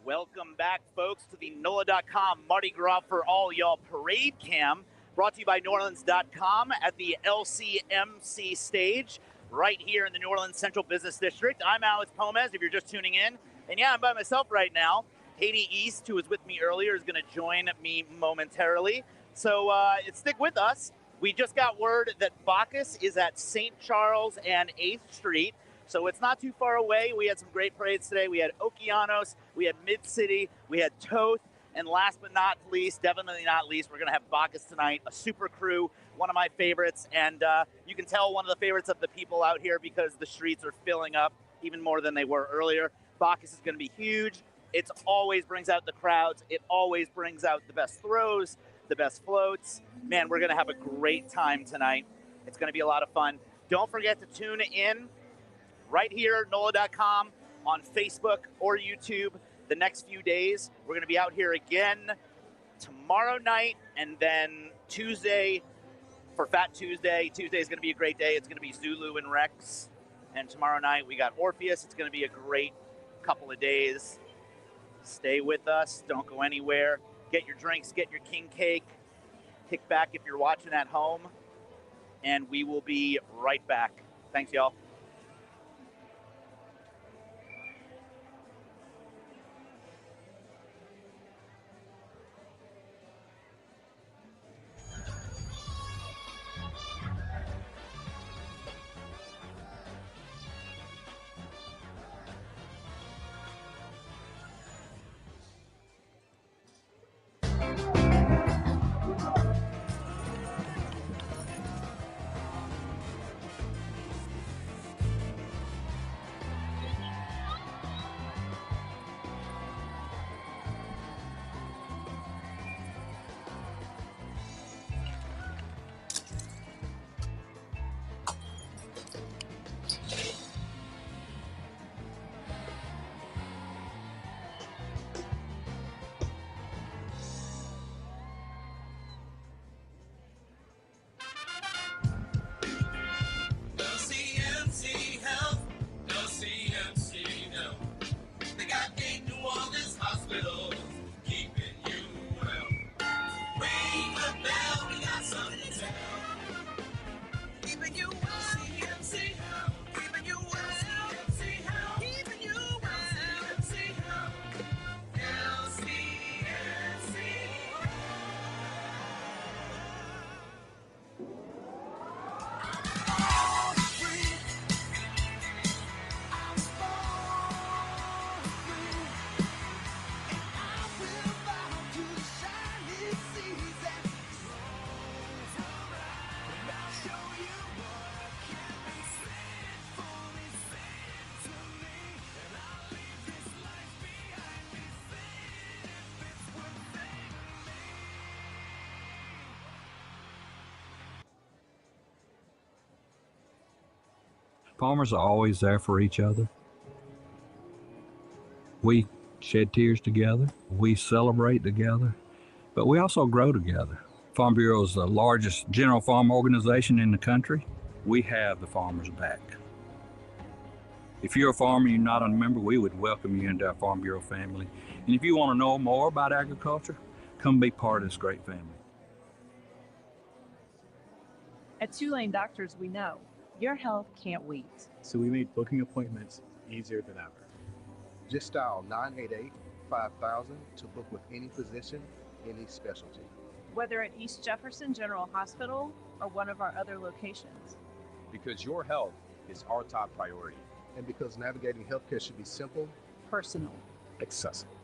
Welcome back, folks, to the NOLA.com Mardi Gras for All Y'all Parade Cam, brought to you by New Orleans.com at the LCMC stage right here in the New Orleans Central Business District. I'm Alex Pomez, if you're just tuning in. And yeah, I'm by myself right now. Haiti East, who was with me earlier, is going to join me momentarily. So stick with us. We just got word that Bacchus is at St. Charles and 8th Street. So it's not too far away. We had some great parades today. We had Okeanos, we had Mid-City, we had Toth, and last but not least, definitely not least, we're going to have Bacchus tonight, a super crew, one of my favorites. And you can tell one of the favorites of the people out here because the streets are filling up even more than they were earlier. Bacchus is going to be huge. It always brings out the crowds. It always brings out the best throws, the best floats. Man, we're going to have a great time tonight. It's going to be a lot of fun. Don't forget to tune in right here at NOLA.com, on Facebook or YouTube the next few days. We're going to be out here again tomorrow night and then Tuesday for Fat Tuesday. Tuesday is going to be a great day. It's going to be Zulu and Rex. And tomorrow night we got Orpheus. It's going to be a great couple of days. Stay with us. Don't go anywhere. Get your drinks. Get your king cake. Kick back if you're watching at home. And we will be right back. Thanks, y'all. Farmers are always there for each other. We shed tears together, we celebrate together, but we also grow together. Farm Bureau is the largest general farm organization in the country. We have the farmers' back. If you're a farmer and you're not a member, we would welcome you into our Farm Bureau family. And if you want to know more about agriculture, come be part of this great family. At Tulane Doctors, we know your health can't wait. So we made booking appointments easier than ever. Just dial 988-5000 to book with any physician, any specialty. Whether at East Jefferson General Hospital or one of our other locations. Because your health is our top priority. And because navigating healthcare should be simple, personal, accessible.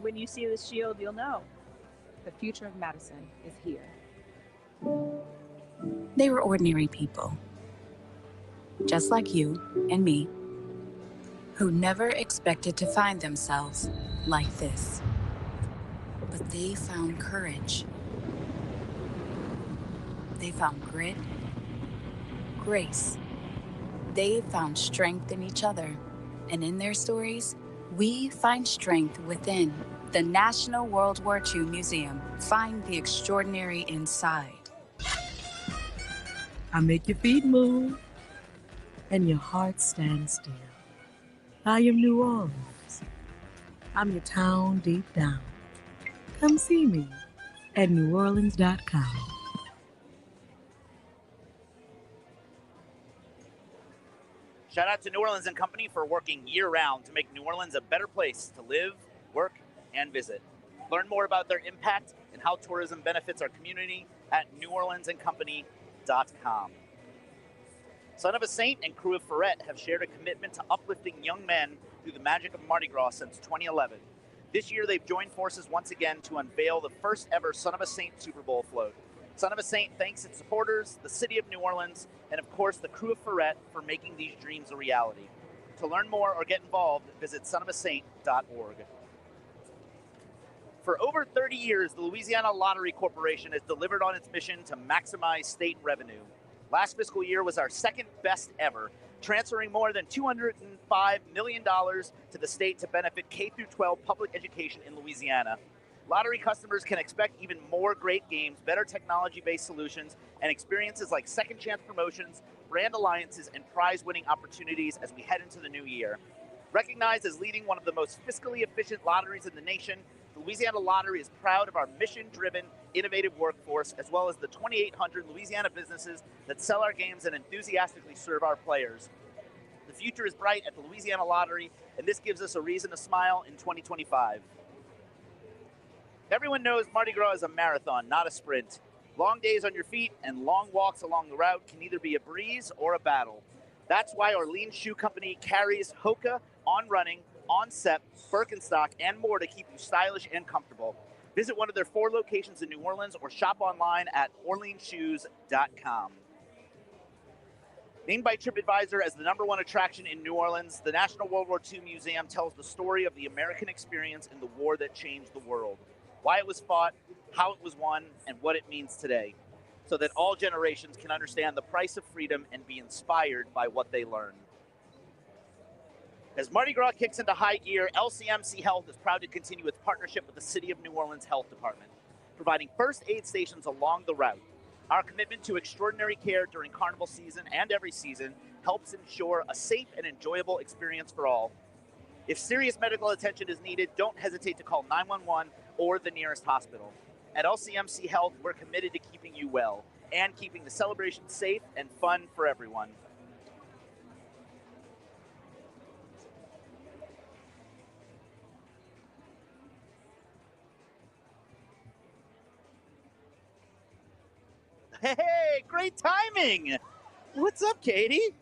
When you see the shield, you'll know the future of medicine is here. They were ordinary people, just like you and me, who never expected to find themselves like this. But they found courage. They found grit, grace. They found strength in each other. And in their stories, we find strength within. The National World War II Museum. Find the extraordinary inside. I make your feet move and your heart stand still. I am New Orleans, I'm your town deep down. Come see me at NOLA.com. Shout out to New Orleans and Company for working year-round to make New Orleans a better place to live, work, and visit. Learn more about their impact and how tourism benefits our community at NewOrleansandCompany.com. Son of a Saint and Crew of Ferret have shared a commitment to uplifting young men through the magic of Mardi Gras since 2011. This year, they've joined forces once again to unveil the first ever Son of a Saint Super Bowl float. Son of a Saint thanks its supporters, the city of New Orleans, and of course the Crew of Ferret for making these dreams a reality. To learn more or get involved, visit sonofasaint.org. For over 30 years, the Louisiana Lottery Corporation has delivered on its mission to maximize state revenue. Last fiscal year was our second best ever, transferring more than $205 million to the state to benefit K-12 public education in Louisiana. Lottery customers can expect even more great games, better technology-based solutions, and experiences like second chance promotions, brand alliances, and prize-winning opportunities as we head into the new year. Recognized as leading one of the most fiscally efficient lotteries in the nation, the Louisiana Lottery is proud of our mission-driven, innovative workforce, as well as the 2,800 Louisiana businesses that sell our games and enthusiastically serve our players. The future is bright at the Louisiana Lottery, and this gives us a reason to smile in 2025. Everyone knows Mardi Gras is a marathon, not a sprint. Long days on your feet and long walks along the route can either be a breeze or a battle. That's why Orleans Shoe Company carries Hoka on running, on set, Birkenstock, and more to keep you stylish and comfortable. Visit one of their 4 locations in New Orleans or shop online at orleansshoes.com. Named by TripAdvisor as the #1 attraction in New Orleans, the National World War II Museum tells the story of the American experience in the war that changed the world. Why it was fought, how it was won, and what it means today, so that all generations can understand the price of freedom and be inspired by what they learn. As Mardi Gras kicks into high gear, LCMC Health is proud to continue its partnership with the City of New Orleans Health Department, providing first aid stations along the route. Our commitment to extraordinary care during carnival season and every season helps ensure a safe and enjoyable experience for all. If serious medical attention is needed, don't hesitate to call 911 or the nearest hospital. At LCMC Health, we're committed to keeping you well and keeping the celebration safe and fun for everyone. Hey, great timing! What's up, Katie?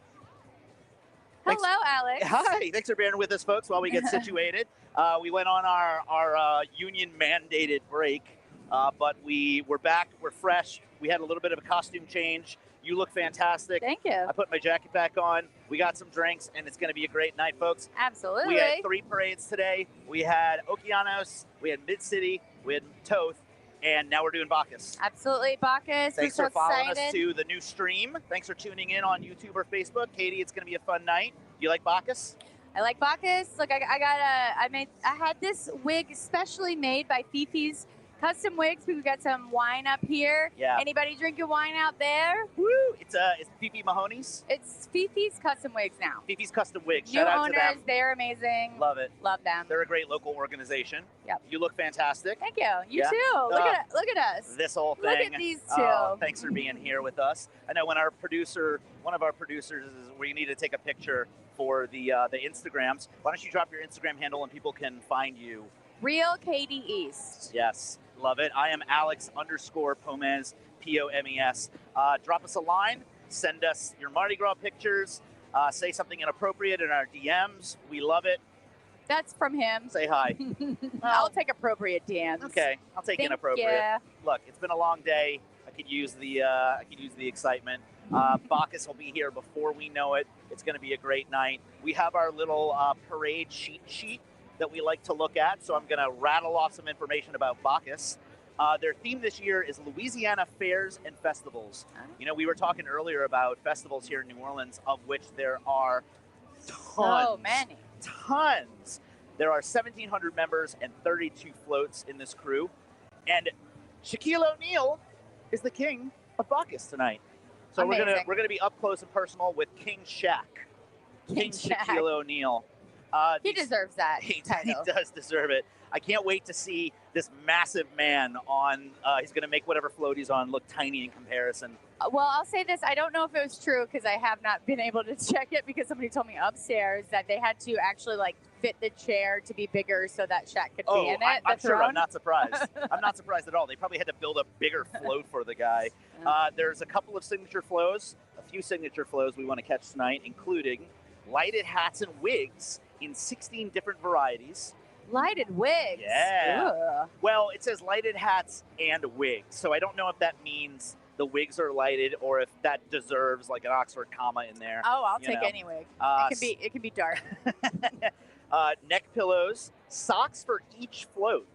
Hello, Alex. Hi, thanks for bearing with us, folks, while we get situated. We went on our union-mandated break, but we're back, we're fresh. We had a little bit of a costume change. You look fantastic. Thank you. I put my jacket back on. We got some drinks, and it's going to be a great night, folks. Absolutely. We had 3 parades today. We had Okeanos, we had Mid-City, we had Toth, and now we're doing Bacchus. Absolutely, Bacchus. Thanks we're for so following excited. us to the new stream. Thanks for tuning in on YouTube or Facebook. Katie, it's going to be a fun night. Do you like Bacchus? I like Bacchus. Look, I had this wig specially made by Fifi's Custom Wigs. We've got some wine up here. Yeah. Anybody drinking wine out there? Woo! It's Fifi Mahoney's. It's Fifi's Custom Wigs now. Fifi's Custom Wigs. New Shout out owners, to them. they're amazing. Love it. Love them. They're a great local organization. Yep. You look fantastic. Thank you. You Yeah. too. Look at us. This whole thing. Look at these two. Thanks for being here with us. I know when one of our producers, we need to take a picture for the Instagrams. Why don't you drop your Instagram handle and people can find you? Real Katie East. Yes, love it. I am Alex_Pomez, P-O-M-E-S. Drop us a line. Send us your Mardi Gras pictures. Say something inappropriate in our DMs. We love it. That's from him. Say hi. I'll take appropriate DMs. Okay, I'll take Thank inappropriate. ya. Look, it's been a long day. I could use the excitement. Bacchus will be here before we know it. It's going to be a great night. We have our little parade sheet that we like to look at, so I'm going to rattle off some information about Bacchus. Their theme this year is Louisiana Fairs and Festivals. You know, we were talking earlier about festivals here in New Orleans, of which there are tons. So many. Tons. There are 1,700 members and 32 floats in this crew. And Shaquille O'Neal is the king of Bacchus tonight. So Amazing. we're gonna be up close and personal with King Shaq. King Shaq. Shaquille O'Neal. He deserves that He title. does deserve it. I can't wait to see this massive man on. He's going to make whatever float he's on look tiny in comparison. Well, I'll say this. I don't know if it was true because I have not been able to check it because somebody told me upstairs that they had to actually like fit the chair to be bigger so that Shaq could be in it. I'm sure. throne. I'm not surprised. I'm not surprised at all. They probably had to build a bigger float for the guy. There's a couple of signature flows, a few signature flows we want to catch tonight, including lighted hats and wigs in 16 different varieties. Lighted wigs. Yeah. Ugh. Well, it says lighted hats and wigs, so I don't know if that means the wigs are lighted or if that deserves like an Oxford comma in there. Oh, I'll you take know. any wig. It can be dark. Neck pillows, socks for each float.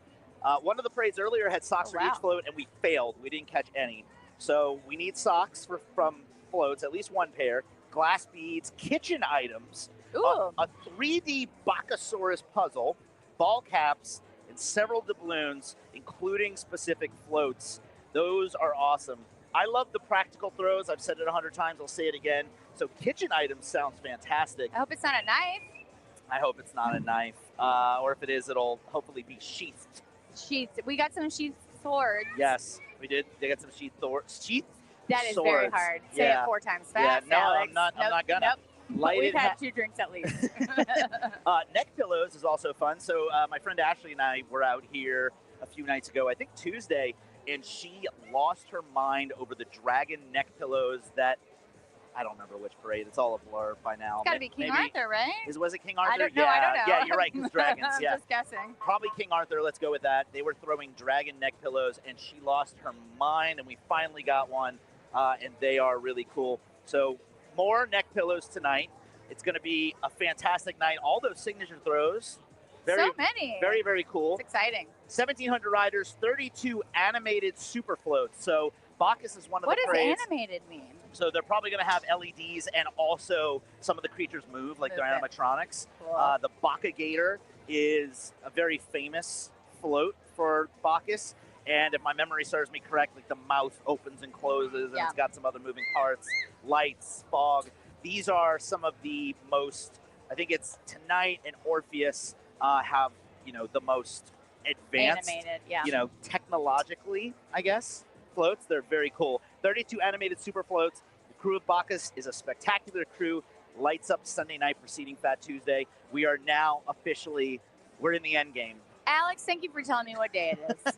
One of the parades earlier had socks for each float, and we failed. We didn't catch any. So we need socks from floats, at least one pair, glass beads, kitchen items, Ooh. a 3D Bacchus puzzle, ball caps, and several doubloons, including specific floats. Those are awesome. I love the practical throws. I've said it 100 times. I'll say it again. So kitchen items sounds fantastic. I hope it's not a knife. I hope it's not a knife. Or if it is, it'll hopefully be sheathed. Sheaths. We got some sheath swords. Yes, we did. They got some sheath That is swords. very hard. Say it 4 times fast. Yeah, no, Alex. I'm not gonna. Nope. Lighted We've had 2 drinks at least. Neck pillows is also fun. So my friend Ashley and I were out here a few nights ago, I think Tuesday, and she lost her mind over the dragon neck pillows that, I don't remember which parade. It's all a blur by now. It's got to be King Arthur, right? Was it King Arthur? I don't know. Yeah, you're right, because dragons, I'm yeah. just guessing. Probably King Arthur, let's go with that. They were throwing dragon neck pillows, and she lost her mind, and we finally got one, and they are really cool. So more neck pillows tonight. It's going to be a fantastic night. All those signature throws. So many. Very, very cool. It's exciting. 1,700 riders, 32 animated super floats. So Bacchus is one of What the does parades. animated mean? So they're probably going to have LEDs, and also some of the creatures move, like their animatronics. Cool. The Bacchus is a very famous float for Bacchus. And if my memory serves me correctly, the mouth opens and closes, and it's got some other moving parts, lights, fog. These are some of the most, I think it's Tonight and Orpheus have, the most advanced, animated, technologically, I guess, floats. They're very cool. 32 animated super floats. The crew of Bacchus is a spectacular crew. Lights up Sunday night preceding Fat Tuesday. We are now we're in the end game. Alex, thank you for telling me what day it is.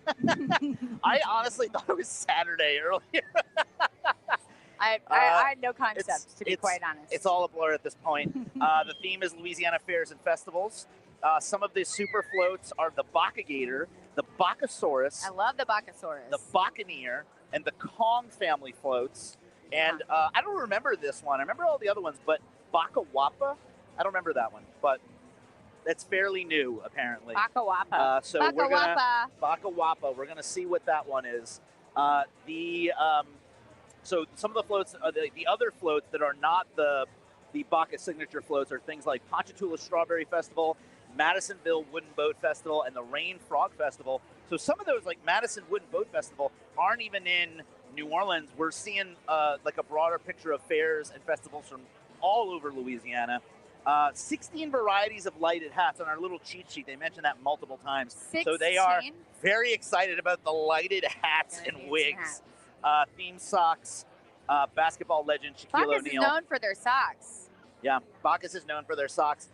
I honestly thought it was Saturday earlier. I had no concept, to be quite honest. It's all a blur at this point. The theme is Louisiana fairs and festivals. Some of the super floats are the Bacchagator, the Bacchosaurus. I love the Bacchosaurus. The Buccaneer, and the Kong family floats. And I don't remember this one. I remember all the other ones, but Bacawapa, I don't remember that one. But that's fairly new, apparently. Bacawapa. Bacawapa. We're gonna see what that one is. So some of the floats, the other floats that are not the Bacchus signature floats are things like Ponchatoula Strawberry Festival, Madisonville Wooden Boat Festival, and the Rain Frog Festival. So some of those, like Madison Wooden Boat Festival, aren't even in New Orleans. We're seeing like a broader picture of fairs and festivals from all over Louisiana. 16 varieties of lighted hats on our little cheat sheet. They mentioned that multiple times. 16? So they are very excited about the lighted hats and wigs. Theme socks, basketball legend Shaquille O'Neal. Bacchus is known for their socks. Yeah, Bacchus is known for their socks.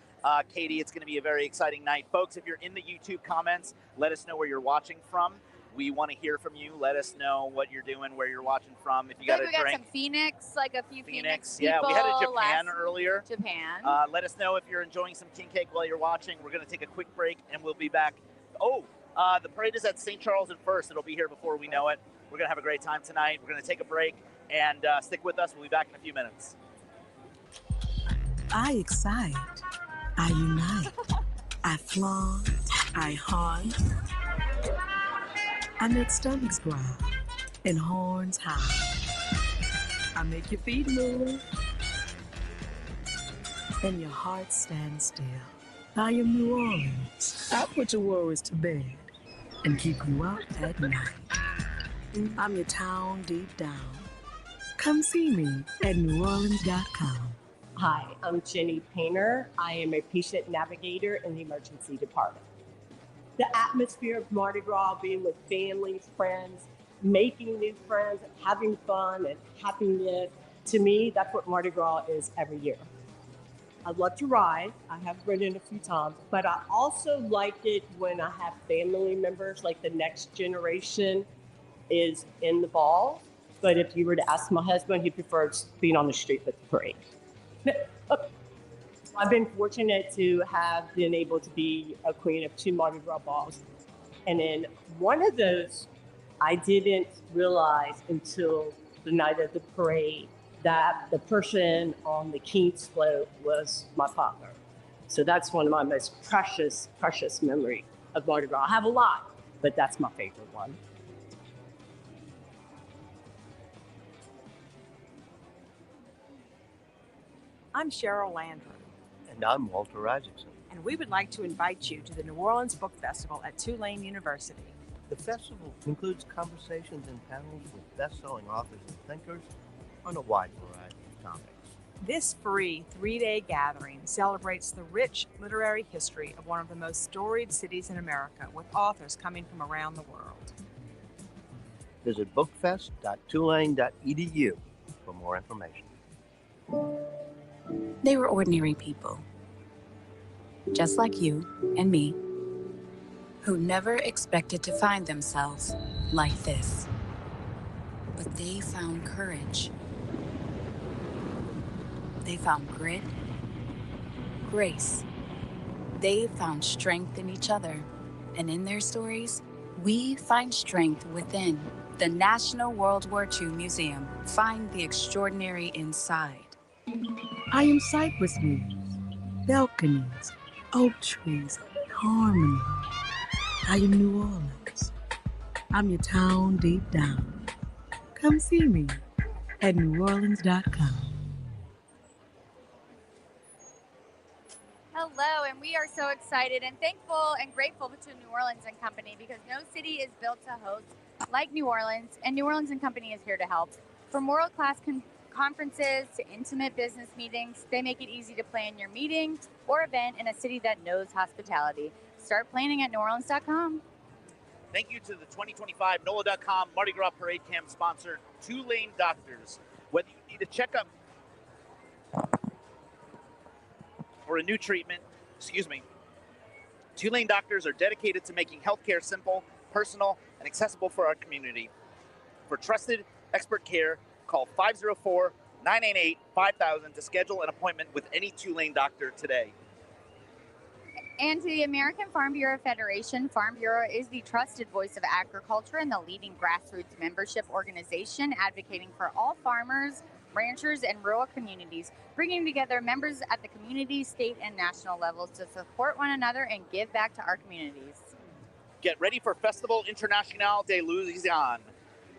Katie, it's going to be a very exciting night. Folks, if you're in the YouTube comments, let us know where you're watching from. We want to hear from you. Let us know what you're doing, where you're watching from. If you got a drink. We got some Phoenix, like a few Phoenix yeah, people. we had a Japan earlier. Japan. Let us know if you're enjoying some king cake while you're watching. We're going to take a quick break, and we'll be back. The parade is at St. Charles and First. It'll be here before we know it. We're going to have a great time tonight. We're going to take a break, and stick with us. We'll be back in a few minutes. I excite. I unite. I flaunt. I haunt. I make stomachs growl and horns high. I make your feet move and your heart stand still. I am New Orleans. I put your worries to bed and keep you up at night. I'm your town deep down. Come see me at NOLA.com. Hi, I'm Jenny Painter. I am a patient navigator in the emergency department. The atmosphere of Mardi Gras, being with families, friends, making new friends, having fun and happiness, to me, that's what Mardi Gras is every year. I love to ride. I have ridden a few times, but I also like it when I have family members, like the next generation is in the ball. But if you were to ask my husband, he prefers being on the street with the parade. I've been fortunate to have been able to be a queen of 2 Mardi Gras balls. And in one of those, I didn't realize until the night of the parade that the person on the King's float was my father. So that's one of my most precious, precious memories of Mardi Gras. I have a lot, but that's my favorite one. I'm Cheryl Landry. And I'm Walter Isaacson. And we would like to invite you to the New Orleans Book Festival at Tulane University. The festival includes conversations and panels with best-selling authors and thinkers on a wide variety of topics. This free 3-day gathering celebrates the rich literary history of one of the most storied cities in America, with authors coming from around the world. Visit bookfest.tulane.edu for more information. They were ordinary people, just like you and me, who never expected to find themselves like this. But they found courage. They found grit, grace. They found strength in each other. And in their stories, we find strength within. The National World War II Museum. Find the extraordinary inside. I am cypress leaves, balconies, oak trees, harmony. I am New Orleans. I'm your town deep down. Come see me at NOLA.com. Hello, and we are so excited and thankful and grateful to New Orleans and Company, because no city is built to host like New Orleans, and New Orleans and Company is here to help. From world-class conferences to intimate business meetings, they make it easy to plan your meeting or event in a city that knows hospitality. Start planning at NOLA.com. Thank you to the 2025 NOLA.com Mardi Gras Parade Camp sponsor, Tulane Doctors. Whether you need a checkup or a new treatment, Tulane Doctors are dedicated to making healthcare simple, personal, and accessible for our community. For trusted, expert care, call 504-988-5000 to schedule an appointment with any Tulane doctor today. And to the American Farm Bureau Federation, Farm Bureau is the trusted voice of agriculture and the leading grassroots membership organization advocating for all farmers, ranchers, and rural communities, bringing together members at the community, state, and national levels to support one another and give back to our communities. Get ready for Festival International de Louisiane,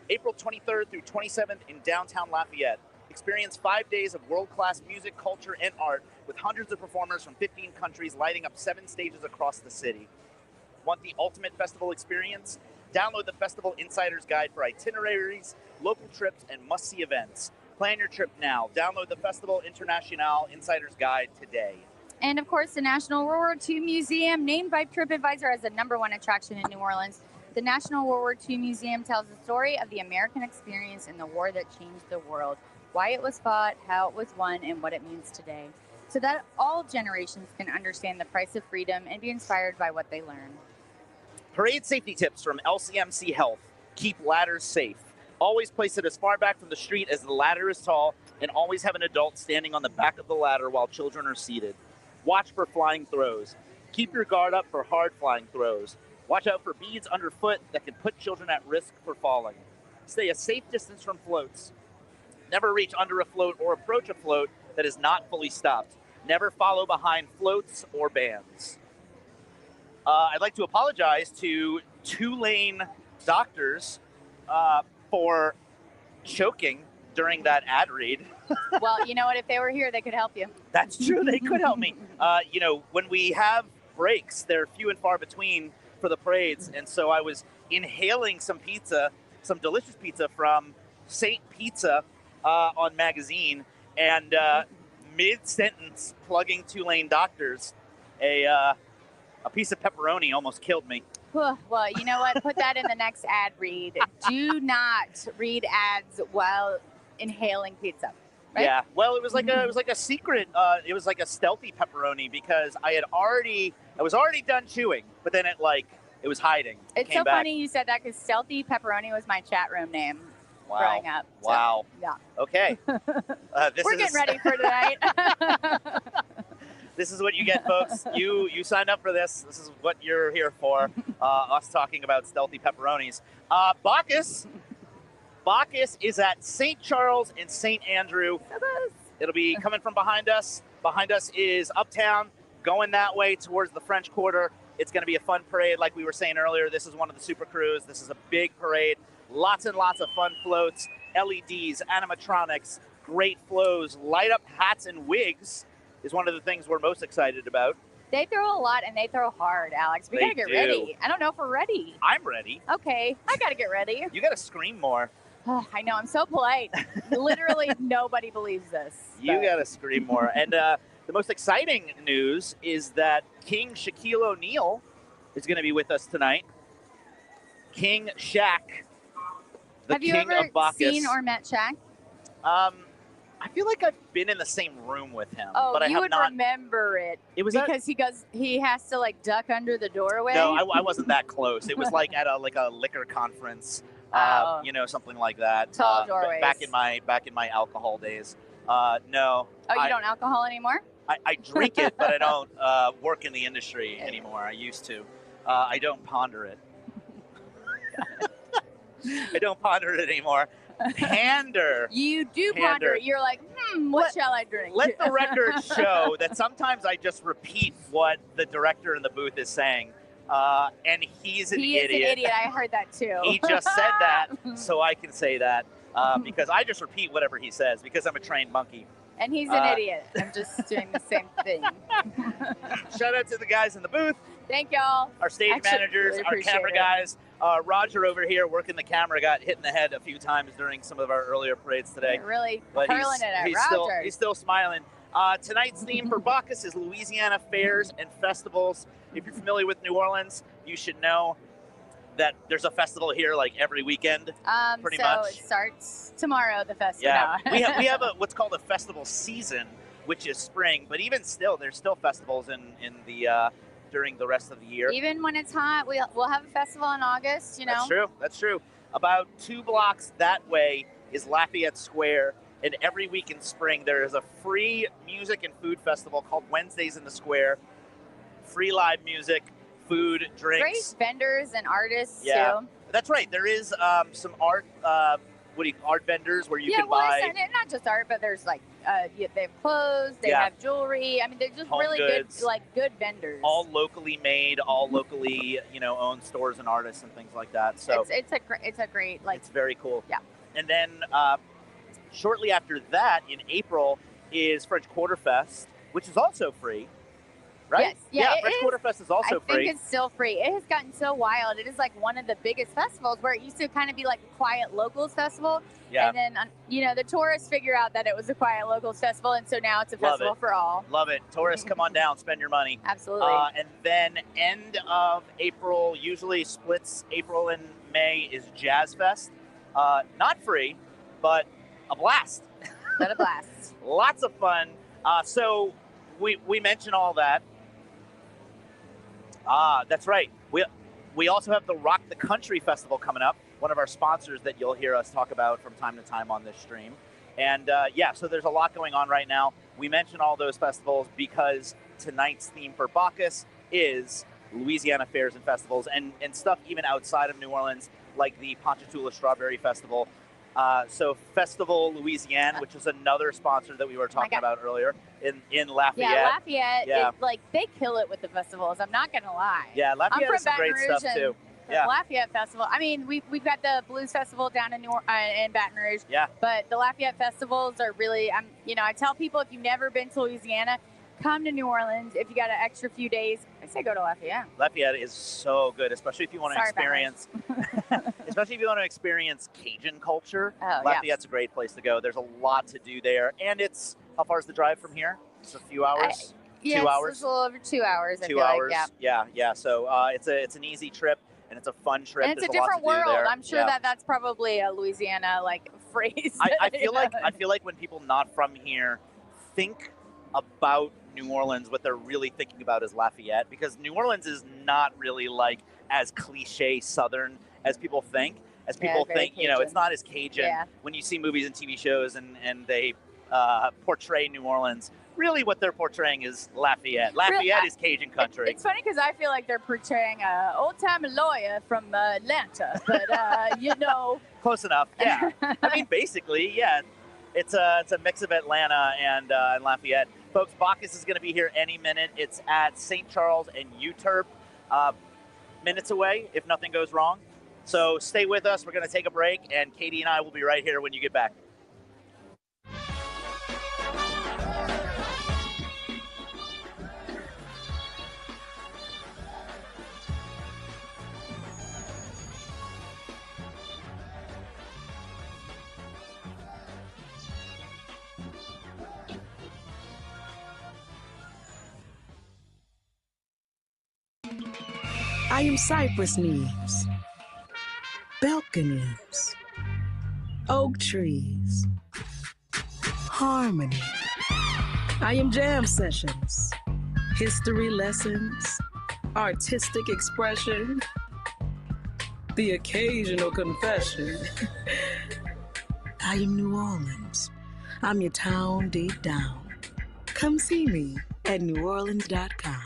April 23rd through 27th in downtown Lafayette. Experience 5 days of world-class music, culture, and art with hundreds of performers from 15 countries lighting up 7 stages across the city. Want the ultimate festival experience? Download the Festival Insider's Guide for itineraries, local trips, and must-see events. Plan your trip now. Download the Festival International Insider's Guide today. And of course, the National World War II Museum, named by TripAdvisor as the #1 attraction in New Orleans. The National World War II Museum tells the story of the American experience in the war that changed the world, why it was fought, how it was won, and what it means today, so that all generations can understand the price of freedom and be inspired by what they learn. Parade safety tips from LCMC Health. Keep ladders safe. Always place it as far back from the street as the ladder is tall, and always have an adult standing on the back of the ladder while children are seated. Watch for flying throws. Keep your guard up for hard flying throws. Watch out for beads underfoot that can put children at risk for falling. Stay a safe distance from floats. Never reach under a float or approach a float that is not fully stopped. Never follow behind floats or bands. I'd like to apologize to Tulane doctors for choking during that ad read. Well, you know what? If they were here, they could help you. That's true. They could help me. When we have breaks, they're few and far between for the parades. And so I was inhaling some pizza, some delicious pizza from Saint Pizza on Magazine, and mid-sentence plugging Tulane Doctors, a piece of pepperoni almost killed me. Well, you know what? Put that in the next ad read. Do not read ads while inhaling pizza. Right? Yeah. Well, it was like a secret. It was like a stealthy pepperoni because I was already done chewing, but then it was hiding. It's so funny you said that because stealthy pepperoni was my chat room name growing up. So, Wow. Yeah. Okay. We're getting ready for tonight. This is what you get, folks. You signed up for this. This is what you're here for. Us talking about stealthy pepperonis. Bacchus is at St. Charles and St. Andrew. It'll be coming from behind us. Behind us is Uptown, going that way towards the French Quarter. It's going to be a fun parade, like we were saying earlier. This is one of the Super Crews. This is a big parade. Lots and lots of fun floats, LEDs, animatronics, great flows, light up hats and wigs is one of the things we're most excited about. They throw a lot and they throw hard, Alex. We got to get ready. I don't know if we're ready. I'm ready. Okay, I got to get ready. You got to scream more. I know, I'm so polite. Literally nobody believes this. You got to scream more. And the most exciting news is that King Shaquille O'Neal is going to be with us tonight. King Shaq, the Have you king ever of Bacchus. seen or met Shaq? I feel like I've been in the same room with him, Oh, but I you have would not. remember it. It was because he has to like duck under the doorway. No, I wasn't that close. It was like at a liquor conference, something like that. Tall doorways. Back in my alcohol days. No. Oh, you don't alcohol anymore? I drink it, but I don't work in the industry anymore. I used to. I don't ponder it. I don't ponder it anymore. Pander. You do ponder it. You're like, what shall I drink? Let the record show that sometimes I just repeat what the director in the booth is saying. And he's an idiot. He is an idiot. I heard that too. He just said that, so I can say that because I just repeat whatever he says because I'm a trained monkey. And he's an idiot. I'm just doing the same thing. Shout out to the guys in the booth. Thank y'all. Our stage managers, our camera guys. Roger over here working the camera got hit in the head a few times during some of our earlier parades today. Really but hurling it at Roger. He's still smiling. Tonight's theme for Bacchus is Louisiana fairs and festivals. If you're familiar with New Orleans, you should know that there's a festival here like every weekend, pretty much. So it starts tomorrow, the festival. Yeah, we have what's called a festival season, which is spring. But even still, there's still festivals in the during the rest of the year. Even when it's hot, we'll have a festival in August. You know. That's true. About 2 blocks that way is Lafayette Square, and every week in spring there is a free music and food festival called Wednesdays in the Square. Free live music, food, drinks. Great vendors and artists too. That's right. There is some art. Art vendors where you can buy. Yeah, well, not just art, but there's like they have clothes, they have jewelry. I mean, they're just home really goods. good vendors. All locally made, all locally owned stores and artists and things like that. So it's a great it's very cool. Yeah. And then shortly after that, in April, is French Quarter Fest, which is also free. Right? Yes. Yeah, French Quarter Fest is also free. I think it's still free. It has gotten so wild. It is like one of the biggest festivals where it used to kind of be like a quiet locals festival. Yeah. And then, the tourists figure out that it was a quiet locals festival. And so now it's a festival for all. Love it. Tourists, come on down, spend your money. Absolutely. And then end of April, usually splits April and May, is Jazz Fest. Not free, but a blast. But a blast. Lots of fun. So we mentioned all that. That's right. We also have the Rock the Country Festival coming up, one of our sponsors that you'll hear us talk about from time to time on this stream. And so there's a lot going on right now. We mentioned all those festivals because tonight's theme for Bacchus is Louisiana fairs and festivals and stuff even outside of New Orleans, like the Ponchatoula Strawberry Festival. So Festival Louisiana, which is another sponsor that we were talking about earlier in Lafayette. Yeah, Lafayette, they kill it with the festivals. I'm not going to lie. Yeah, Lafayette has some great stuff too. Yeah. Lafayette Festival. I mean, we've got the Blues Festival down in Baton Rouge. Yeah. But the Lafayette festivals are really, I tell people if you've never been to Louisiana, come to New Orleans. If you got an extra few days, I say go to Lafayette. Lafayette is so good, especially if you want to experience, Cajun culture. Oh, Lafayette's a great place to go. There's a lot to do there, and it's How far is the drive from here? It's a few hours. Yeah, 2 hours. It's a little over 2 hours. I 2 feel hours. Like, yeah. Yeah. So it's an easy trip and it's a fun trip. And it's There's a different lot to do world. there. I'm sure that's probably a Louisiana phrase. I feel like when people not from here think about New Orleans, what they're really thinking about is Lafayette, because New Orleans is not really as cliche Southern as people think. As people think, Cajun. It's not as Cajun. Yeah. When you see movies and TV shows and they portray New Orleans, really what they're portraying is Lafayette. Lafayette is Cajun country. It's funny because I feel like they're portraying an old-time lawyer from Atlanta, but Close enough, yeah. I mean, basically, yeah. It's a mix of Atlanta and Lafayette. Folks, Bacchus is going to be here any minute. It's at St. Charles and Euterpe, minutes away if nothing goes wrong. So stay with us. We're going to take a break, and Katie and I will be right here when you get back. I am cypress leaves, balconies, oak trees, harmony. I am jam sessions, history lessons, artistic expression, the occasional confession. I am New Orleans. I'm your town deep down. Come see me at NOLA.com.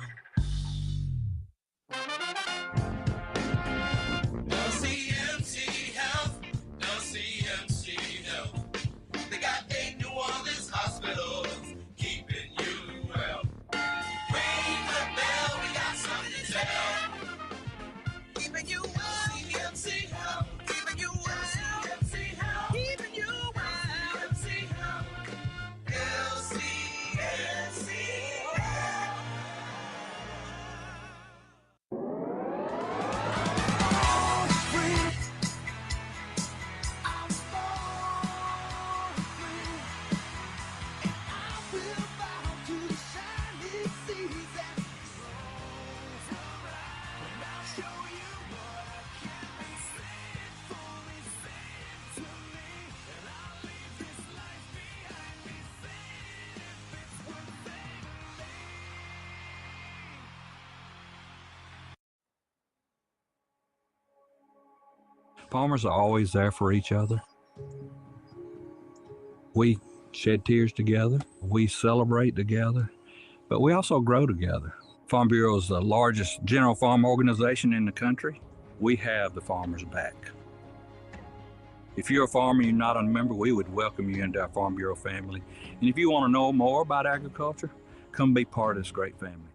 Farmers are always there for each other. We shed tears together. We celebrate together, but we also grow together. Farm Bureau is the largest general farm organization in the country. We have the farmers' back. If you're a farmer and you're not a member, we would welcome you into our Farm Bureau family. And if you want to know more about agriculture, come be part of this great family.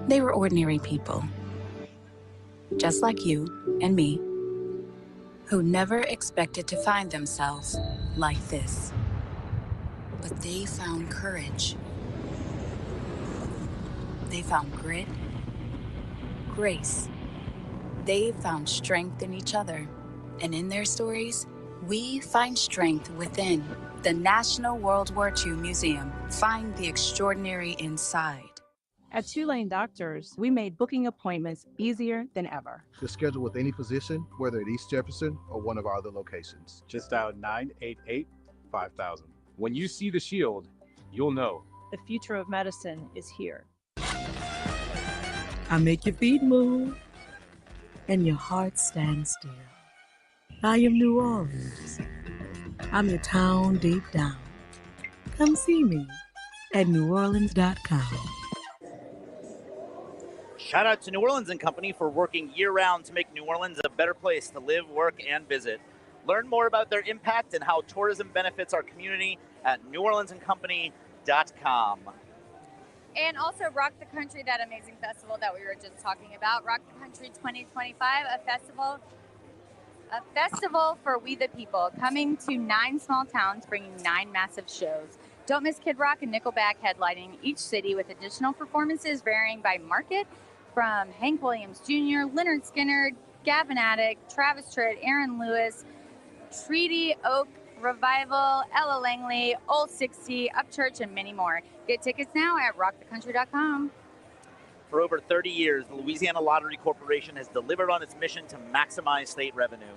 They were ordinary people, just like you and me, who never expected to find themselves like this. But they found courage. They found grit, grace. They found strength in each other. And in their stories, we find strength within. The National World War II Museum. Find the extraordinary inside. At Tulane Doctors, we made booking appointments easier than ever. To schedule with any physician, whether at East Jefferson or one of our other locations. Just dial 988-5000. When you see the shield, you'll know. The future of medicine is here. I make your feet move and your heart stand still. I am New Orleans. I'm your town deep down. Come see me at NOLA.com. Shout out to New Orleans and Company for working year-round to make New Orleans a better place to live, work, and visit. Learn more about their impact and how tourism benefits our community at NewOrleansandCompany.com. And also Rock the Country, that amazing festival that we were just talking about. Rock the Country 2025, a festival for we the people, coming to 9 small towns, bringing 9 massive shows. Don't miss Kid Rock and Nickelback headlining each city with additional performances varying by market, from Hank Williams Jr., Leonard Skinner, Gavin Addick, Travis Tritt, Aaron Lewis, Treaty Oak Revival, Ella Langley, Old 60, Upchurch, and many more. Get tickets now at rockthecountry.com. For over 30 years, the Louisiana Lottery Corporation has delivered on its mission to maximize state revenue.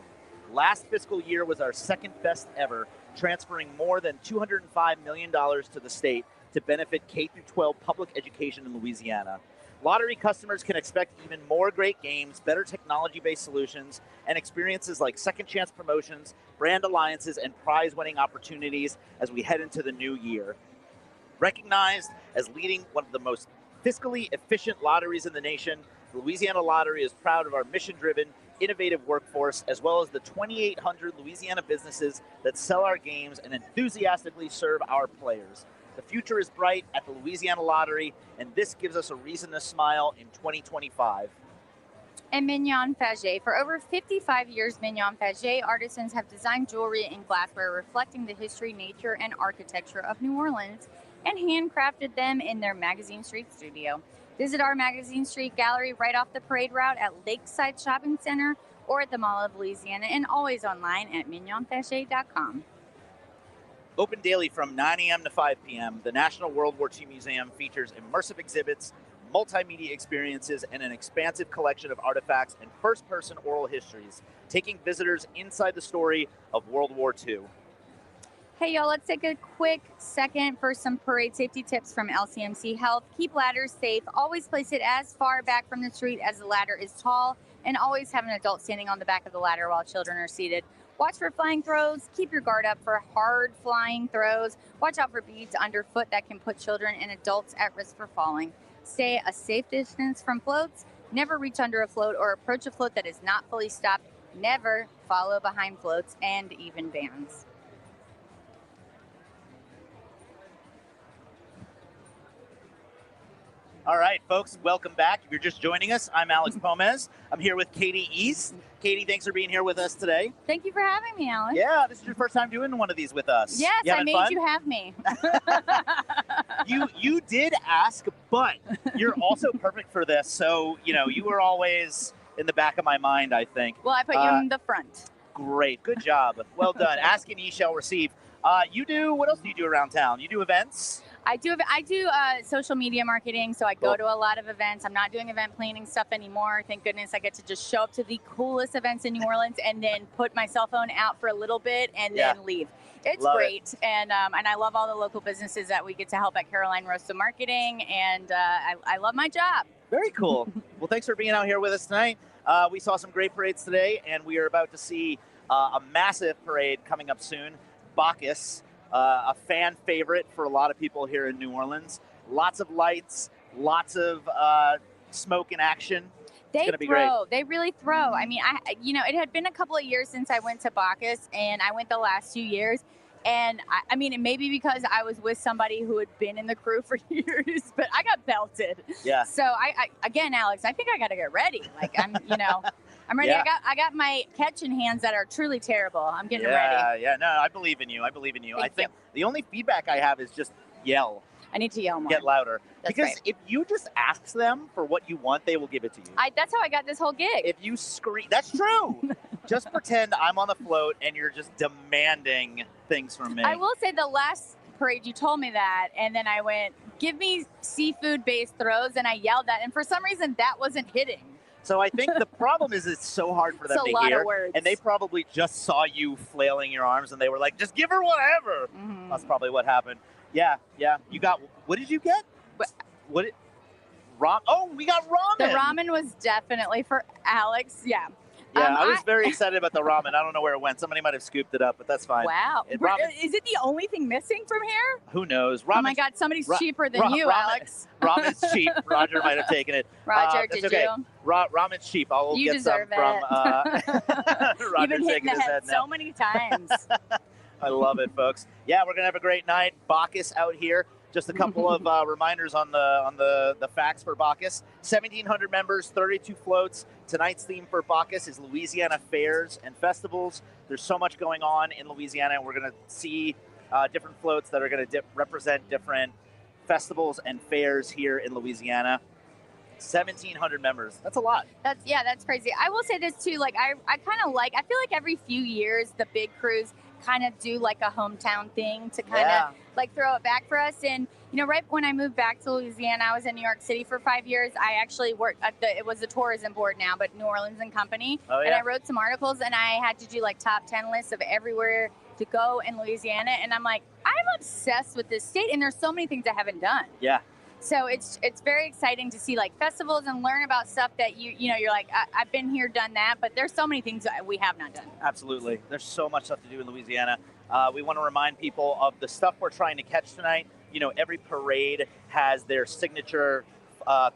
Last fiscal year was our second best ever, transferring more than $205 million to the state to benefit K-12 public education in Louisiana. Lottery customers can expect even more great games, better technology-based solutions, and experiences like second chance promotions, brand alliances, and prize-winning opportunities as we head into the new year. Recognized as leading one of the most fiscally efficient lotteries in the nation, the Louisiana Lottery is proud of our mission-driven, innovative workforce, as well as the 2,800 Louisiana businesses that sell our games and enthusiastically serve our players. The future is bright at the Louisiana Lottery, and this gives us a reason to smile in 2025. And Mignon Faget. For over 55 years, Mignon Faget artisans have designed jewelry and glassware reflecting the history, nature, and architecture of New Orleans and handcrafted them in their Magazine Street studio. Visit our Magazine Street gallery right off the parade route at Lakeside Shopping Center or at the Mall of Louisiana, and always online at mignonfaget.com. Open daily from 9 a.m. to 5 p.m., the National World War II Museum features immersive exhibits, multimedia experiences, and an expansive collection of artifacts and first-person oral histories, taking visitors inside the story of World War II. Hey, y'all, let's take a quick second for some parade safety tips from LCMC Health. Keep ladders safe. Always place it as far back from the street as the ladder is tall, and always have an adult standing on the back of the ladder while children are seated. Watch for flying throws. Keep your guard up for hard flying throws. Watch out for beads underfoot that can put children and adults at risk for falling. Stay a safe distance from floats. Never reach under a float or approach a float that is not fully stopped. Never follow behind floats and even vans. All right, folks, welcome back. If you're just joining us, I'm Alex Pomez. I'm here with Katie East. Katie, thanks for being here with us today. Thank you for having me, Alex. Yeah, this is your first time doing one of these with us. Yes, I made you have me. You did ask, but you're also perfect for this. So, you were always in the back of my mind, I think. Well, I put you in the front. Great. Good job. Well done. Ask and ye shall receive. What else do you do around town? You do events? I do social media marketing, so I go to a lot of events. I'm not doing event planning stuff anymore. Thank goodness I get to just show up to the coolest events in New Orleans and then put my cell phone out for a little bit and then leave. It's great. And I love all the local businesses that we get to help at Caroline Rosa Marketing, and I love my job. Very cool. Well, thanks for being out here with us tonight. We saw some great parades today, and we are about to see a massive parade coming up soon, Bacchus. A fan favorite for a lot of people here in New Orleans. Lots of lights, lots of smoke and action. It's gonna be great. They really throw. I mean, it had been a couple of years since I went to Bacchus, and I went the last 2 years. And I mean, it may be because I was with somebody who had been in the crew for years, but I got belted. Yeah. So again, Alex, I think I got to get ready. Like I'm ready. Yeah. I got my catching hands that are truly terrible. I'm getting ready. Yeah. No, I believe in you. I think the only feedback I have is just yell. I need to yell more. Get louder. That's because right. if you just ask them for what you want, they will give it to you. That's how I got this whole gig. If you scream, that's true. Just pretend I'm on the float and you're just demanding things from me. I will say the last parade you told me that, and then I went, give me seafood-based throws, and I yelled that, and for some reason that wasn't hitting. So I think the problem is it's so hard for them to hear, and they probably just saw you flailing your arms, and they were like, just give her whatever. Mm-hmm. That's probably what happened. Yeah. You got, what did you get? We got ramen. The ramen was definitely for Alex, yeah. Yeah, I was very excited about the ramen. I don't know where it went. Somebody might have scooped it up, but that's fine. Wow. Ramen, Is it the only thing missing from here? who knows? Oh my God, somebody's cheaper than you, Alex. Ramen's cheap. Roger might have taken it. Roger, that's did okay. you? Ramen's cheap. I'll You get some deserve from You've Roger been hitting shaking the his head head now. so many times. I love it, folks. Yeah, we're gonna have a great night. Bacchus out here. Just a couple of reminders on the facts for Bacchus. 1,700 members, 32 floats. Tonight's theme for Bacchus is Louisiana fairs and festivals. There's so much going on in Louisiana, and we're going to see different floats that are going to represent different festivals and fairs here in Louisiana. 1,700 members. That's a lot. That's crazy. I will say this too. Like I kind of I feel like every few years the big crews kind of do like a hometown thing to kind of like throw it back for us. And right when I moved back to Louisiana, I was in New York City for 5 years. I actually worked at it was a tourism board now, but New Orleans and Company. Oh, yeah. And I wrote some articles, and I had to do like top 10 lists of everywhere to go in Louisiana. And I'm like, I'm obsessed with this state, and there's so many things I haven't done. Yeah. So it's very exciting to see like festivals and learn about stuff that you're like, I've been here, done that, but there's so many things that we have not done. Absolutely. There's so much stuff to do in Louisiana. We want to remind people of the stuff we're trying to catch tonight. Every parade has their signature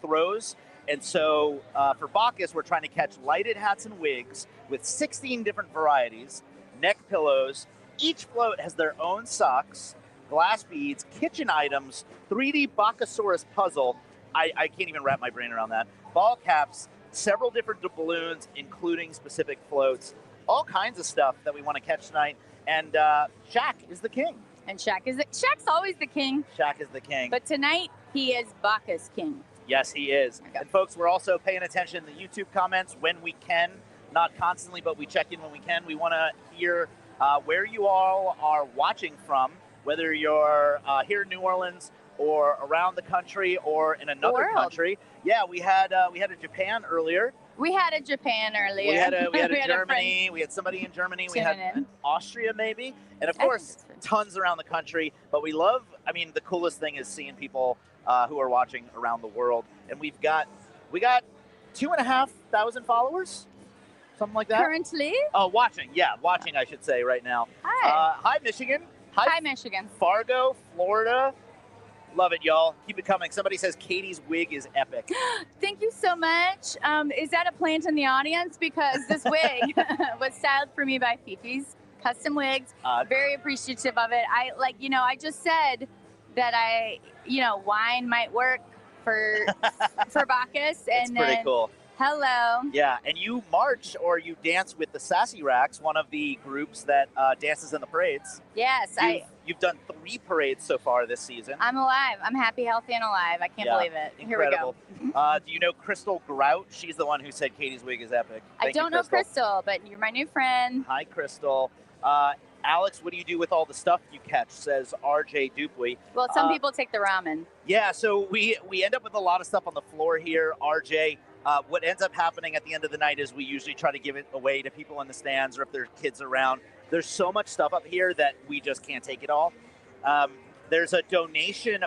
throws. And so for Bacchus, we're trying to catch lighted hats and wigs with 16 different varieties, neck pillows. Each float has their own socks, glass beads, kitchen items, 3D Bacchusaurus puzzle. I can't even wrap my brain around that. Ball caps, several different balloons, including specific floats, all kinds of stuff that we want to catch tonight. And Shaq is the king. And Shaq's always the king. Shaq is the king. But tonight, he is Bacchus king. Yes, he is. Okay. And folks, we're also paying attention to the YouTube comments when we can. Not constantly, but we check in when we can. We want to hear where you all are watching from, whether you're here in New Orleans or around the country or in another country. Yeah, we had a Japan earlier. We had a Japan earlier. We had a Germany. We had somebody in Germany. We had an Austria maybe. And of course, tons around the country. But we love, the coolest thing is seeing people who are watching around the world. And we got 2,500 followers. Something like that. Currently? Oh, watching, I should say right now. Hi. Hi, Michigan. Hi, Michigan. Fargo, Florida. Love it, y'all. Keep it coming. Somebody says Katie's wig is epic. Thank you so much. Is that a plant in the audience? Because this wig was styled for me by Fifi's Custom Wigs. Very appreciative of it. I just said that wine might work for Bacchus. It's pretty cool. Hello. Yeah, and you march or you dance with the Sassy Racks, one of the groups that dances in the parades. Yes, You've done 3 parades so far this season. I'm alive. I'm happy, healthy, and alive. I can't believe it. Incredible. Here we go. Do you know Crystal Grout? She's the one who said Katie's wig is epic. I don't know Crystal, but you're my new friend. Hi, Crystal. Alex, what do you do with all the stuff you catch? Says RJ Dupuy. Well, some people take the ramen. Yeah, so we end up with a lot of stuff on the floor here, RJ. What ends up happening at the end of the night is we usually try to give it away to people in the stands or if there's kids around. There's so much stuff up here that we just can't take it all. There's a donation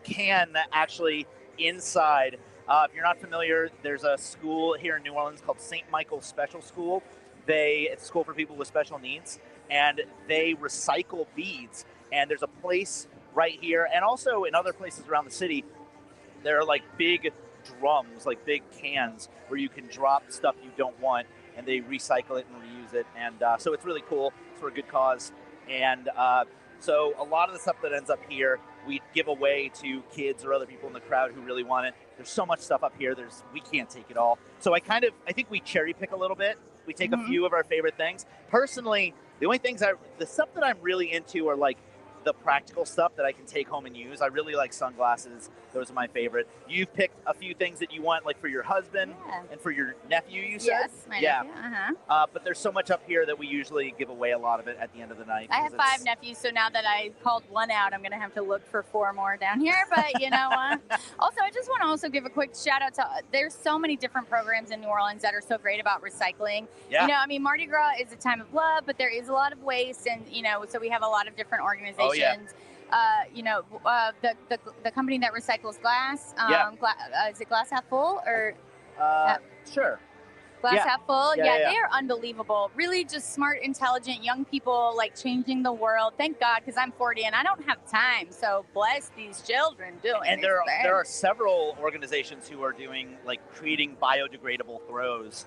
can actually inside. If you're not familiar, there's a school here in New Orleans called St. Michael's Special School. It's a school for people with special needs, and they recycle beads. And there's a place right here, and also in other places around the city, there are like big drums, like big cans where you can drop stuff you don't want, and they recycle it and reuse it. And so it's really cool. It's for a good cause. And so a lot of the stuff that ends up here, we give away to kids or other people in the crowd who really want it. There's so much stuff up here. We can't take it all. So I think we cherry pick a little bit. We take a few of our favorite things. Personally, the stuff that I'm really into are like the practical stuff that I can take home and use. I really like sunglasses. Those are my favorite. You've picked a few things that you want, like for your husband and for your nephew, you said? Yes, my nephew. But there's so much up here that we usually give away a lot of it at the end of the night. I have 5 nephews, so now that I called one out, I'm going to have to look for 4 more down here. But you know what? Also, I just want to also give a quick shout out to, there's so many different programs in New Orleans that are so great about recycling. Yeah. Mardi Gras is a time of love, but there is a lot of waste. And, so we have a lot of different organizations. The company that recycles glass. Is it Glass Half Full or? Sure. Glass half full. Yeah, yeah. they are unbelievable. Really just smart, intelligent, young people like changing the world. Thank God, because I'm 40 and I don't have time. So bless these children doing And these things. there are several organizations who are doing like creating biodegradable throws,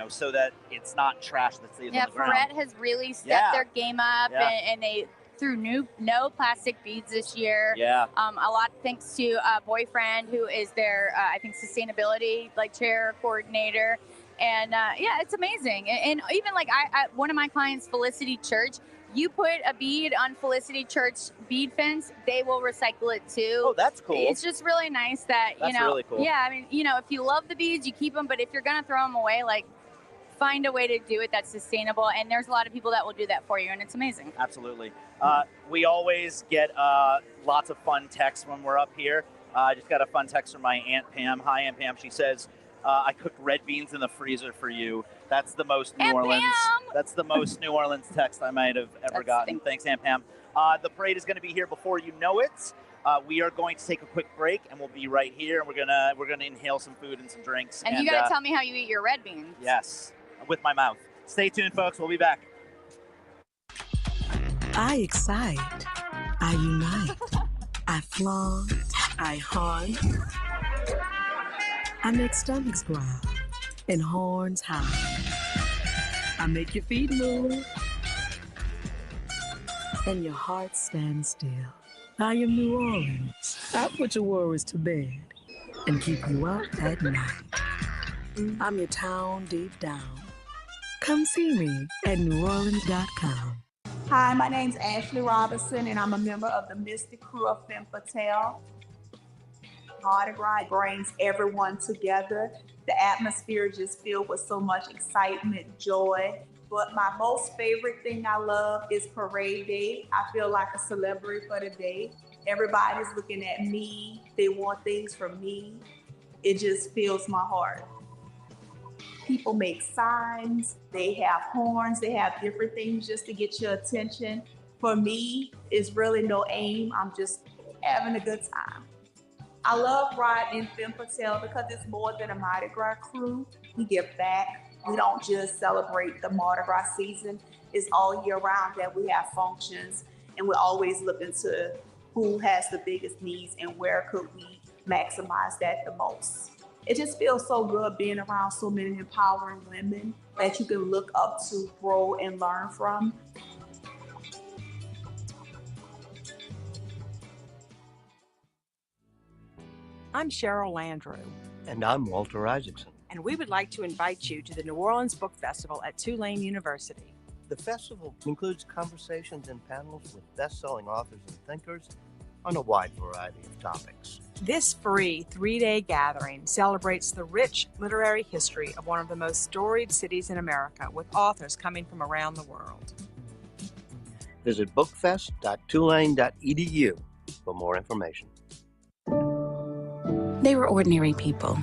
so that it's not trash that stays on the ground. Perret has really stepped their game up, Yeah. and they threw no plastic beads this year. Yeah. A lot thanks to Boyfriend, who is their I think sustainability chair coordinator. And it's amazing. And even like I one of my clients, Felicity Church, you put a bead on Felicity Church bead fence, they will recycle it too. Oh, that's cool. It's just really nice that, That's really cool. Yeah, I mean, if you love the beads, you keep them, but if you're going to throw them away, like find a way to do it that's sustainable. And there's a lot of people that will do that for you, and it's amazing. Absolutely. We always get lots of fun texts when we're up here. I just got a fun text from my Aunt Pam. Hi, Aunt Pam. She says, I cooked red beans in the freezer for you. That's the most New Orleans. That's the most New Orleans text I might have ever gotten. Thanks, Aunt Pam. The parade is going to be here before you know it. We are going to take a quick break, and we'll be right here. And we're gonna inhale some food and some drinks. And you got to tell me how you eat your red beans. Yes, with my mouth. Stay tuned, folks. We'll be back. I excite. I unite. I flaunt. I hunt. I make stomachs growl and horns howl. I make your feet move and your heart stand still. I am New Orleans. I put your worries to bed and keep you up at night. I'm your town deep down. Come see me at NOLA.com. Hi, my name's Ashley Robinson, and I'm a member of the Mystic Crew of Femme Fatale. Mardi Gras brings everyone together. The atmosphere is just filled with so much excitement, joy. But my most favorite thing I love is Parade Day. I feel like a celebrity for the day. Everybody's looking at me. They want things from me. It just fills my heart. People make signs, they have horns, they have different things just to get your attention. For me, it's really no aim. I'm just having a good time. I love riding in Femme Fatale because it's more than a Mardi Gras crew. We give back. We don't just celebrate the Mardi Gras season. It's all year round that we have functions, and we're always looking to who has the biggest needs and where could we maximize that the most. It just feels so good being around so many empowering women that you can look up to, grow, and learn from. I'm Cheryl Landrew. And I'm Walter Isaacson. And we would like to invite you to the New Orleans Book Festival at Tulane University. The festival includes conversations and panels with best-selling authors and thinkers on a wide variety of topics. This free 3-day gathering celebrates the rich literary history of one of the most storied cities in America, with authors coming from around the world. Visit bookfest.tulane.edu for more information. They were ordinary people,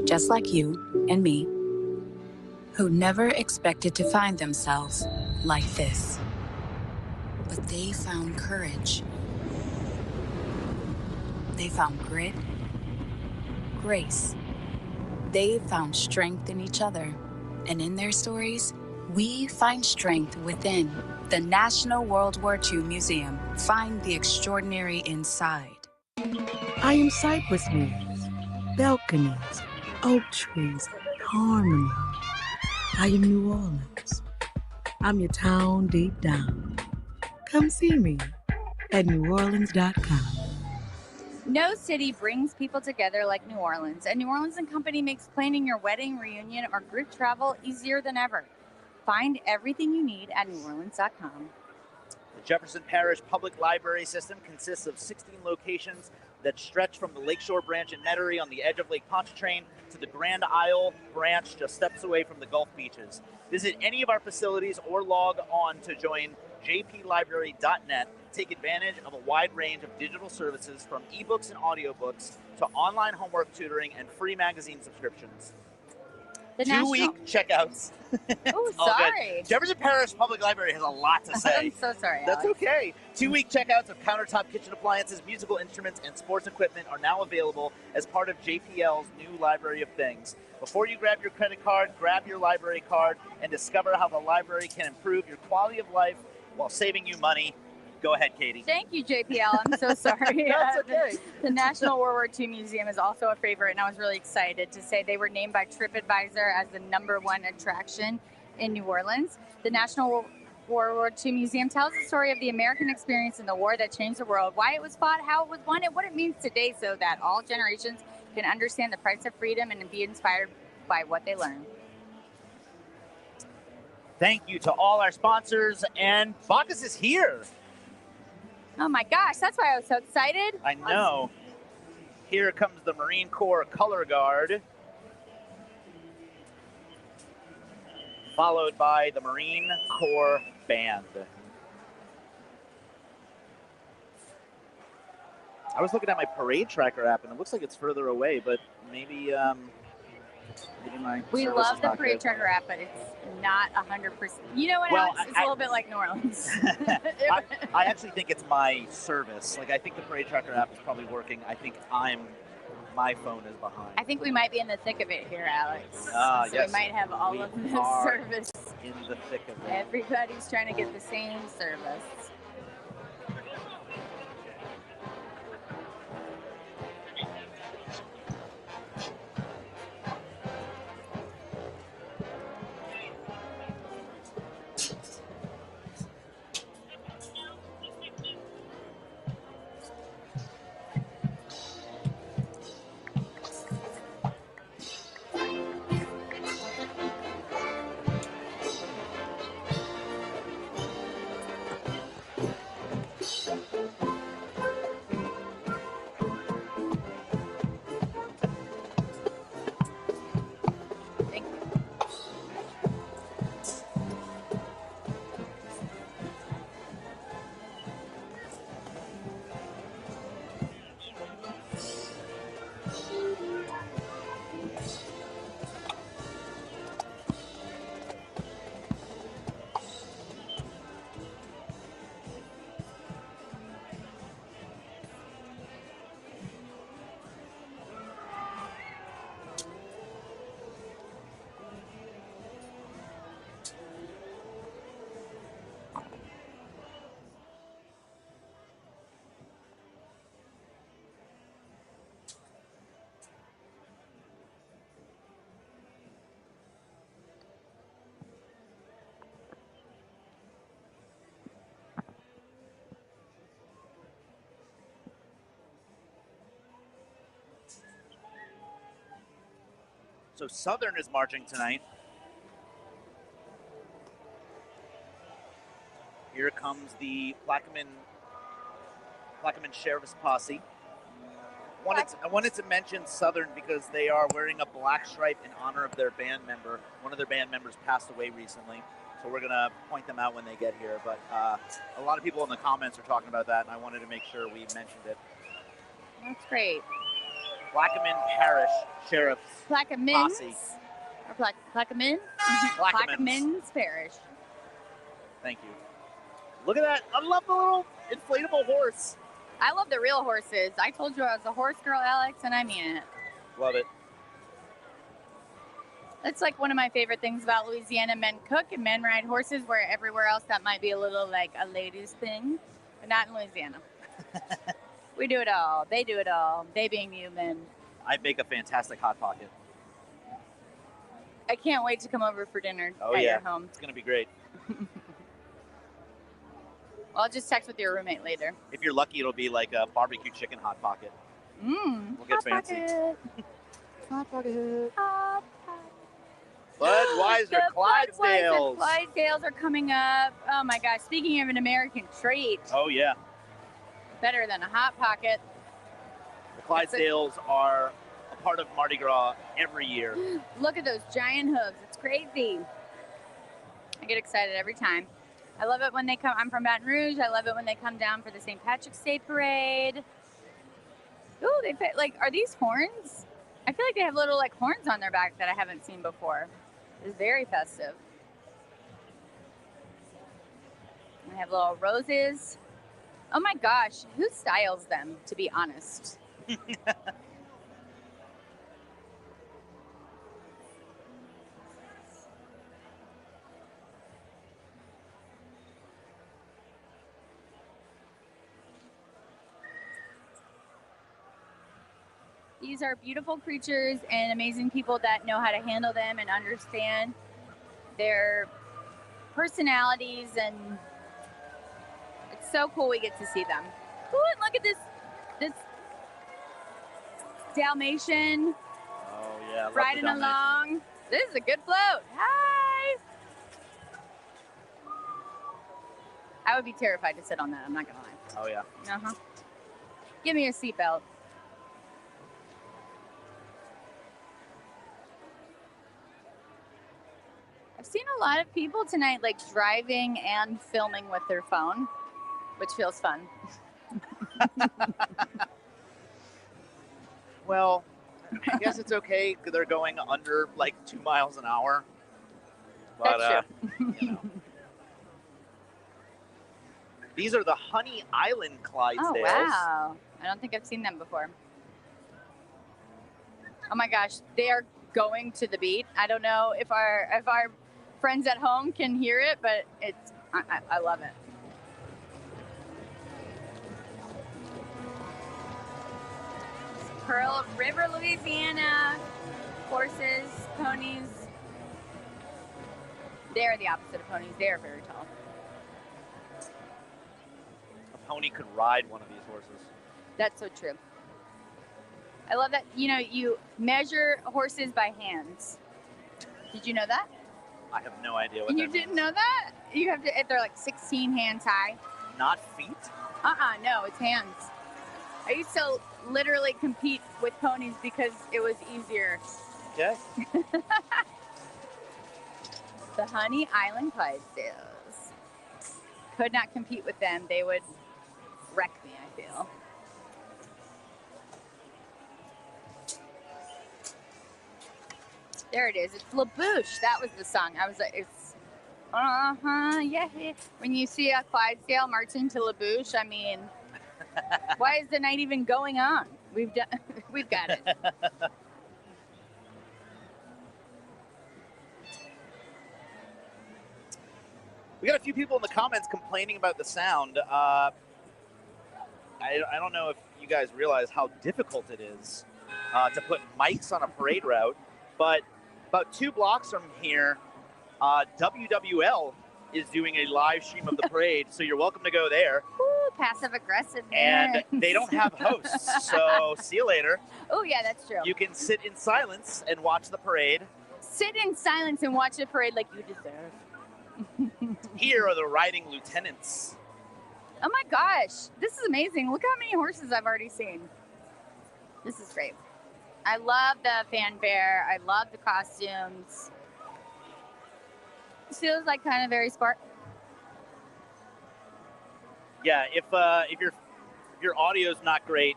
just like you and me, who never expected to find themselves like this. But they found courage. They found grit, grace. They found strength in each other. And in their stories, we find strength within. The National World War II Museum. Find the extraordinary inside. I am cypress leaves, balconies, oak trees, harmony. I am New Orleans. I'm your town deep down. Come see me at NOLA.com. No city brings people together like New Orleans, and New Orleans & Company makes planning your wedding, reunion, or group travel easier than ever. Find everything you need at NewOrleans.com. The Jefferson Parish Public Library System consists of 16 locations that stretch from the Lakeshore branch in Metairie on the edge of Lake Pontchartrain to the Grand Isle branch just steps away from the Gulf beaches. Visit any of our facilities or log on to join jplibrary.net. Take advantage of a wide range of digital services from ebooks and audiobooks to online homework tutoring and free magazine subscriptions. The 2-week checkouts. Oh, All good. sorry. Jefferson Parish Public Library has a lot to say. I'm so sorry, That's Alex. okay. 2-week checkouts of countertop kitchen appliances, musical instruments, and sports equipment are now available as part of JPL's new Library of Things. Before you grab your credit card, grab your library card and discover how the library can improve your quality of life while saving you money. Go ahead, Katie. Thank you, JPL. I'm so sorry. That's okay. The National World War II Museum is also a favorite, and I was really excited to say they were named by TripAdvisor as the #1 attraction in New Orleans. The National World War II Museum tells the story of the American experience in the war that changed the world, why it was fought, how it was won, and what it means today so that all generations can understand the price of freedom and be inspired by what they learn. Thank you to all our sponsors, and Bacchus is here. Oh my gosh, that's why I was so excited. I know. Here comes the Marine Corps Color Guard, followed by the Marine Corps Band. I was looking at my parade tracker app, and it looks like it's further away, but maybe my We service love is the not parade good. tracker app, but it's not 100%. You know what, Well, Alex? It's a little bit like New Orleans. I actually think it's my service. Like, I think the parade tracker app is probably working. I think my phone is behind. I think we might be in the thick of it here, Alex. Ah, So yes. we might have all We of the are service. in the thick of it. Everybody's trying to get the same service. So Southern is marching tonight. Here comes the Plaquemine Sheriff's Posse. I wanted to mention Southern because they are wearing a black stripe in honor of their band member. One of their band members passed away recently, so we're going to point them out when they get here. But a lot of people in the comments are talking about that, and I wanted to make sure we mentioned it. That's great. Plaquemine Parish Sheriff's Plaquemines? Posse. Or Plaquemine? Plaquemines Parish. Thank you. Look at that. I love the little inflatable horse. I love the real horses. I told you I was a horse girl, Alex, and I mean it. Love it. That's like one of my favorite things about Louisiana. Men cook and men ride horses, where everywhere else that might be a little like a ladies thing, but not in Louisiana. We do it all. They do it all. They being you, men. I make a fantastic Hot Pocket. I can't wait to come over for dinner at your home. It's going to be great. I'll just text with your roommate later. If you're lucky, it'll be like a barbecue chicken Hot Pocket. We'll get fancy. Hot Pocket. Hot Pocket. Budweiser The Clydesdales. Clydesdales are coming up. Oh my gosh! Speaking of an American treat, Oh, yeah. better than a Hot Pocket. The Clydesdales are a part of Mardi Gras every year. Look at those giant hooves. It's crazy. I get excited every time. I love it when they come. I'm from Baton Rouge. I love it when they come down for the St. Patrick's Day parade. Ooh, they fit, like, are these horns? I feel like they have little like horns on their back that I haven't seen before. It's very festive. They have little roses. Oh my gosh, who styles them, to be honest? These are beautiful creatures and amazing people that know how to handle them and understand their personalities, and it's so cool we get to see them. Ooh, and look at this Dalmatian Oh yeah, I love riding the Dalmatian. along. This is a good float. Hi. I would be terrified to sit on that, I'm not gonna lie. Oh yeah. Uh-huh. Give me a seatbelt. I've seen a lot of people tonight like driving and filming with their phone, which feels fun. Well, I guess it's okay. They're going under like 2 miles an hour. But That's you know. These are the Honey Island Clydesdales. Oh wow. I don't think I've seen them before. Oh my gosh, they are going to the beat. I don't know if our friends at home can hear it, but I love it. Pearl River, Louisiana. Horses, ponies. They're the opposite of ponies. They are very tall. A pony could ride one of these horses. That's so true. I love that, you know, you measure horses by hands. Did you know that? I have no idea what You that didn't means. know that? You have to, if they're like 16 hands high. Not feet? No, it's hands. I used to literally compete with ponies because it was easier. Okay. The Honey Island Clydesdales. Could not compete with them. They would wreck me, I feel. There it is. It's LaBouche. That was the song. I was like, it's, yeah. When you see a Clydesdale marching to LaBouche, I mean, why is the night even going on? We've got it. We got a few people in the comments complaining about the sound. I don't know if you guys realize how difficult it is to put mics on a parade route, but about 2 blocks from here, WWL is doing a live stream of the parade, so you're welcome to go there. Ooh, passive aggressive. And they don't have hosts, so see you later. Oh yeah, that's true. You can sit in silence and watch the parade. Sit in silence and watch the parade like you deserve. Here are the riding lieutenants. Oh my gosh, this is amazing. Look how many horses I've already seen. This is great. I love the fanfare. I love the costumes. This feels like kind of very Spartan. Yeah, if your audio's not great,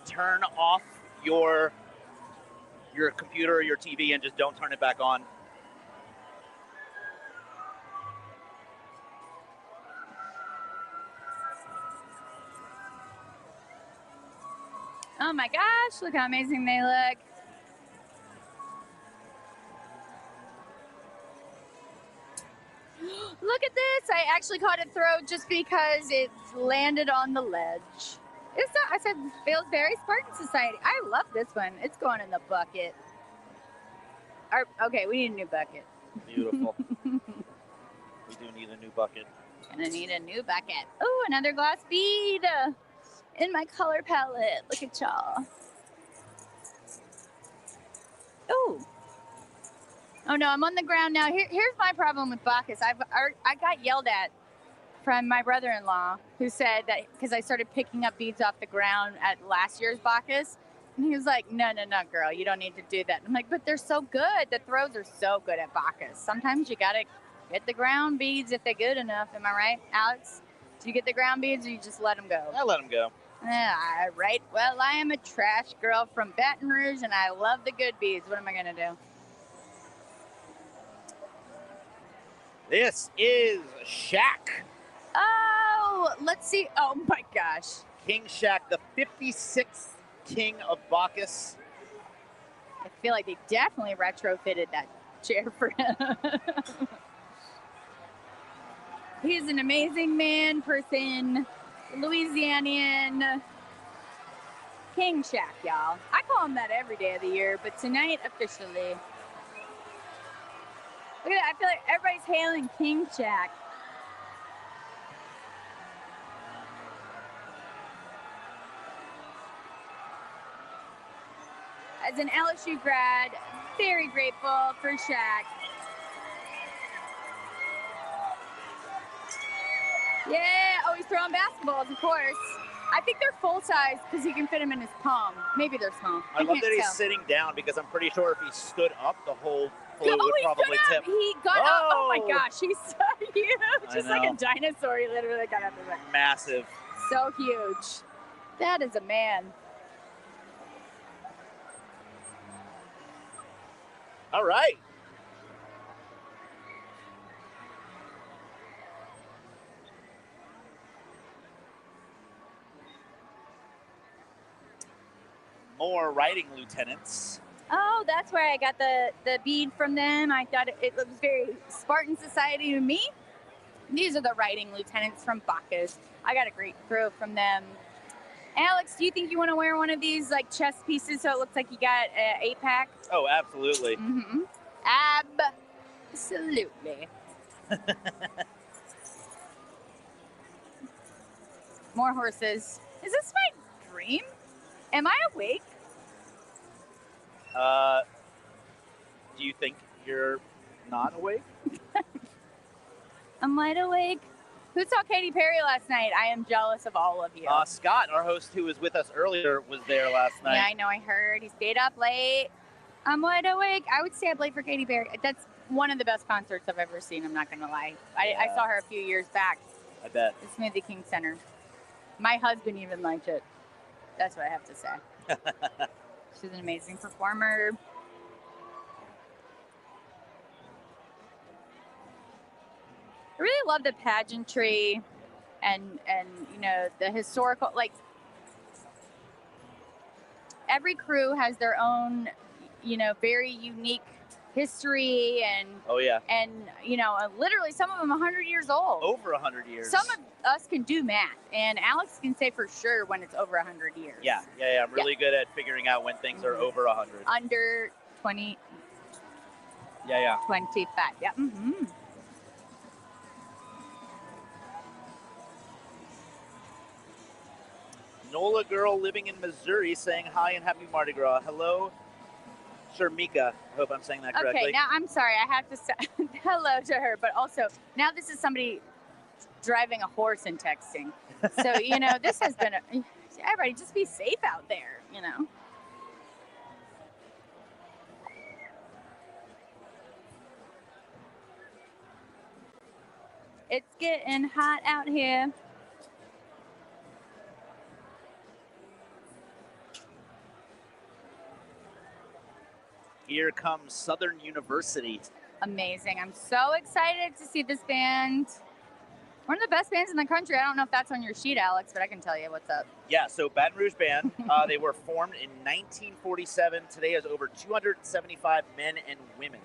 turn off your computer or your TV and just don't turn it back on. Oh my gosh, look how amazing they look. Look at this. I actually caught it throw just because it landed on the ledge. It's not, I said, feels very Spartan Society. I love this one. It's going in the bucket. Okay, we need a new bucket. Beautiful. We do need a new bucket. Gonna need a new bucket. Oh, another glass bead in my color palette. Look at y'all. Oh. Oh no, I'm on the ground now. Here's my problem with Bacchus. I got yelled at from my brother-in-law who said that because I started picking up beads off the ground at last year's Bacchus. And he was like, no, girl, you don't need to do that. I'm like, but they're so good. The throws are so good at Bacchus. Sometimes you gotta get the ground beads if they're good enough. Am I right, Alex? Do you get the ground beads or you just let them go? I let them go. Right. Well, I am a trash girl from Baton Rouge, and I love the good bees. What am I going to do? This is Shaq. Oh, let's see. Oh, my gosh. King Shaq, the 56th king of Bacchus. I feel like they definitely retrofitted that chair for him. He's an amazing man, person, Louisianian. King Shaq, y'all. I call him that every day of the year, but tonight, officially. Look at that. I feel like everybody's hailing King Shaq. As an LSU grad, very grateful for Shaq. Yeah, oh, he's throwing basketballs, of course. I think they're full size because he can fit them in his palm. Maybe they're small. I love can't that he's tell. sitting down because I'm pretty sure if he stood up, the whole floor would he probably stood tip. up. He got up. Oh my gosh, he's so huge. I Just like know. a dinosaur, he literally got up. Like, Massive. so huge. That is a man. All right. More riding lieutenants. Oh, that's where I got the bead from them. I thought it was very Spartan society to me. These are the riding lieutenants from Bacchus. I got a great throw from them. Alex, do you think you want to wear one of these like chest pieces so it looks like you got an 8-pack? Oh, absolutely. Mm-hmm. Absolutely. More horses. Is this my dream? Am I awake? Do you think you're not awake? I'm wide awake. Who saw Katy Perry last night? I am jealous of all of you. Scott, our host who was with us earlier, was there last night. Yeah, I know. I heard. He stayed up late. I'm wide awake. I would stay up late for Katy Perry. That's one of the best concerts I've ever seen. I'm not going to lie. I saw her a few years back. I bet. The Smoothie King Center. My husband even liked it. That's what I have to say. She's an amazing performer. I really love the pageantry and you know, the historical, like every crew has their own, you know, very unique history and Oh yeah. and you know, literally some of them 100 years old. Over 100 years. Some of us can do math, and Alex can say for sure when it's over 100 years. Yeah. I'm really good at figuring out when things are over 100. Under 20. Yeah. 25. Yeah. Mm-hmm. NOLA girl living in Missouri saying hi and happy Mardi Gras. Hello, Sharmika. I hope I'm saying that correctly. Okay, now I'm sorry. I have to say hello to her, but also now this is somebody driving a horse and texting. So, you know, this has been everybody just be safe out there, you know. It's getting hot out here. Here comes Southern University. Amazing. I'm so excited to see this band. One of the best bands in the country. I don't know if that's on your sheet, Alex, but I can tell you what's up. Yeah, so Baton Rouge Band, they were formed in 1947. Today has over 275 men and women.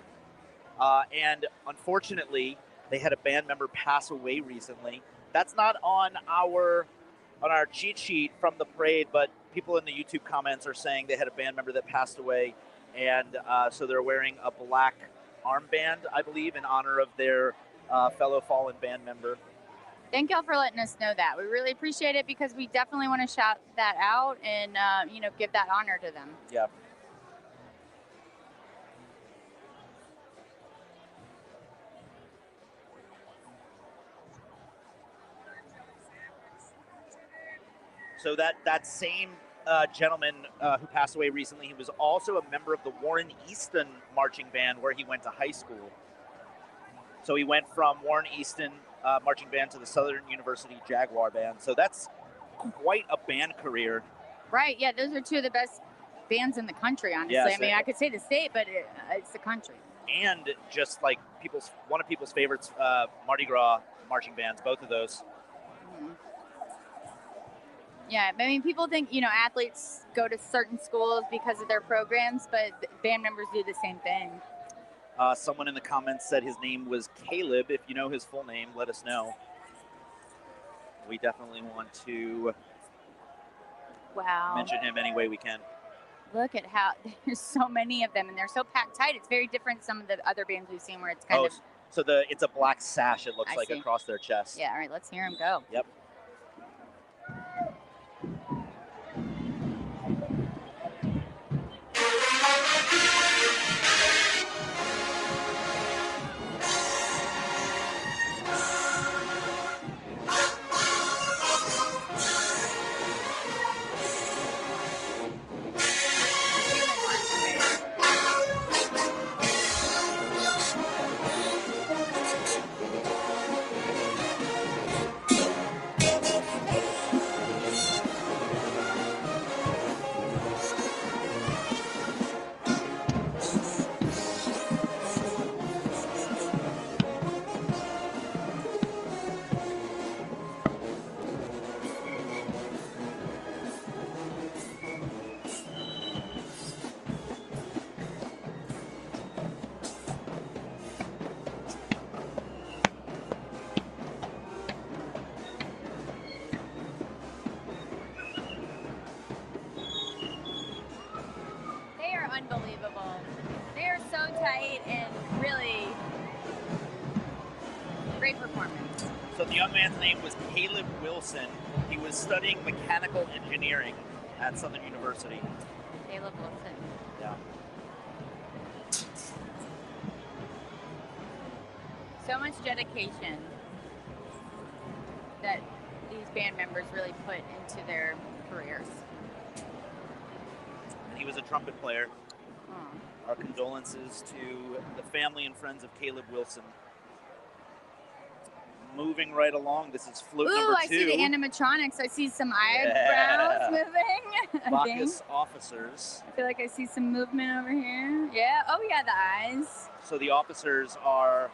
And unfortunately, they had a band member pass away recently. That's not on our cheat sheet from the parade, but people in the YouTube comments are saying they had a band member that passed away. And so they're wearing a black armband, I believe, in honor of their fellow fallen band member. Thank y'all for letting us know that. We really appreciate it because we definitely want to shout that out and, you know, give that honor to them. Yeah. So that same gentleman who passed away recently, he was also a member of the Warren Easton marching band where he went to high school. So he went from Warren Easton marching band to the Southern University Jaguar band. So that's quite a band career. Right, yeah, those are two of the best bands in the country, honestly. Yes, I mean, I could say the state, but it's the country. And just like one of people's favorites, Mardi Gras marching bands, both of those. Mm-hmm. Yeah, I mean, people think, athletes go to certain schools because of their programs, but band members do the same thing. Someone in the comments said his name was Caleb. If you know his full name, let us know. We definitely want to mention him any way we can. Look at how there's so many of them, and they're so packed tight. It's very different from some of the other bands we've seen where it's kind of... So it's a black sash, it looks like, across their chest. Yeah, all right, let's hear him go. Yep. Unbelievable. They are so tight and really great performance. So the young man's name was Caleb Wilson. He was studying mechanical engineering at Southern University. Caleb Wilson. Yeah. So much dedication that these band members really put into their careers. And he was a trumpet player. Our condolences to the family and friends of Caleb Wilson. Moving right along, this is float number 2. I see the animatronics. I see some eyebrows moving. Bacchus officers. I feel like I see some movement over here. Yeah, oh yeah, the eyes. So the officers are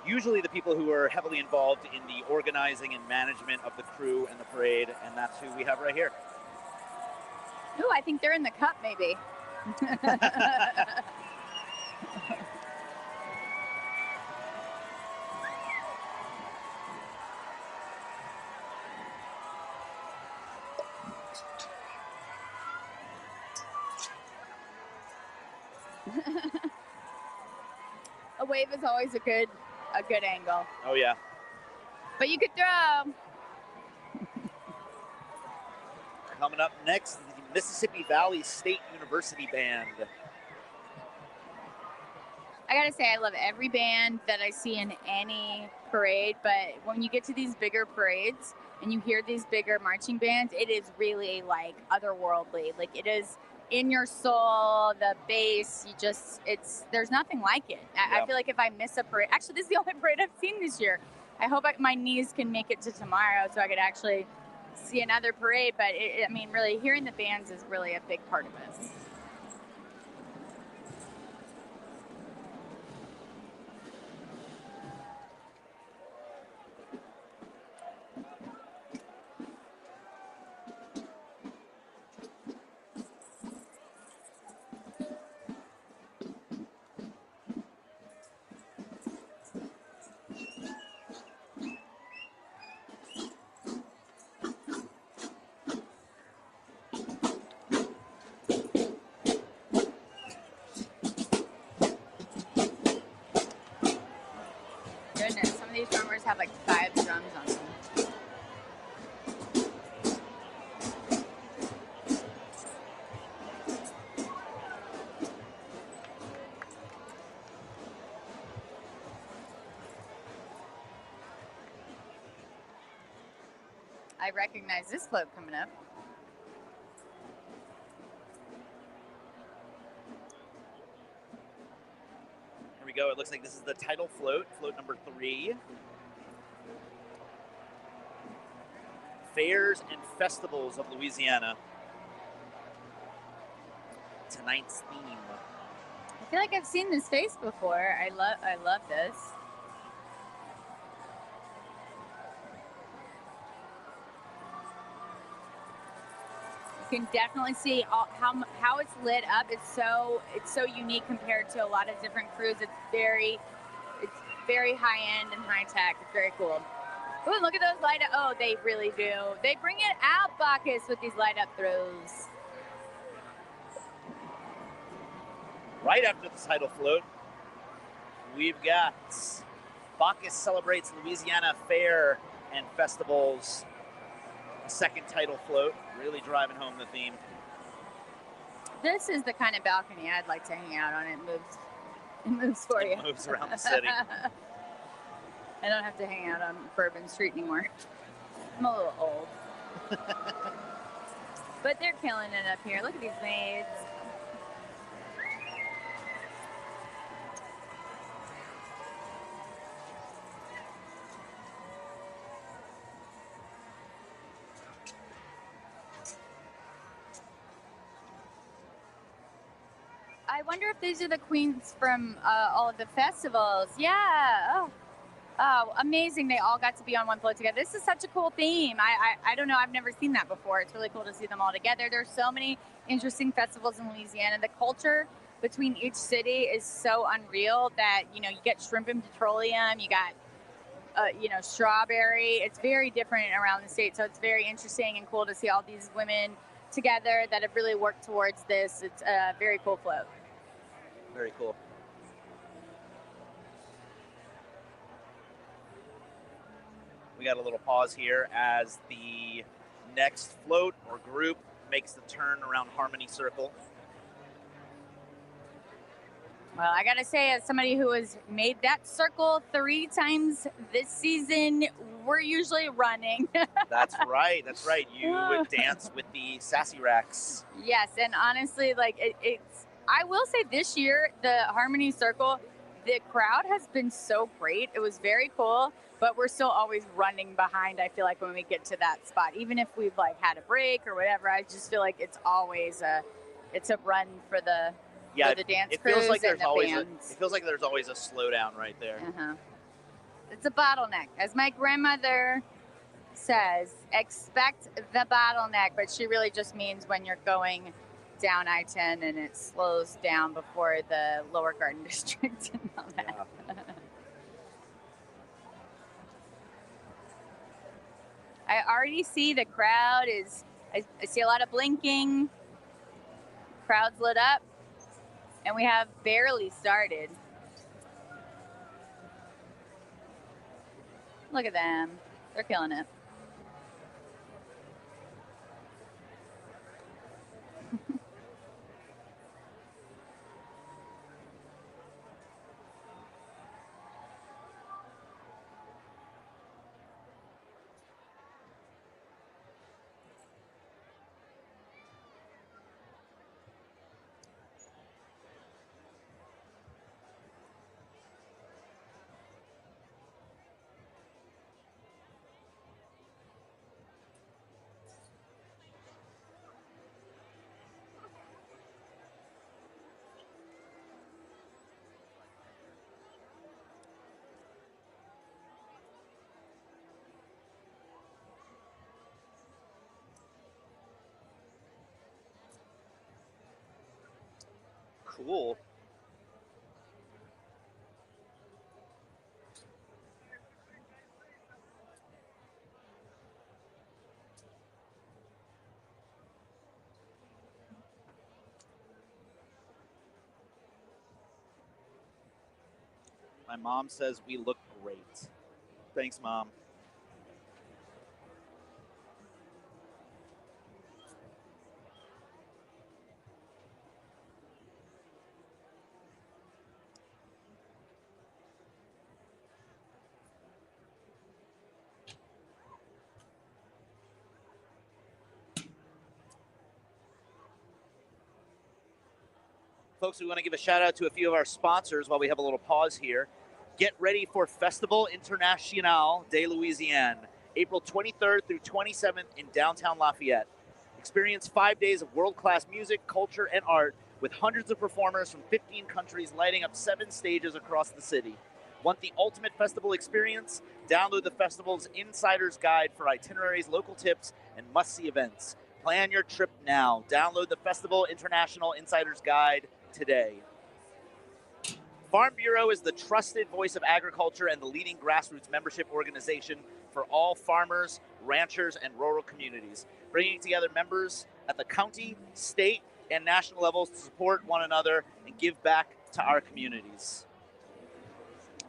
usually the people who are heavily involved in the organizing and management of the crew and the parade, and that's who we have right here. Ooh, I think they're in the cup, maybe. A wave is always a good angle. Oh yeah. But you could throw. Coming up next, the Mississippi Valley State University Band. I gotta say, I love every band that I see in any parade, but when you get to these bigger parades and you hear these bigger marching bands, it is really like otherworldly. Like it is in your soul, the bass, there's nothing like it. I feel like if I miss a parade, actually this is the only parade I've seen this year. I hope my knees can make it to tomorrow so I could actually see another parade, but really hearing the bands is really a big part of this. Goodness, some of these drummers have like 5 drums on them. I recognize this float coming up. Here we go. It looks like this is the title float, float number 3. Fairs and Festivals of Louisiana. Tonight's theme. I feel like I've seen this face before. I love this. You can definitely see how it's lit up. It's so unique compared to a lot of different crews. It's very high end and high tech. It's very cool. Ooh, look at those light up. Oh, they really do. They bring it out, Bacchus, with these light up throws. Right after the title float, we've got Bacchus Celebrates Louisiana Fair and Festivals. Second title float, really driving home the theme. This is the kind of balcony I'd like to hang out on. It moves for you. It moves around the city. I don't have to hang out on Bourbon Street anymore. I'm a little old. But they're killing it up here. Look at these maids. I wonder if these are the queens from all of the festivals. Yeah. Oh, amazing. They all got to be on one float together. This is such a cool theme. I don't know. I've never seen that before. It's really cool to see them all together. There's so many interesting festivals in Louisiana. The culture between each city is so unreal that, you get shrimp and petroleum. You got, strawberry. It's very different around the state. So it's very interesting and cool to see all these women together that have really worked towards this. It's a very cool float. Very cool. We got a little pause here as the next float or group makes the turn around Harmony Circle. Well, I gotta say, as somebody who has made that circle 3 times this season, we're usually running. That's right. That's right. You would dance with the sassy racks. Yes, and honestly, it's. I will say this year, the Harmony Circle, the crowd has been so great. It was very cool, but we're still always running behind. I feel like when we get to that spot, even if we've had a break or whatever, I just feel like it's always a run for the dance crews feels like and the always bands. it feels like there's always a slowdown right there. It's a bottleneck, as my grandmother says. Expect the bottleneck, but she really just means when you're going down I-10 and it slows down before the Lower Garden District and all that. Yeah. I already see the crowd is, I see a lot of blinking. Crowd's lit up, and we have barely started. Look at them. They're killing it. Cool. My mom says we look great. Thanks, Mom. Folks, we want to give a shout out to a few of our sponsors while we have a little pause here. Get ready for Festival International de Louisiane. April 23rd through 27th in downtown Lafayette. Experience 5 days of world-class music, culture, and art with hundreds of performers from 15 countries lighting up 7 stages across the city. Want the ultimate festival experience? Download the festival's Insider's Guide for itineraries, local tips, and must-see events. Plan your trip now. Download the Festival International Insider's Guide today. Farm Bureau is the trusted voice of agriculture and the leading grassroots membership organization for all farmers, ranchers, and rural communities, bringing together members at the county, state, and national levels to support one another and give back to our communities.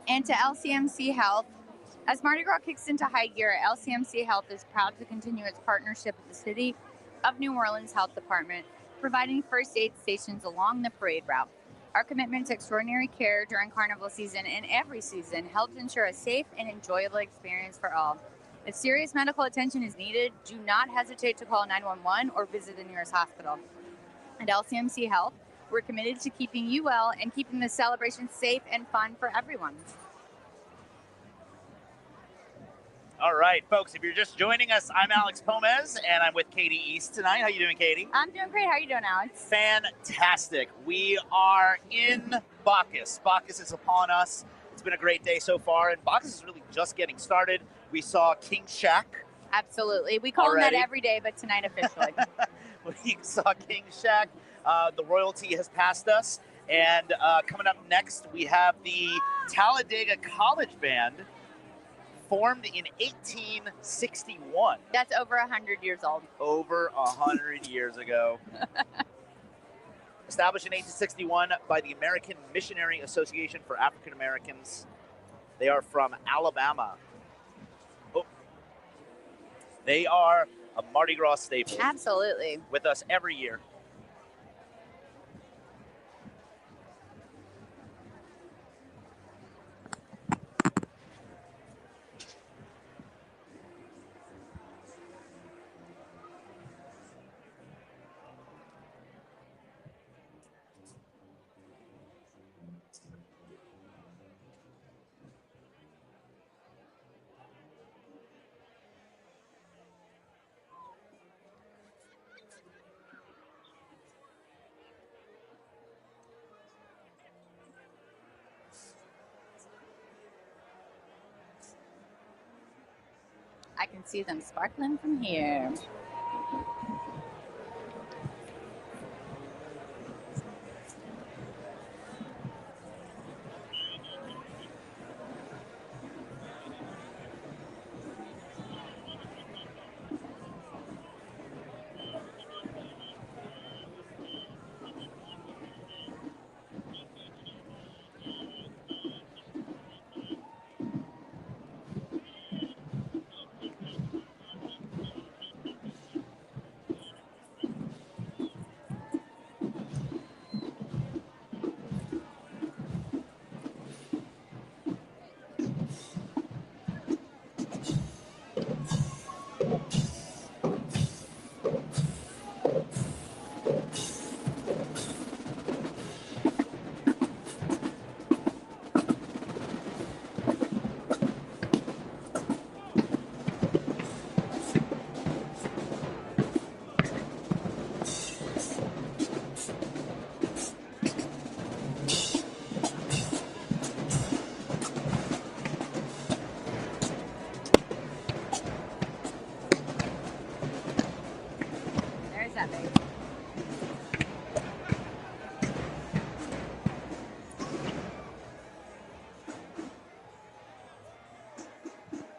And to LCMC Health. As Mardi Gras kicks into high gear, LCMC Health is proud to continue its partnership with the City of New Orleans Health Department, providing first aid stations along the parade route. Our commitment to extraordinary care during Carnival season and every season helps ensure a safe and enjoyable experience for all. If serious medical attention is needed, do not hesitate to call 911 or visit the nearest hospital. At LCMC Health, we're committed to keeping you well and keeping the celebration safe and fun for everyone. All right, folks, if you're just joining us, I'm Alex Pomez, and I'm with Katie East tonight. How you doing, Katie? I'm doing great. How are you doing, Alex? Fantastic. We are in Bacchus. Bacchus is upon us. It's been a great day so far, and Bacchus is really just getting started. We saw King Shack. Absolutely. We call him that every day, but tonight officially. We saw King Shack. The royalty has passed us. And coming up next, we have the Talladega College Band, formed in 1861. That's over 100 years old. Over 100 years ago. Established in 1861 by the American Missionary Association for African Americans. They are from Alabama. Oh. They are a Mardi Gras staple. Absolutely. With us every year. I can see them sparkling from here.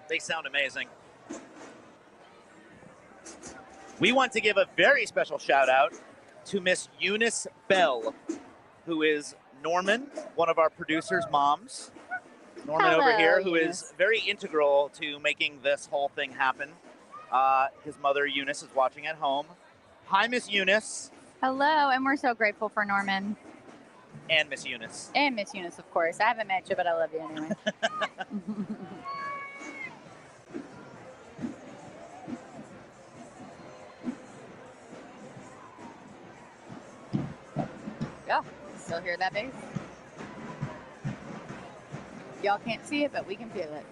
They sound amazing. We want to give a very special shout out to Miss Eunice Bell, who is Norman, one of our producers' moms. Norman Hello, over here, who Eunice. is very integral to making this whole thing happen. His mother, Eunice, is watching at home. Hi, Miss Eunice. Hello, and we're so grateful for Norman. And Miss Eunice. And Miss Eunice, of course. I haven't met you, but I love you anyway. Yeah, still hear that bass? Y'all can't see it, but we can feel it.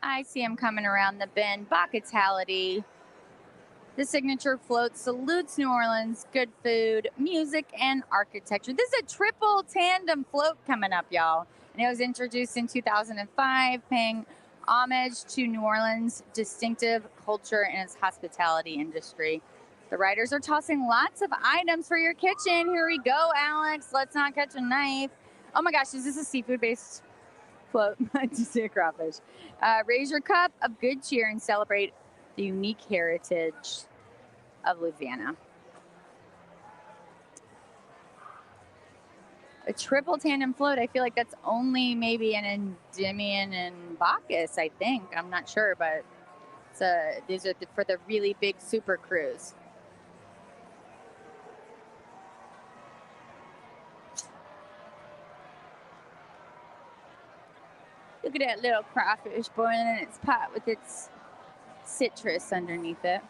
I see him coming around the bend. Bacchus. The signature float salutes New Orleans, good food, music, and architecture. This is a triple tandem float coming up, y'all. And it was introduced in 2005, paying homage to New Orleans' distinctive culture and its hospitality industry. The riders are tossing lots of items for your kitchen. Here we go, Alex. Let's not catch a knife. Oh my gosh, is this a seafood-based float? Just say crawfish. Raise your cup of good cheer and celebrate the unique heritage of Louisiana. A triple tandem float, I feel like that's only maybe an Endymion and Bacchus, I think. I'm not sure, but these are for the really big super cruise. Look at that little crawfish boiling in its pot with its citrus underneath it.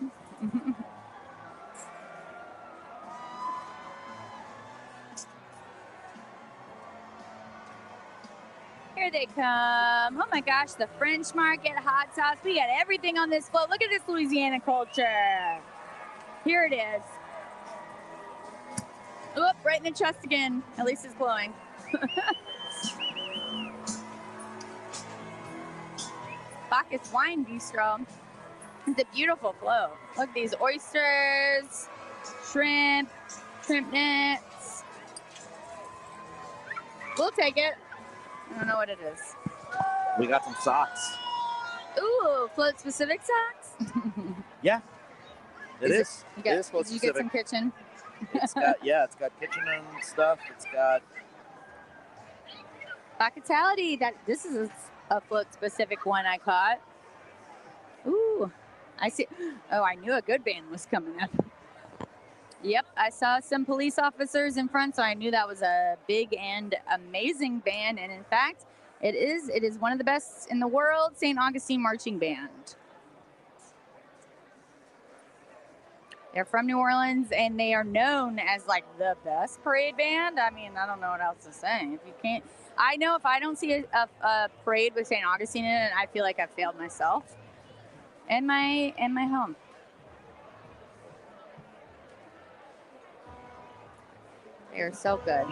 Here they come. Oh my gosh, the French market, hot sauce. We got everything on this float. Look at this Louisiana culture. Here it is. Oop, right in the chest again. At least it's glowing. Bacchus Wine Bistro. It's a beautiful float. Look at these oysters, shrimp nets. We'll take it. I don't know what it is. We got some socks. Ooh, float specific socks? Yeah. It is. Did It is float you get some specific. kitchen? It's got kitchen and stuff. It's got Bacchus. This is a float specific one I caught. Ooh, I see. Oh, I knew a good band was coming up. Yep, I saw some police officers in front, so I knew that was a big and amazing band. And in fact, it is one of the best in the world, St. Augustine Marching Band. They're from New Orleans, and they are known as like the best parade band. I mean, I don't know what else to say. If you can't, I know if I don't see a parade with St. Augustine in it, I feel like I've failed myself and my home. They are so good.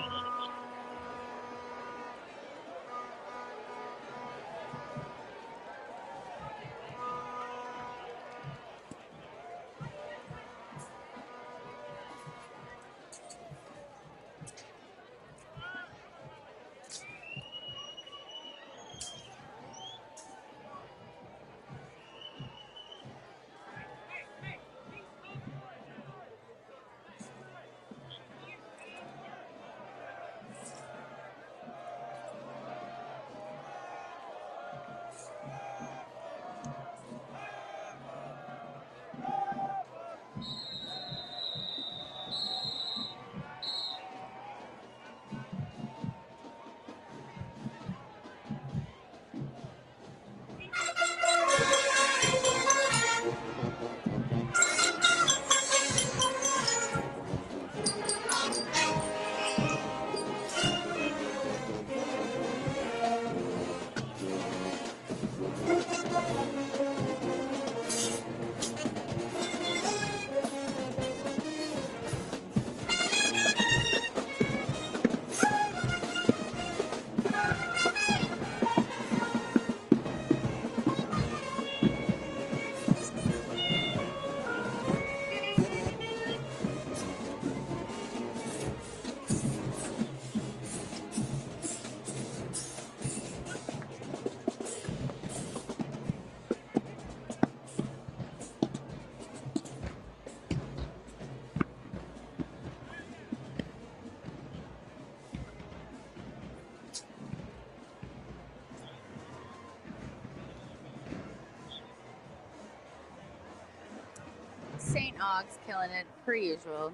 St. Aug's killing it, per usual.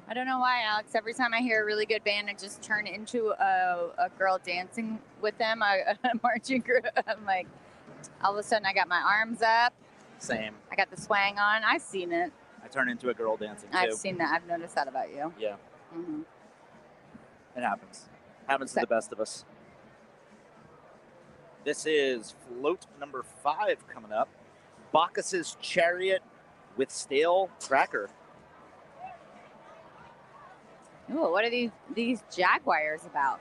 I don't know why, Alex. Every time I hear a really good band, I just turn into a girl dancing with them, a marching group. I'm like, all of a sudden, I got my arms up. Same. I got the swang on. I've seen it. I turn into a girl dancing too. I've seen that. I've noticed that about you. Yeah, Mm-hmm. it happens. Happens to the best of us. This is float number 5 coming up. Bacchus's Chariot with stale cracker. Ooh, what are these jaguars about?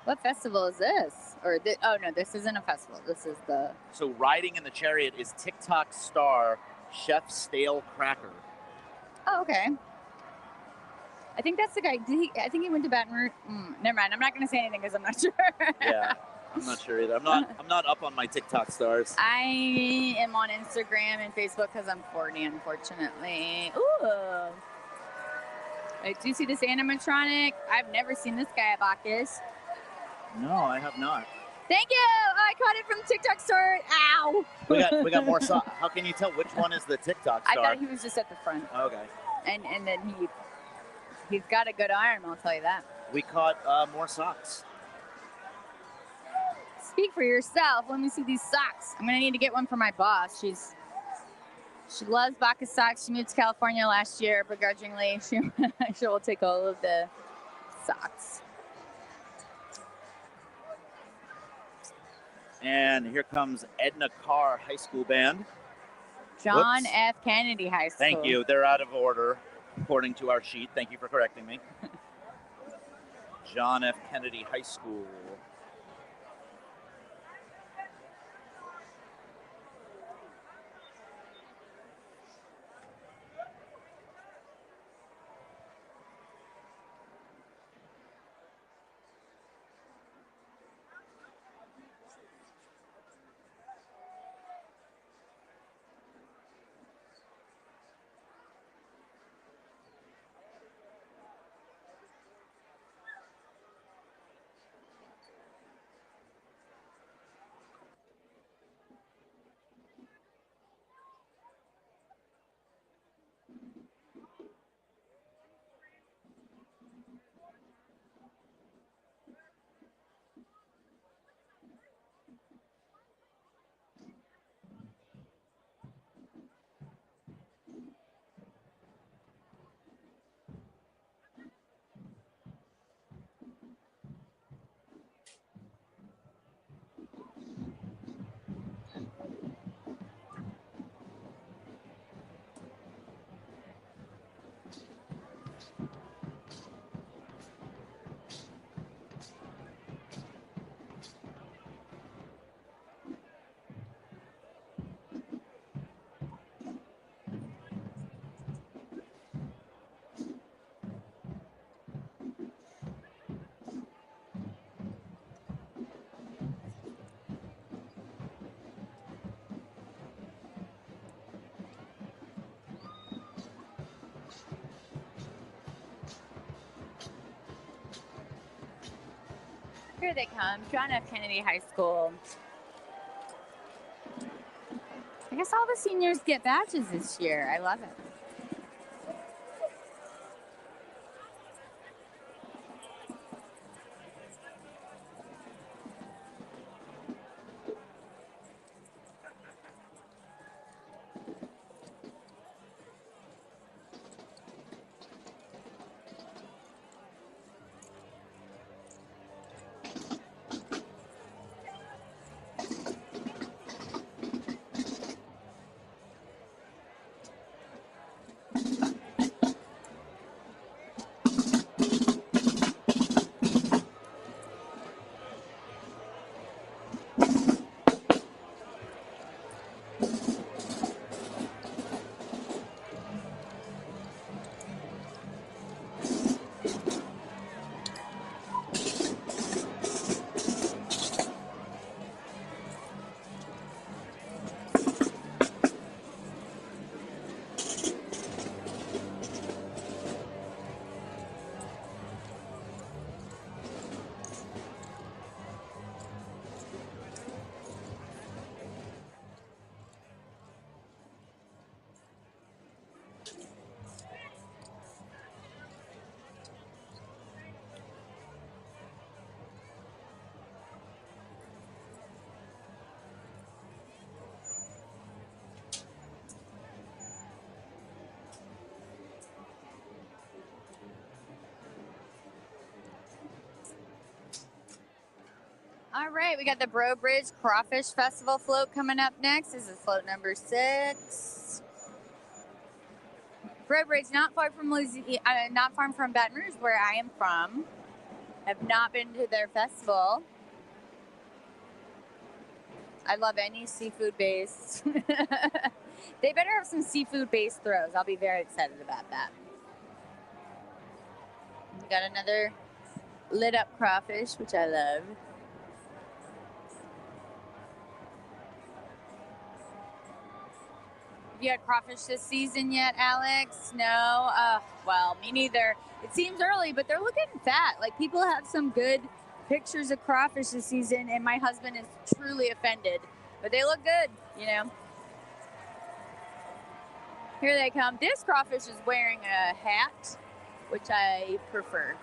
What festival is this? Oh no, this isn't a festival. This is the. So riding in the chariot is TikTok star Chef Stale Cracker. Oh, okay. I think that's the guy. I think he went to Baton Rouge. Never mind. I'm not going to say anything because I'm not sure. Yeah, I'm not sure either. I'm not up on my TikTok stars. I am on Instagram and Facebook because I'm 40, unfortunately. Ooh. Wait, do you see this animatronic? I've never seen this guy at Bacchus. No, I have not. Thank you. Oh, I caught it from TikTok store. Ow. We got more socks. How can you tell which one is the TikTok star? I thought he was just at the front. Okay. And then he's got a good arm, I'll tell you that. We caught more socks. Speak for yourself. Let me see these socks. I'm gonna need to get one for my boss. She loves Bacchus socks. She moved to California last year, begrudgingly. She will take all of the socks. And here comes Edna Carr High School Band. John F. Kennedy High School. Thank you. They're out of order, according to our sheet. Thank you for correcting me. John F. Kennedy High School. Here they come. John F. Kennedy High School. I guess all the seniors get badges this year. I love it. All right, we got the Bro Bridge Crawfish Festival float coming up next. This is float number 6. Bro Bridge, not far from not far from Baton Rouge, where I am from. Have not been to their festival. I love any seafood-based. They better have some seafood-based throws. I'll be very excited about that. We got another lit-up crawfish, which I love. Have you had crawfish this season yet, Alex? No? Well, me neither. It seems early, but they're looking fat. Like, people have some good pictures of crawfish this season, and my husband is truly offended. But they look good, you know. Here they come. This crawfish is wearing a hat, which I prefer.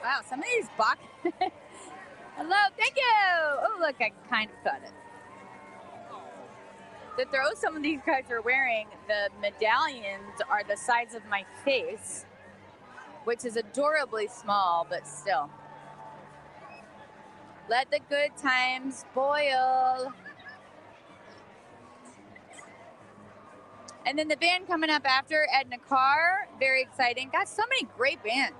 Wow, some of these Hello, thank you. Oh, look, I kind of caught it. The throws some of these guys are wearing, the medallions are the size of my face, which is adorably small, but still. Let the good times boil. And then the band coming up after, Edna Carr, very exciting. Got so many great bands.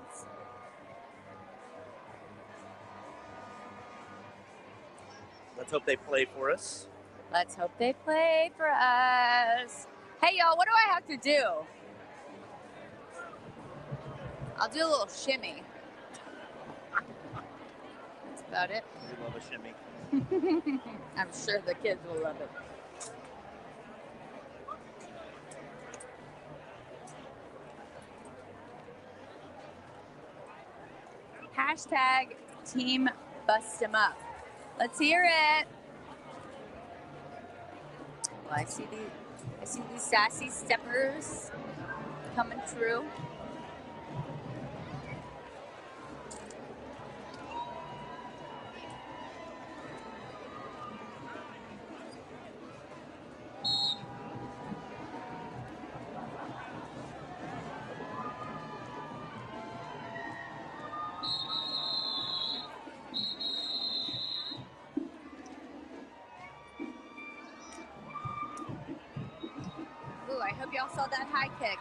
Let's hope they play for us. Let's hope they play for us. Hey, y'all, what do I have to do? I'll do a little shimmy. That's about it. We love a shimmy. I'm sure the kids will love it. Hashtag Team Bust 'em Up. Let's hear it. Well, I see these sassy steppers coming through. Ooh, I hope y'all saw that high kick.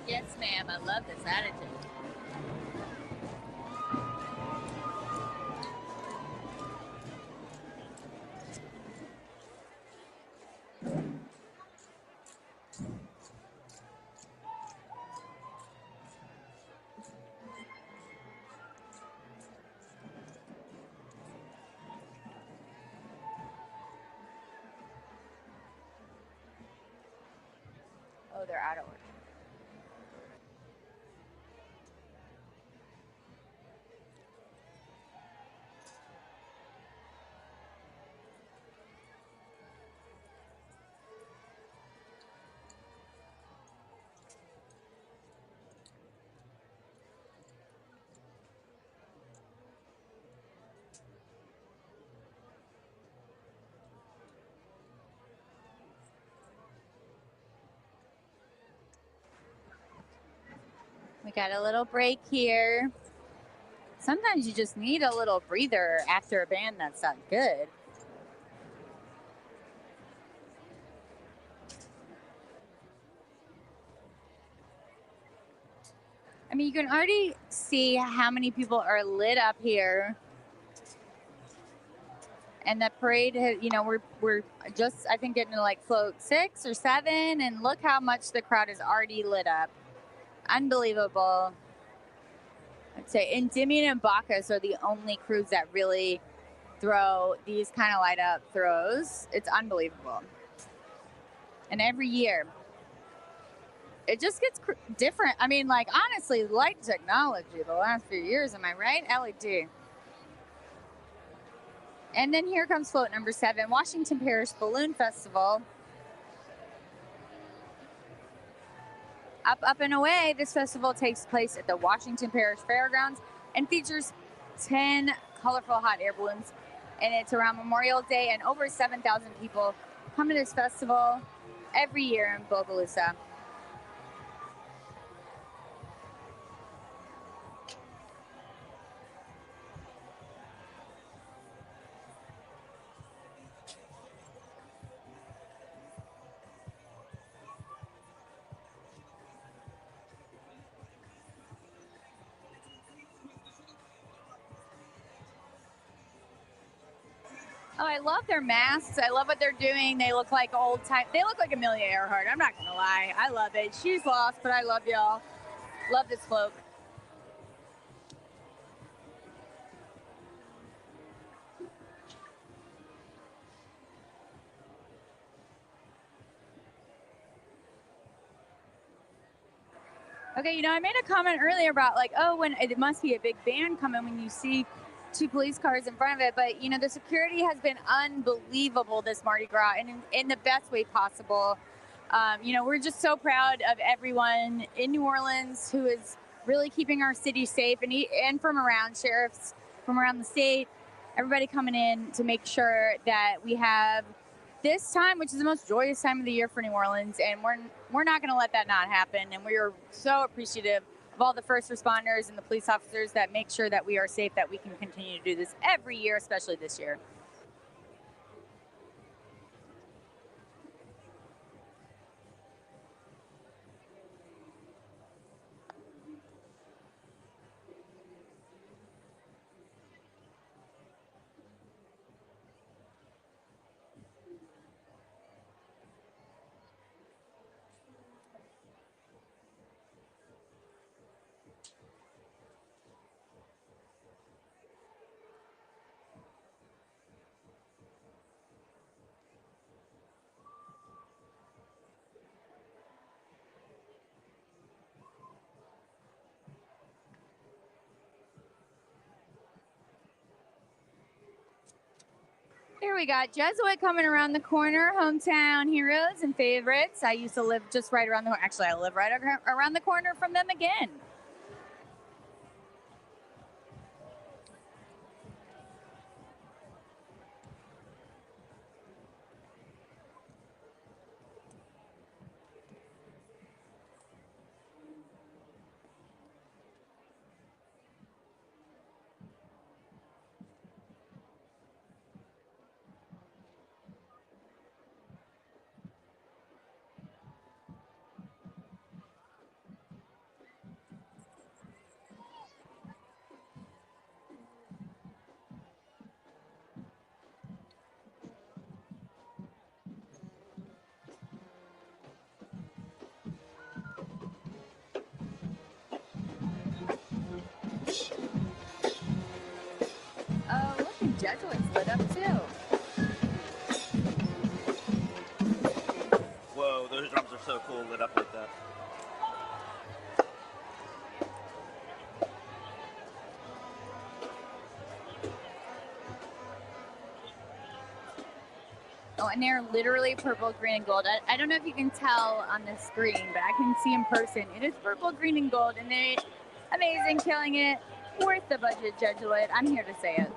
Yes, ma'am. I love this attitude. Oh, they're out of order. Got a little break here. Sometimes you just need a little breather after a band that's not good. I mean, you can already see how many people are lit up here. And the parade, you know, we're just, I think, getting to like float 6 or 7. And look how much the crowd is already lit up. Unbelievable. I'd say Endymion and Bacchus are the only crews that really throw these kind of light up throws. It's unbelievable. And every year, it just gets different. I mean, like, honestly, light technology the last few years, am I right? LED. And then here comes float number 7, Washington Parish Balloon Festival. Up, up, and away, this festival takes place at the Washington Parish Fairgrounds and features 10 colorful hot air balloons. And it's around Memorial Day, and over 7,000 people come to this festival every year in Bogalusa. Oh, I love their masks. I love what they're doing. They look like old time. They look like Amelia Earhart. I'm not going to lie. I love it. She's lost, but I love y'all. Love this float. Okay, you know, I made a comment earlier about like, oh, when it must be a big band coming when you see 2 police cars in front of it. But, you know, the security has been unbelievable this Mardi Gras, and in the best way possible. You know, we're just so proud of everyone in New Orleans who is really keeping our city safe, and from around, sheriffs from around the state, everybody coming in to make sure that we have this time, which is the most joyous time of the year for New Orleans, and we're not going to let that not happen. And we are so appreciative of all the first responders and the police officers that make sure that we are safe, that we can continue to do this every year, especially this year. Here we got Jesuit coming around the corner, hometown heroes and favorites. I used to live just right around the corner. Actually, I live right around the corner from them again. Oh, look, and Jesuit's lit up too. Whoa, those drums are so cool, lit up like that. Oh, and they're literally purple, green, and gold. I don't know if you can tell on the screen, but I can see in person. It is purple, green, and gold, and they're amazing, killing it. Worth the budget, Jesuit. I'm here to say it.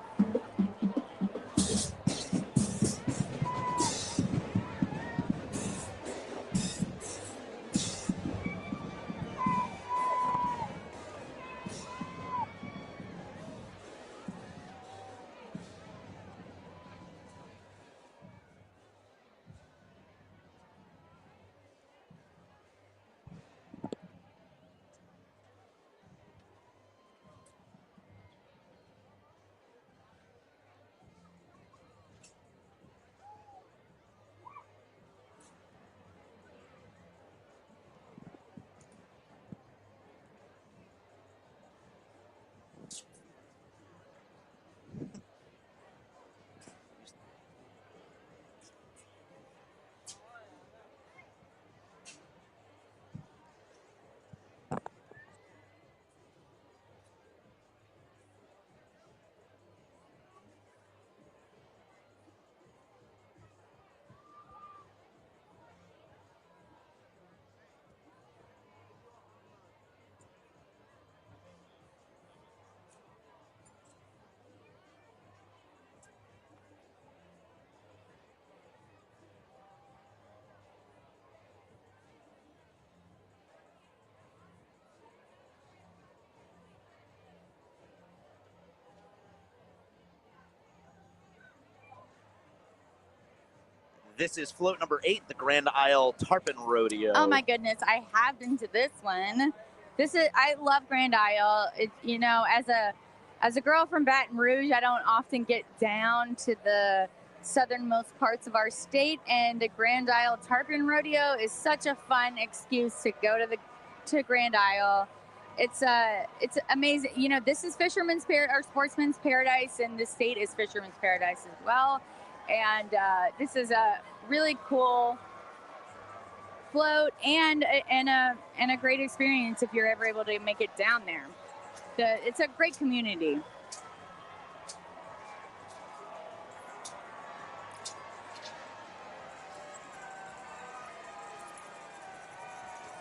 This is float number 8, the Grand Isle Tarpon Rodeo. Oh my goodness, I have been to this one. I love Grand Isle. It, you know, as a girl from Baton Rouge, I don't often get down to the southernmost parts of our state, and the Grand Isle Tarpon Rodeo is such a fun excuse to go to Grand Isle. It's amazing. You know, this is Fisherman's or Sportsman's Paradise, and this state is Fisherman's Paradise as well. And this is a really cool float and a great experience if you're ever able to make it down there. It's a great community.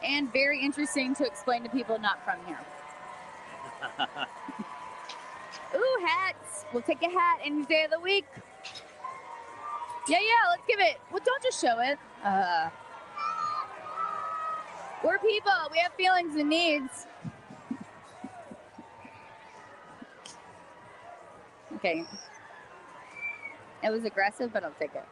And very interesting to explain to people not from here. Ooh, hats. We'll take a hat any day of the week. Yeah, let's give it. Well, don't just show it. We're people. We have feelings and needs. Okay. It was aggressive, but I'll take it.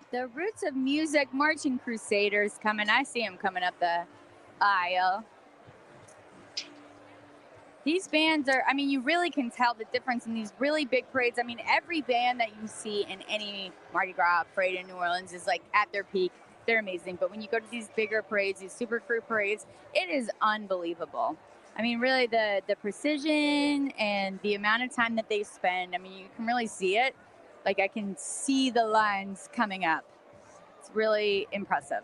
The Roots of Music Marching Crusaders coming. I see them coming up the aisle. These bands are, I mean, you really can tell the difference in these really big parades. I mean, every band that you see in any Mardi Gras parade in New Orleans is like at their peak. They're amazing. But when you go to these bigger parades, these super crew parades, it is unbelievable. I mean, really the precision and the amount of time that they spend, I mean, you can really see it. Like I can see the lines coming up. It's really impressive.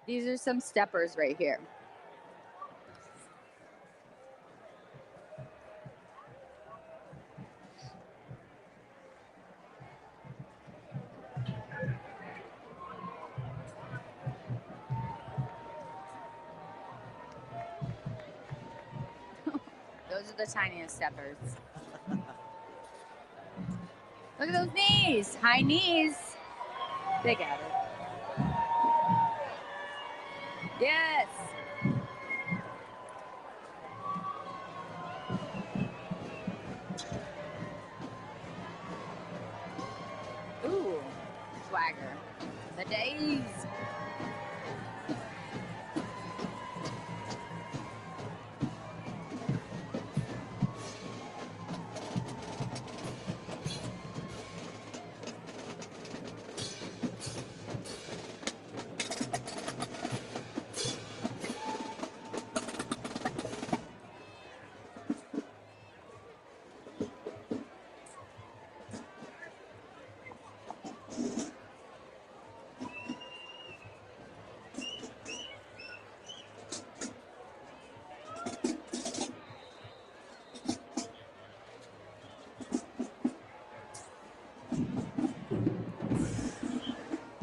These are some steppers right here. Those are the tiniest steppers. Look at those knees. High knees. They got it. Yes. Ooh, swagger. The days.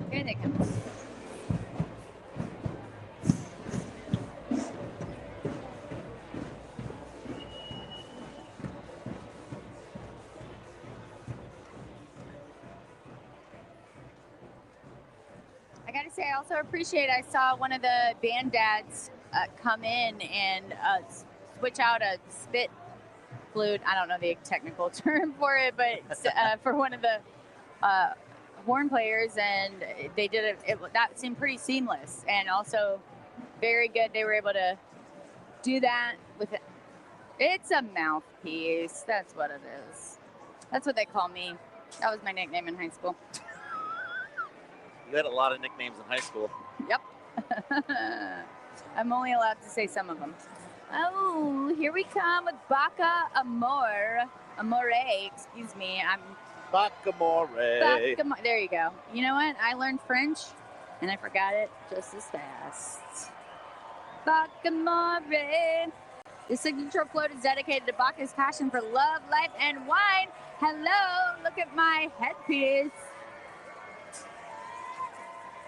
Here they come. I gotta say, I also appreciate, I saw one of the band dads come in and switch out a spit flute. I don't know the technical term for it, but for one of the horn players, and they did it. That seemed pretty seamless and also very good. They were able to do that with it. It's a mouthpiece. That's what it is. That's what they call me. That was my nickname in high school. You had a lot of nicknames in high school. Yep. I'm only allowed to say some of them. Oh, here we come with Bacca Amore, excuse me. Bacamore. There you go. You know what? I learned French, and I forgot it just as fast. Bacamore. The signature float is dedicated to Bacchus' passion for love, life, and wine. Hello, look at my headpiece.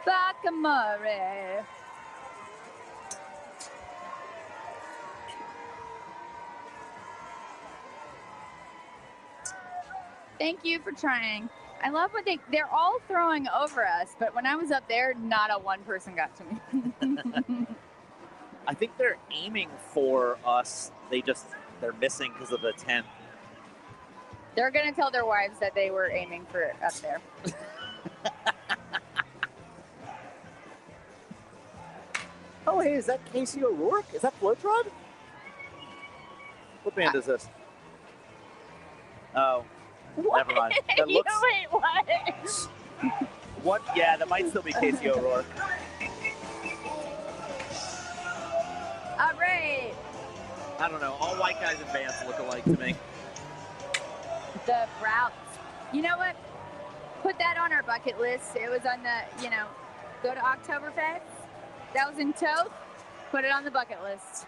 Baccamore. Thank you for trying. I love what they're all throwing over us, but when I was up there, not a one person got to me. I think they're aiming for us. They're missing because of the tent. They're going to tell their wives that they were aiming for up there. Oh, hey, is that Casey O'Rourke? Is that Floatrod? What band is this? Oh, what? Never mind. That looks. Wait, what? What? Yeah, that might still be Casey O'Rourke. All right. I don't know. All white guys in bands look alike to me. The routes. You know what? Put that on our bucket list. It was on the, go to Oktoberfest. That was in Toth. Put it on the bucket list.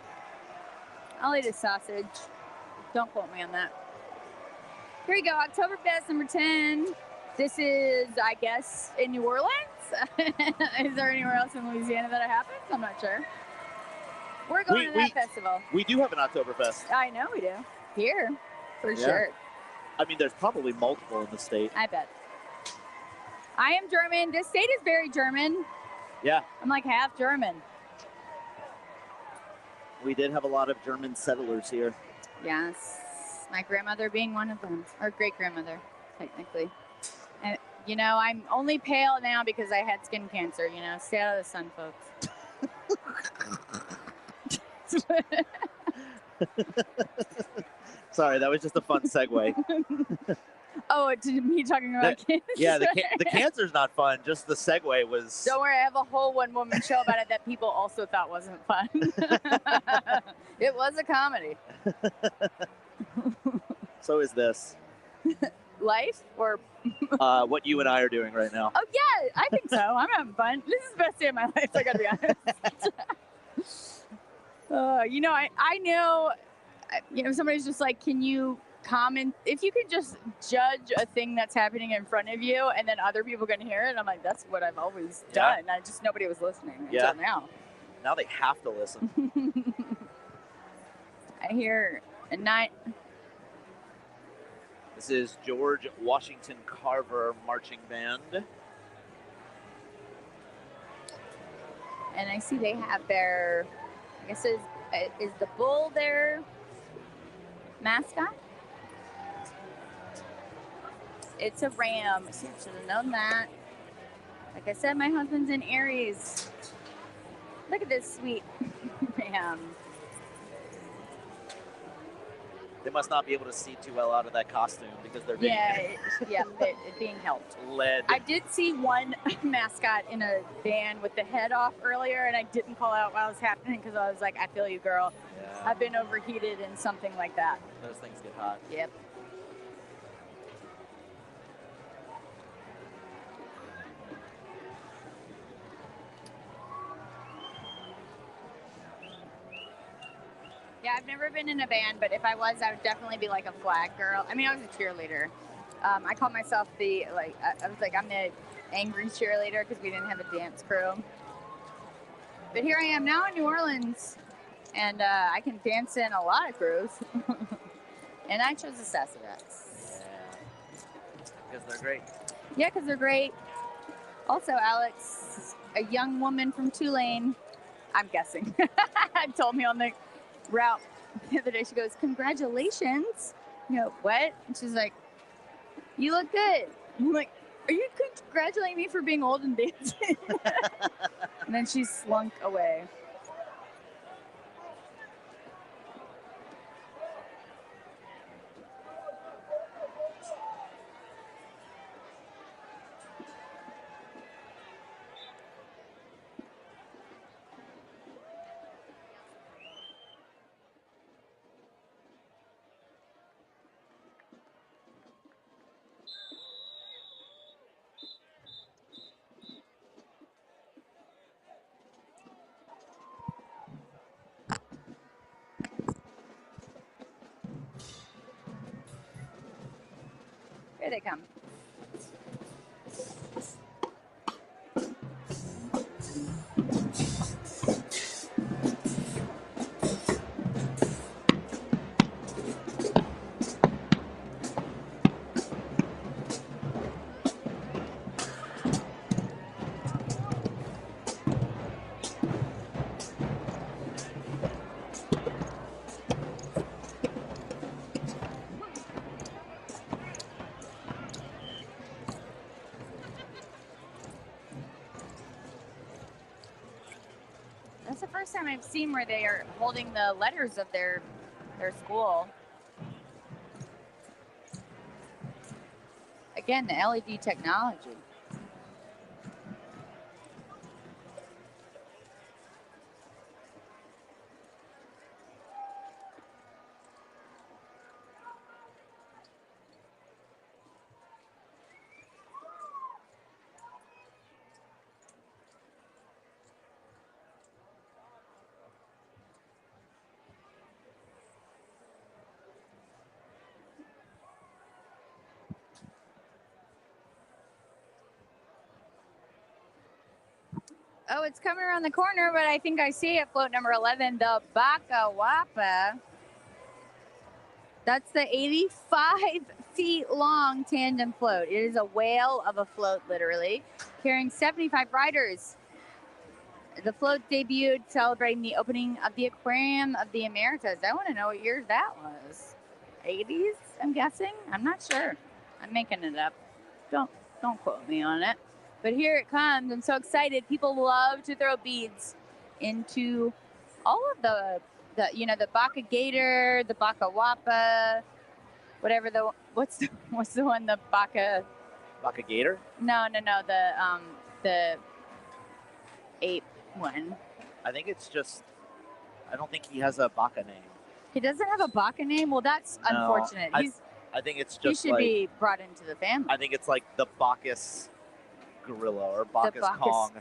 I'll eat a sausage. Don't quote me on that. Here we go. Oktoberfest number 10. This is, I guess, in New Orleans. Is there anywhere else in Louisiana that it happens? I'm not sure. We're going to that festival. We do have an Oktoberfest. I know we do. Here, for sure. I mean, there's probably multiple in the state. I bet. I am German. This state is very German. Yeah. I'm like half German. We did have a lot of German settlers here. Yes. My grandmother being one of them. Or great-grandmother, technically. And, I'm only pale now because I had skin cancer, Stay out of the sun, folks. Sorry, that was just a fun segue. Oh, to me talking about cancer? Yeah, the cancer's not fun. Just the segue was... Don't worry, I have a whole one-woman show about it that people also thought wasn't fun. It was a comedy. So is this. Life or... what you and I are doing right now. Oh, yeah, I think so. I'm having fun. This is the best day of my life, I gotta be honest. I know, somebody's just like, can you comment? If you could just judge a thing that's happening in front of you and then other people can hear it, I'm like, that's what I've always done. Nobody was listening until now. Now they have to listen. I hear a night. This is George Washington Carver Marching Band. And I see they have their, I guess is the bull their mascot? It's a ram. I should have known that. Like I said, my husband's in Aries. Look at this sweet ram. They must not be able to see too well out of that costume because they're being they're being helped. Led. I did see one mascot in a van with the head off earlier, and I didn't call out while it was happening because I was like, I feel you, girl. Yeah. I've been overheated in something like that. Those things get hot. Yep. Yeah, I've never been in a band, but if I was, I would definitely be like a flag girl. I mean, I was a cheerleader. I called myself I was like, I'm the angry cheerleader because we didn't have a dance crew. But here I am now in New Orleans, and I can dance in a lot of crews. And I chose the Sassafras. Yeah. Because they're great. Yeah, because they're great. Also, Alex, a young woman from Tulane, I'm guessing, told me on the route the other day, she goes, congratulations. What? And she's like, you look good. I'm like, are you congratulating me for being old and dancing? And then she slunk away. Here they come. That's the first time I've seen where they are holding the letters of their school. Again, the LED technology. Oh, it's coming around the corner, but I think I see it. Float number 11, the Baka Wapa. That's the 85 feet long tandem float. It is a whale of a float, literally, carrying 75 riders. The float debuted celebrating the opening of the Aquarium of the Americas. I want to know what year that was. 80s, I'm guessing? I'm not sure. I'm making it up. Don't quote me on it. But here it comes. I'm so excited. People love to throw beads into all of the Baka Gator, the Baka Wapa, whatever what's the one, the Baka Gator? No, the ape one. I think it's just, I don't think he has a Baka name. He doesn't have a Baka name? Well, that's unfortunate. I think it's just he should be brought into the family. I think it's like the Bacchus gorilla or Bacchus Kong.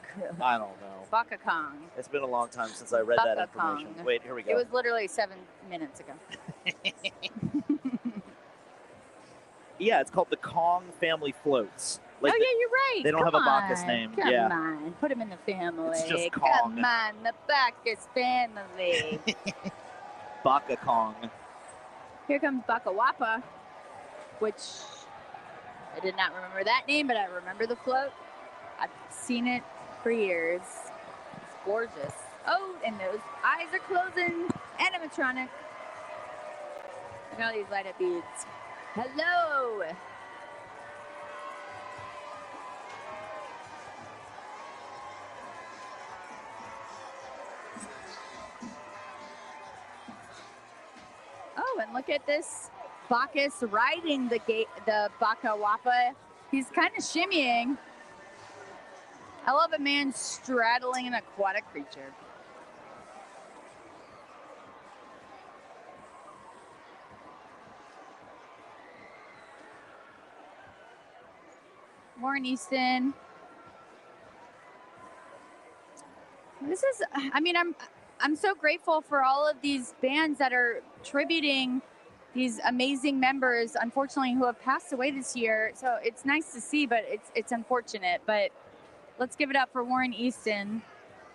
I don't know. Baka Kong. It's been a long time since I read that information. Kong. Wait, here we go. It was literally 7 minutes ago. Yeah, it's called the Kong family floats. Like oh, yeah, you're right. They don't Come have a Bacchus on. name. Come yeah. on. Put him in the family. It's just Kong. Come on, the Bacchus family. Baka Kong. Here comes Baka Wapa, which I did not remember that name, but I remember the float. I've seen it for years. It's gorgeous. Oh, and those eyes are closing. Animatronic. Look at all these light up beads. Hello. Oh, and look at this Bacchus riding the Baka Wapa. He's kind of shimmying. I love a man straddling an aquatic creature. Warren Easton. This is, I mean, I'm so grateful for all of these bands that are tributing these amazing members, unfortunately, who have passed away this year. So it's nice to see, but it's unfortunate. But let's give it up for Warren Easton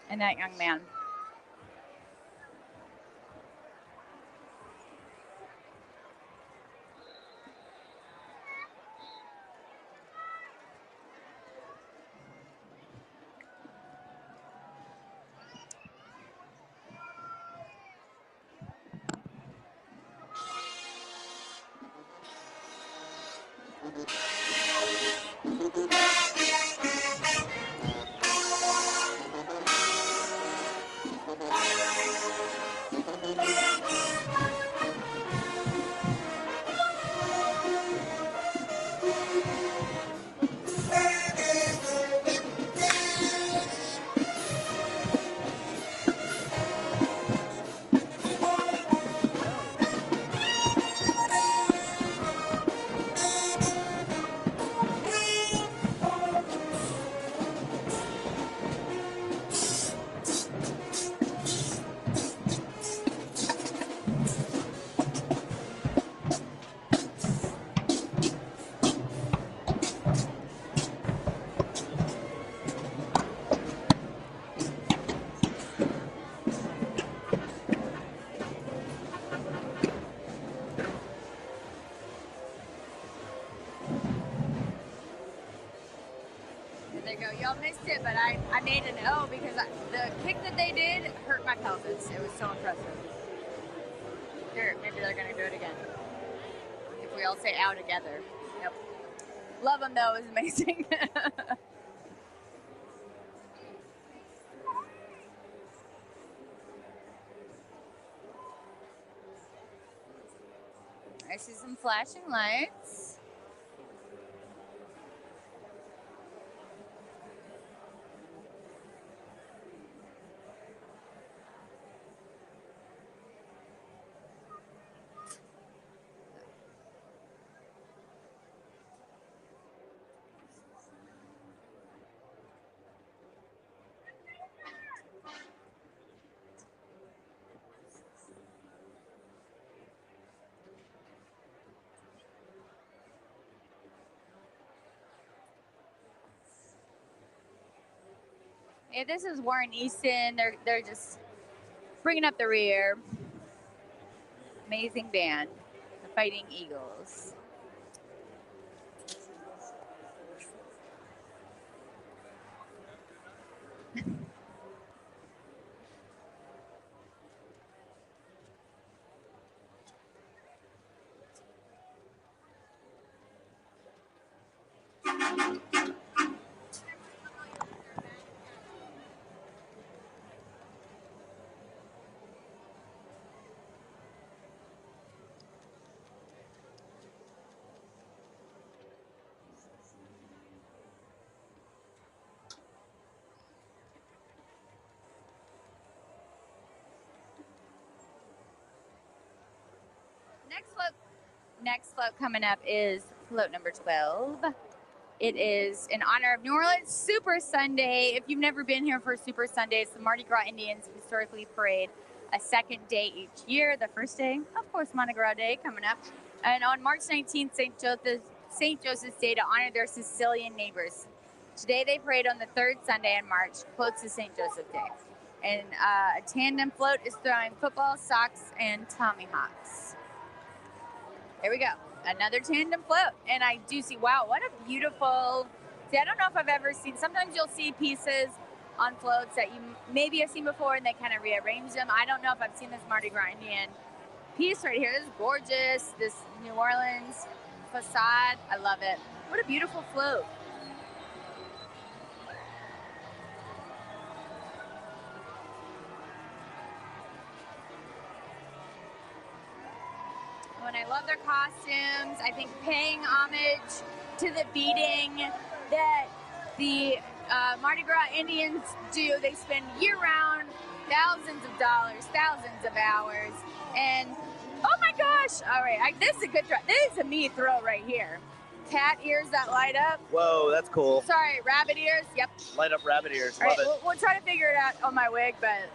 and that young man. you go. Y'all missed it, but I made an O because the kick that they did hurt my pelvis. It was so impressive. Here, maybe they're going to do it again. If we all say ow together. Yep. Love them, though. It was amazing. I see some flashing lights. Yeah, this is Warren Easton. They're just bringing up the rear. Amazing band, the Fighting Eagles. Next float coming up is float number 12. It is in honor of New Orleans Super Sunday. If you've never been here for Super Sunday, it's the Mardi Gras Indians historically parade a second day each year. The first day, of course, Mardi Gras Day coming up. And on March 19th, St. Joseph's Day to honor their Sicilian neighbors. Today they parade on the third Sunday in March, close to St. Joseph Day. And a tandem float is throwing football, socks, and tommyhawks. Here we go. Another tandem float. And I do see, wow, what a beautiful, see, I don't know if I've ever seen, sometimes you'll see pieces on floats that you maybe have seen before and they kind of rearrange them. I don't know if I've seen this Mardi Gras Indian piece right here. This is gorgeous. This New Orleans facade. I love it. What a beautiful float. And I love their costumes. I think paying homage to the beating that the Mardi Gras Indians do. They spend year-round thousands of dollars, thousands of hours, and oh my gosh! All right, this is a good throw. This is a me throw right here. Cat ears that light up. Whoa, that's cool. Sorry, rabbit ears. Yep. Light up rabbit ears. All Love right, it. we'll try to figure it out on my wig, but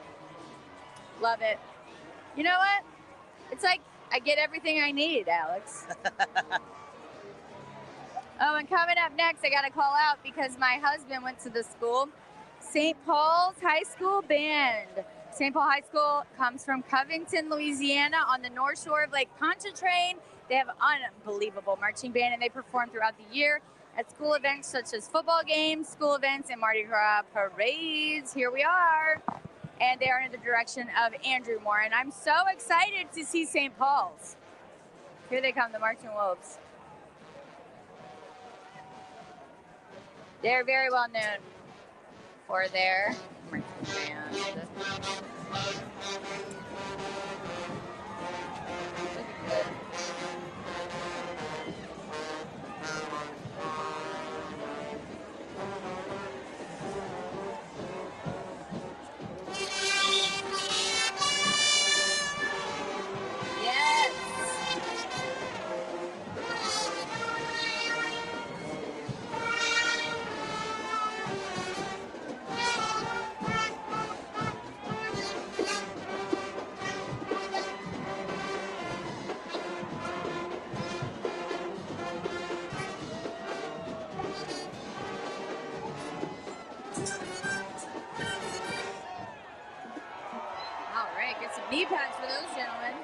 love it. You know what? It's like I get everything I need, Alex. Oh, and coming up next, I got to call out because my husband went to the school, St. Paul's High School Band. St. Paul High School comes from Covington, Louisiana, on the north shore of Lake Pontchartrain. They have an unbelievable marching band, and they perform throughout the year at school events such as football games, school events, and Mardi Gras parades. Here we are. And they are under the direction of Andrew Moore. And I'm so excited to see St. Paul's. Here they come, the Marching Wolves. They're very well known for their marching band. Knee pads for those gentlemen.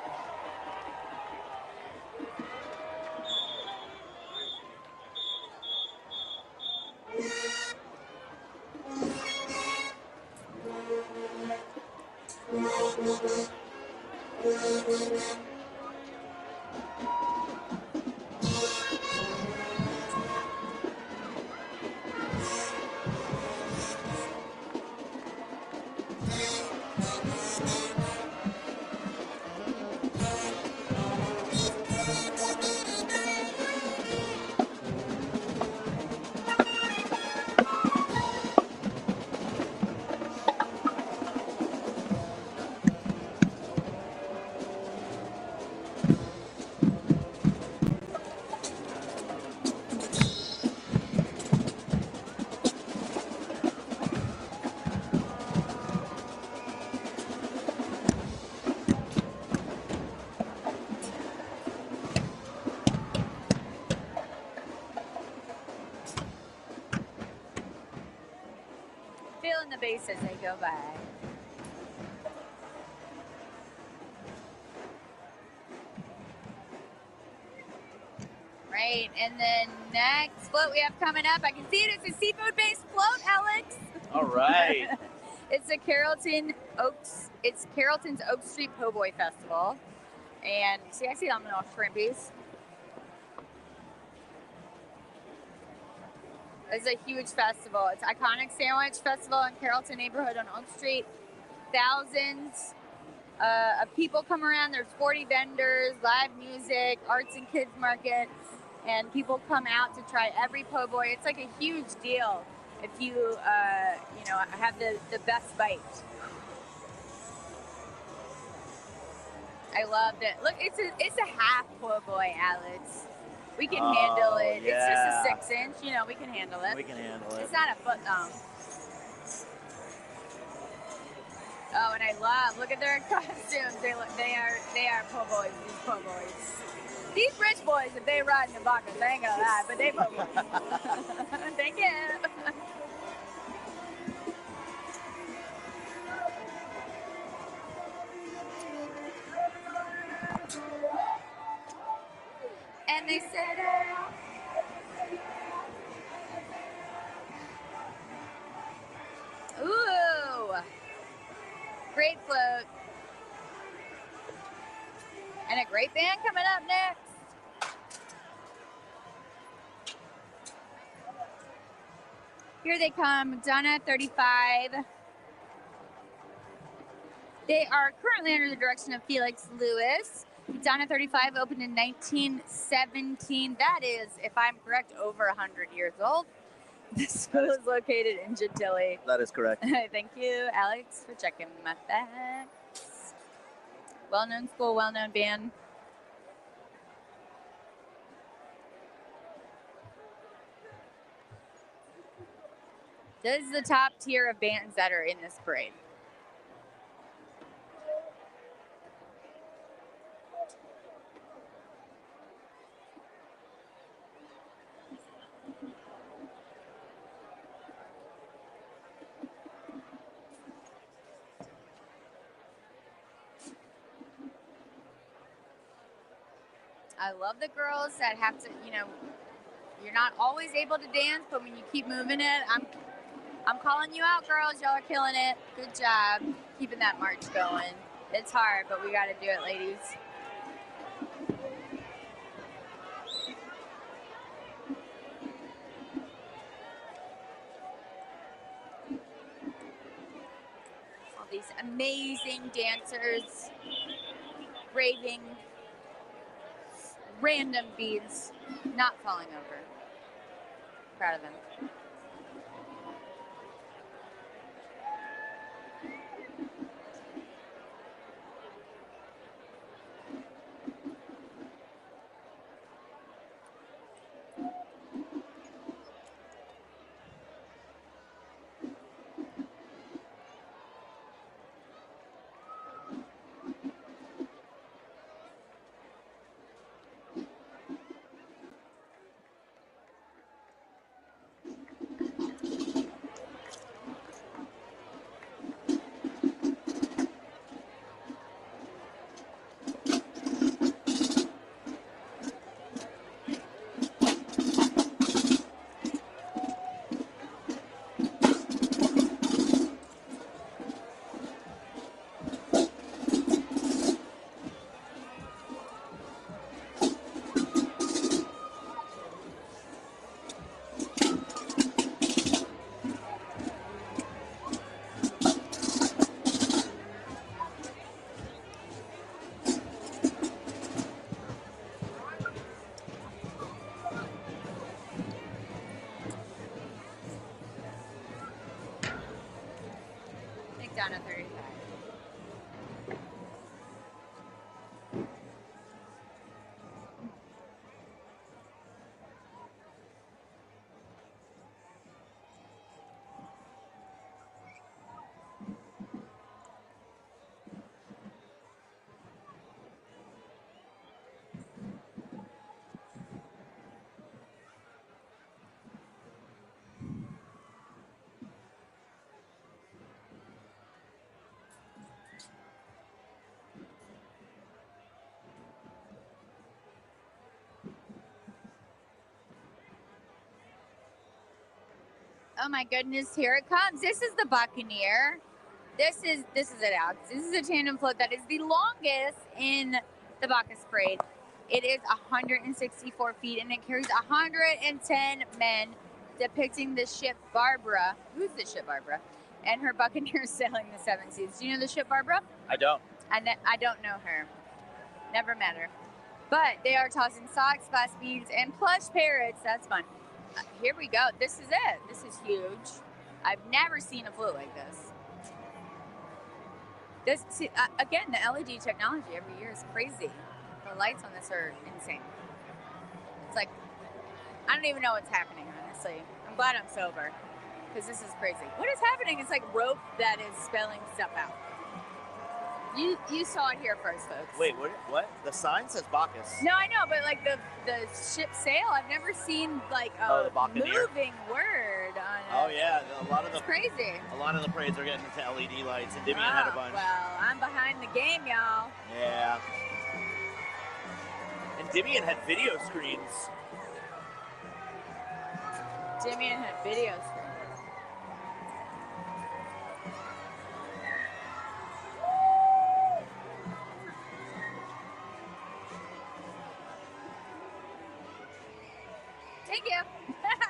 the base as they go by. Right, and then next float we have coming up, I can see it. It's a seafood-based float, Alex. All right. It's the Carrollton Oaks. It's Carrollton's Oak Street Po' Boy Festival, and see, I see them little shrimpies. It's a huge festival. It's iconic sandwich festival in Carrollton neighborhood on Oak Street. Thousands of people come around. There's 40 vendors, live music, arts and kids market, and people come out to try every po' boy. It's like a huge deal if you have the best bite. I love it. Look, it's a half po' boy, Alex. We can handle it. Yeah. It's just a 6-inch. You know, we can handle it. We can handle it. It's not a foot long. Oh, and I love. Look at their costumes. They are po' boys. These po' boys. These rich boys, if they ride in the Bacchus, I ain't gonna lie, but they po' boys. Thank you. And they said, ooh, great float. And a great band coming up next. Here they come, Donna 35. They are currently under the direction of Felix Lewis. Donna 35 opened in 1917. That is, if I'm correct, over 100 years old. The school is located in Gentilly. That is correct. Thank you, Alex, for checking my facts. Well-known school, well-known band. This is the top tier of bands that are in this parade. I love the girls that have to, you're not always able to dance, but when you keep moving it, I'm calling you out, girls. Y'all are killing it. Good job keeping that march going. It's hard, but we got to do it, ladies. All these amazing dancers, raving random beads, not falling over. Proud of them. Down at 35. Oh my goodness, here it comes. This is the Buccaneer. This is it, Alex. This is a tandem float that is the longest in the Bacchus parade. It is 164 feet and it carries 110 men, depicting the ship Barbara. Who's the ship Barbara? And her Buccaneer sailing the seven seas. Do you know the ship Barbara? I don't. I don't know her. Never met her. But they are tossing socks, glass beads, and plush parrots. That's fun. Here we go. This is it. This is huge. I've never seen a float like this. Again, the LED technology every year is crazy. The lights on this are insane. It's like, I don't even know what's happening, honestly. I'm glad I'm sober, because this is crazy. What is happening? It's like rope that is spelling stuff out. You saw it here first, folks. Wait, what? The sign says Bacchus. No, I know, but like the ship sail, I've never seen like a moving word on it. Oh yeah, It's crazy. A lot of the parades are getting into LED lights, and Endymion had a bunch. Well, I'm behind the game, y'all. Yeah. And Endymion had video screens. Endymion had video screens. Thank you.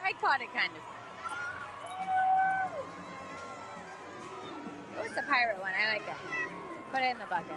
I caught it kind of. Oh, it's a pirate one. I like it. Put it in the bucket.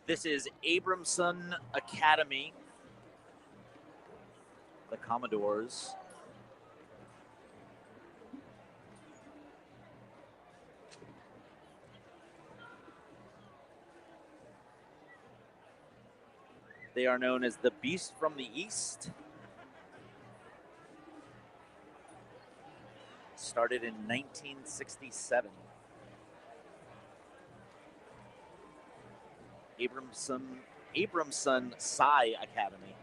This is Abramson Academy, the Commodores. They are known as the Beast from the East. Started in 1967. Abramson Psi Academy.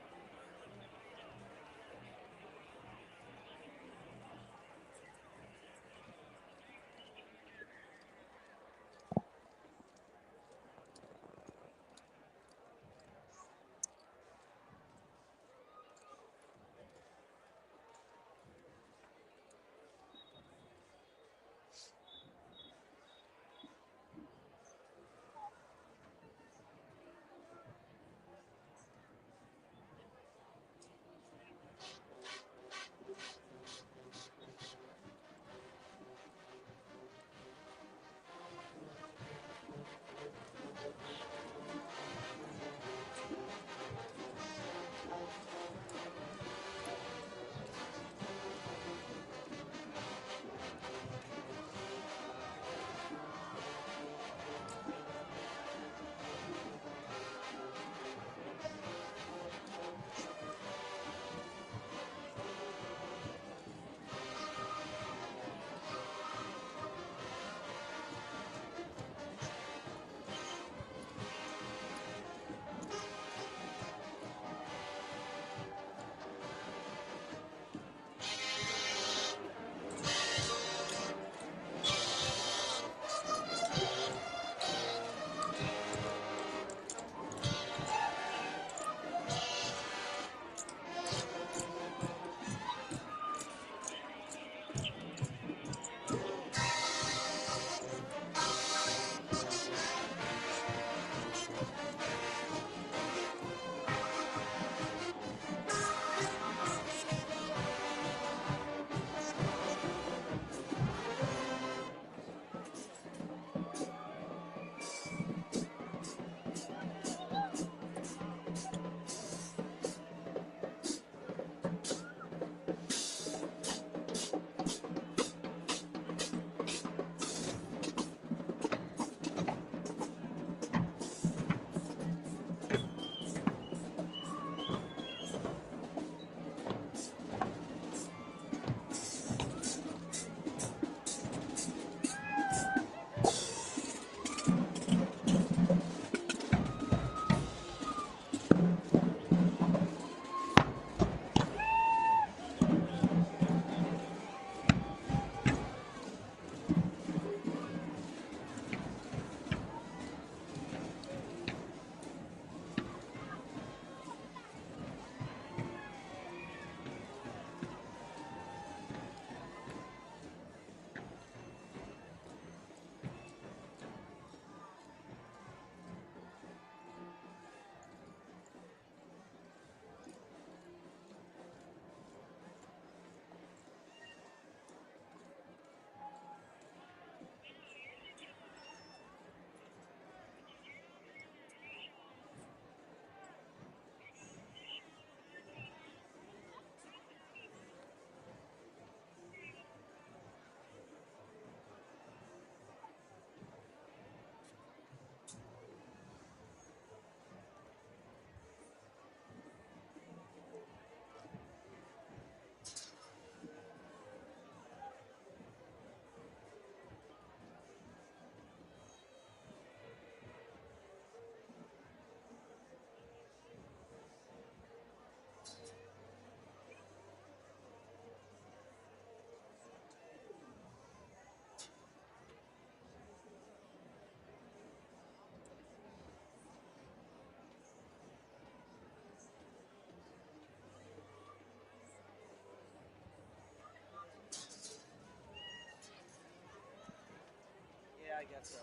guess so.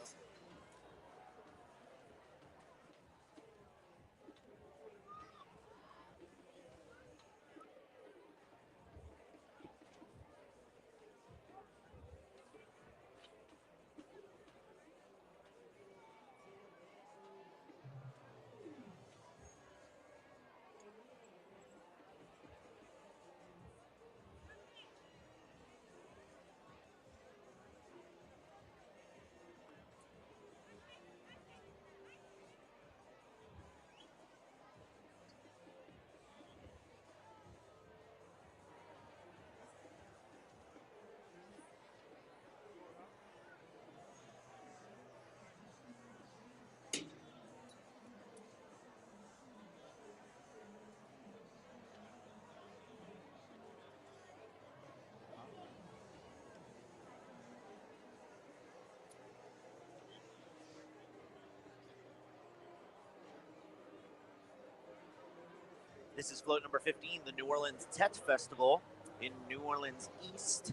This is float number 15, the New Orleans Tet Festival in New Orleans East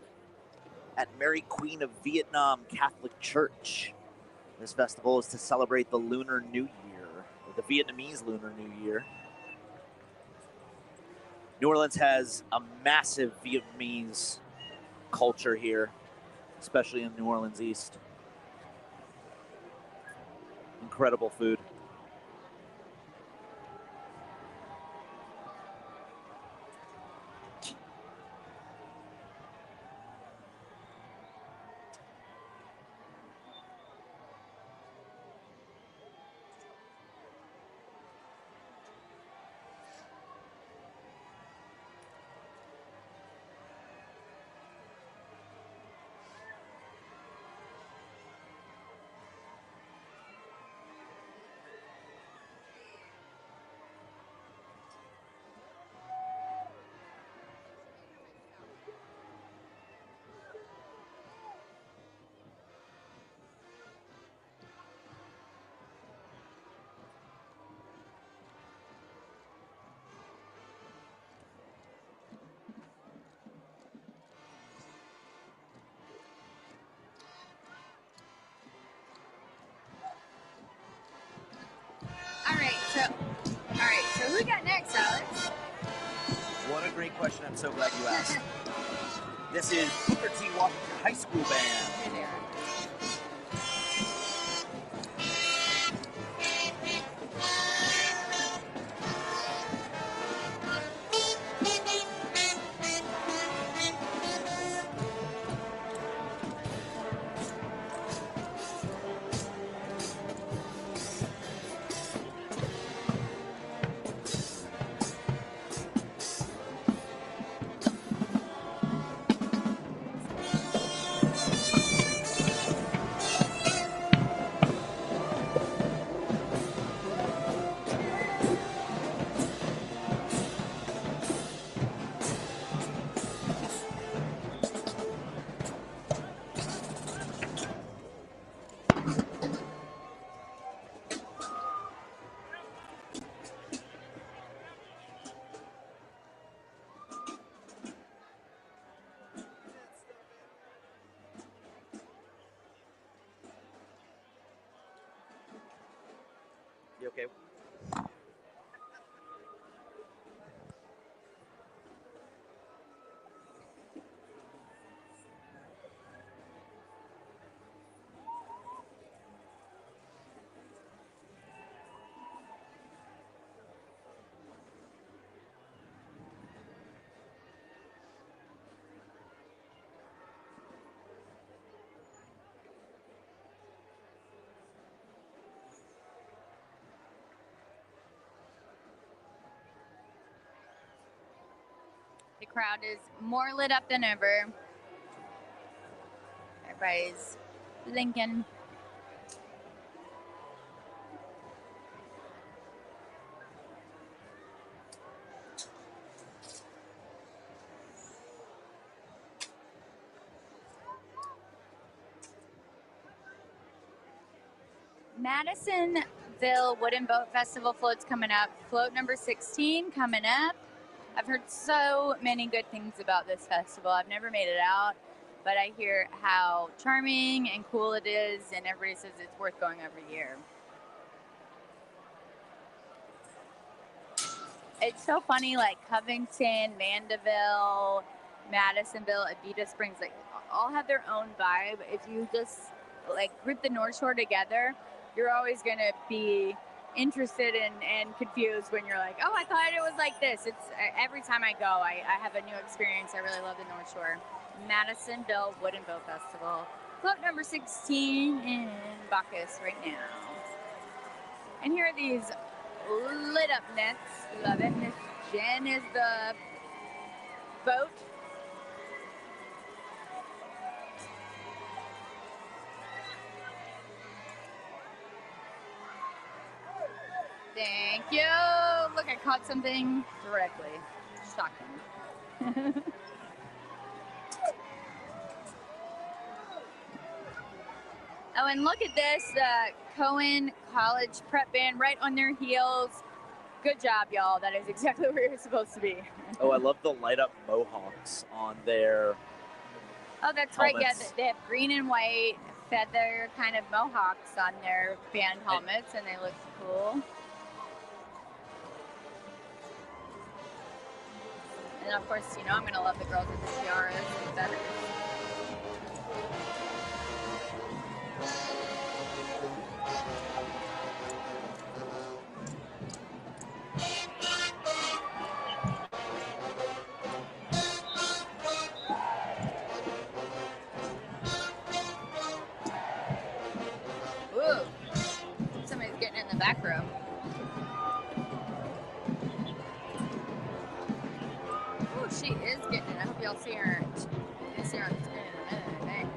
at Mary Queen of Vietnam Catholic Church. This festival is to celebrate the Lunar New Year, or the Vietnamese Lunar New Year. New Orleans has a massive Vietnamese culture here, especially in New Orleans East. Incredible food. All right, so who we got next, Alex? What a great question. I'm so glad you asked. This is Booker T. Washington High School Band. You okay? The crowd is more lit up than ever. Everybody's blinking. Madisonville Wooden Boat Festival float's coming up. Float number 16 coming up. I've heard so many good things about this festival. I've never made it out. but I hear how charming and cool it is, and everybody says it's worth going every year. It's so funny, like Covington, Mandeville, Madisonville, Avita Springs, like all have their own vibe. If you just like group the North Shore together, you're always going to be interested and confused when you're like, oh, I thought it was like this. It's every time I go, I have a new experience. I really love the North Shore. Madisonville Wooden Bow Festival. Float number 16 in Bacchus right now. And here are these lit up nets. Love it. Miss Jen is the boat. Thank you. Look, I caught something directly. Shocking. Oh, and look at this, the Cohen College Prep Band right on their heels. Good job, y'all. That is exactly where you're supposed to be. Oh, I love the light up mohawks on their Oh, that's right. Yeah, they have green and white feather kind of mohawks on their band helmets, and they look cool. And of course, you know I'm going to love the girls with the tiaras and feathers. Ooh, somebody's getting in the back row. Ooh, she is getting it. I hope y'all see her. You'll see her on the screen in a minute, I think.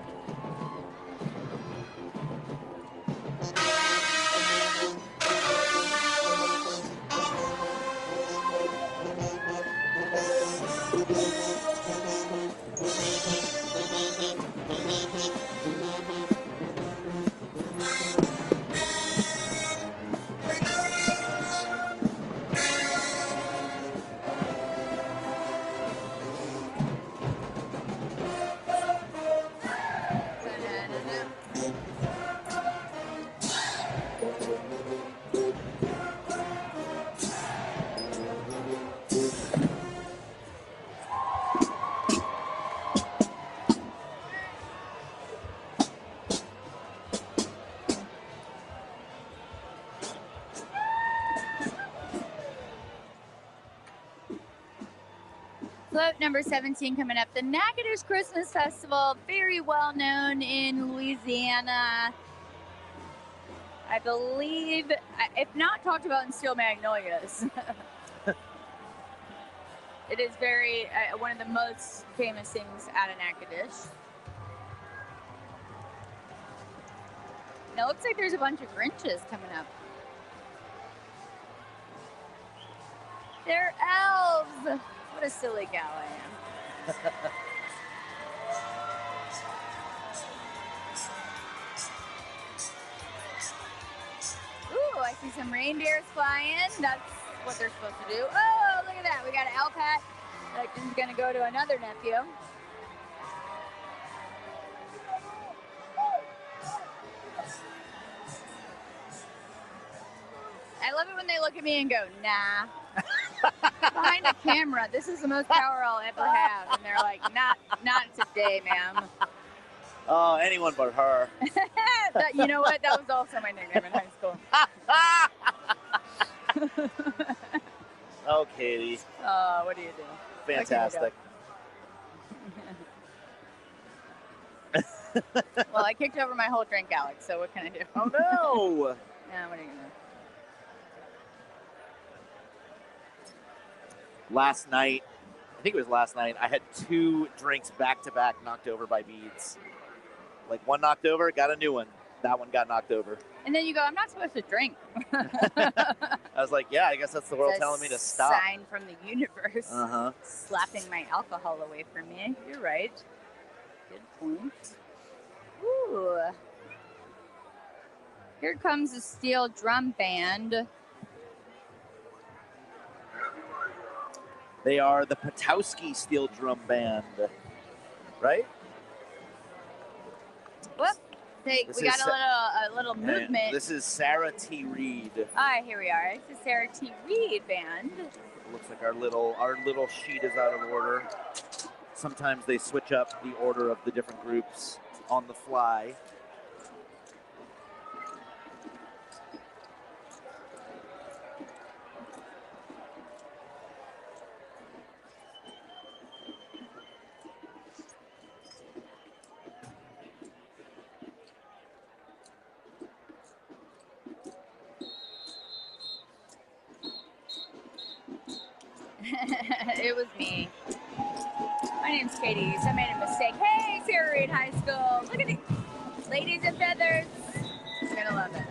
Float number 17 coming up. The Natchitoches Christmas Festival, very well known in Louisiana. I believe, if not talked about in Steel Magnolias, it is very, one of the most famous things out of Natchitoches. Now it looks like there's a bunch of Grinches coming up. They're elves. What a silly gal I am. Ooh, I see some reindeers flying. That's what they're supposed to do. Oh, look at that. We got an elf hat. Like, this is going to go to another nephew. I love it when they look at me and go, nah. Behind a camera, this is the most power I'll ever have. And they're like, not today, ma'am. Oh, anyone but her. You know what? That was also my nickname in high school. Oh, Katie. What do you do? Fantastic. Well, I kicked over my whole drink, Alex, so what can I do? Oh, no. Yeah, what are you going to do? Last night, I think it was last night, I had 2 drinks back-to-back knocked over by beads. Like, one knocked over, got a new one. That one got knocked over. And then you go, I'm not supposed to drink. I was like, yeah, I guess that's the world telling me to stop. Sign from the universe. Slapping my alcohol away from me. You're right. Good point. Ooh. Here comes the steel drum band. They are the Potowski Steel Drum Band, right? We got a little movement. This is Sarah T. Reed. Here we are. It's the Sarah T. Reed band. It looks like our little sheet is out of order. Sometimes they switch up the order of the different groups on the fly. It was me. My name's Katie. So I made a mistake. Hey, Sarah Reed High School. Look at it. Ladies and feathers. You're going to love it.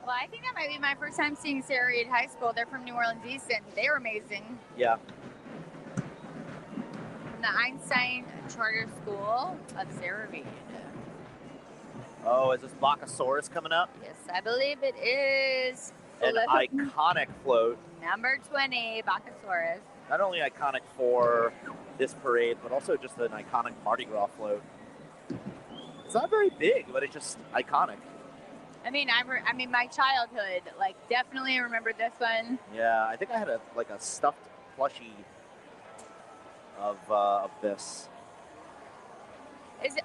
Well, I think that might be my first time seeing Sarah Reed High School. They're from New Orleans East, and they were amazing. Yeah. From the Einstein Charter School of Sarah Reed. Oh, is this Bacchus coming up? Yes, I believe it is. An iconic float. Number 20, Bacchus. Not only iconic for this parade, but also just an iconic Mardi Gras float. It's not very big, but it's just iconic. I mean, my childhood, definitely remembered this one. Yeah, I think I had a stuffed plushie of this.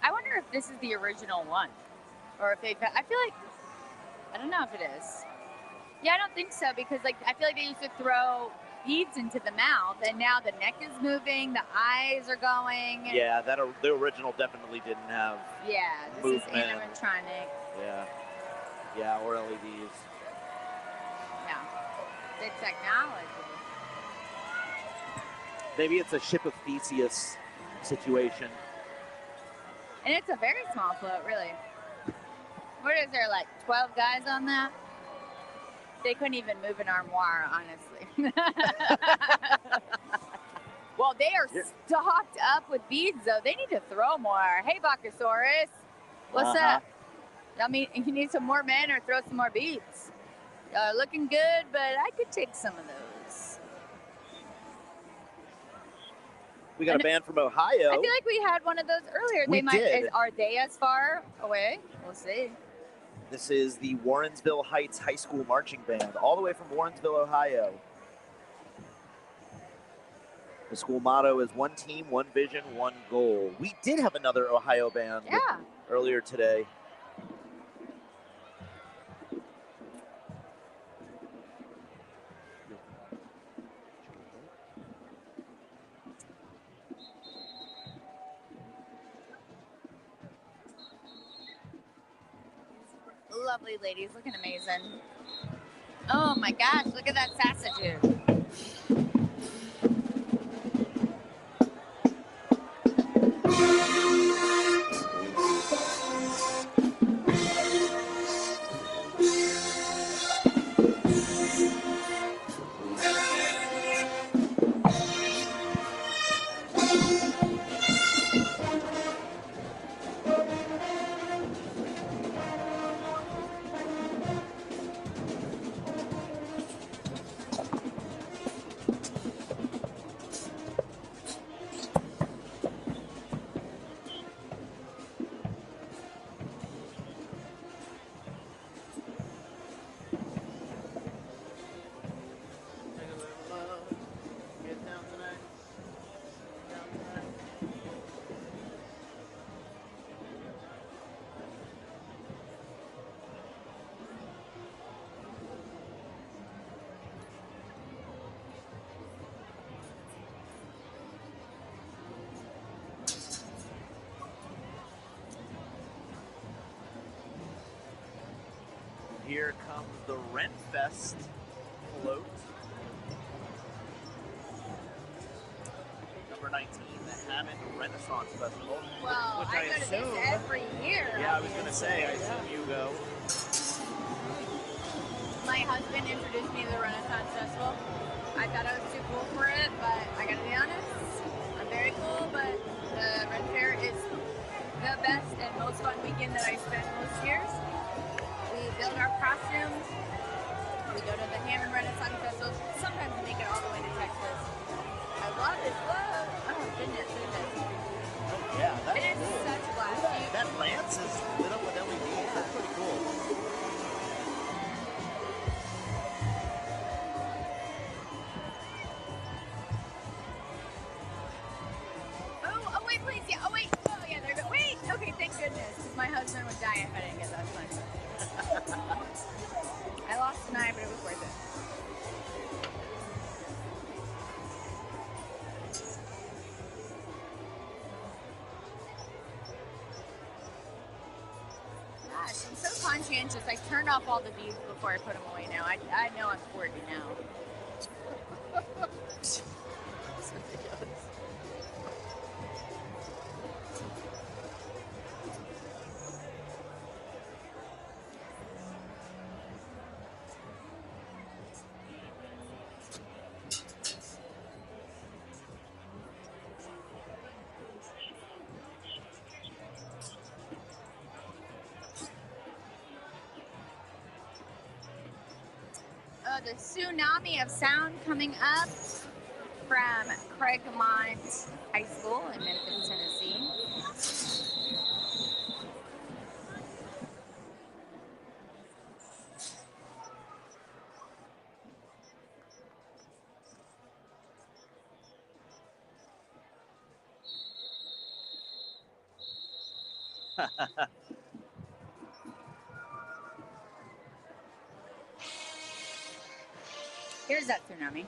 I wonder if this is the original one, or if they. I feel like I don't know if it is. Yeah, I don't think so because I feel like they used to throw beads into the mouth, and now the neck is moving, the eyes are going. Yeah, the original definitely didn't have. Yeah, this movement. is animatronic. Yeah, or LEDs. Yeah, the technology. Maybe it's a Ship of Theseus situation. And it's a very small float, really. What is there, 12 guys on that? They couldn't even move an armoire, honestly. Well, they are stocked up with beads, though. They need to throw more. Hey, Bacchus, what's up? I mean, you need some more men or throw some more beads. Looking good, but I could take some of those. We got a band from Ohio. I feel like we had one of those earlier. We did. Are they as far away? We'll see. This is the Warrensville Heights High School Marching Band, all the way from Warrensville, Ohio. The school motto is one team, one vision, one goal. We did have another Ohio band earlier today. Lovely ladies, looking amazing. Oh my gosh, look at that sassitude. Here comes the Rent Fest float. Number 19, the Hammond Renaissance Festival. Well, which I go to this every year. Yeah, I was going to say, I assume you go. My husband introduced me to the Renaissance Festival. I thought I was too cool for it, but I gotta be honest, I'm very cool, but the Ren Fair is the best and most fun weekend that I spend most years. We build our costumes, we go to the Hammond Renaissance Festival, sometimes we make it all the way to Texas. I love it, love! Oh goodness, Yeah, that's it is cool. such a blast. That lance is lit up with LEDs. That's pretty cool. Oh, wait, please, yeah, oh wait, oh yeah, there we go. Wait, okay, thank goodness, because my husband would die if I didn't get that fun. I lost an eye, but it was worth it. Gosh, I'm so conscientious. I turned off all the beads before I put them away now. I know I'm 40 now. The tsunami of sound coming up from Craigmont High School in Memphis, Tennessee. Here's that tsunami.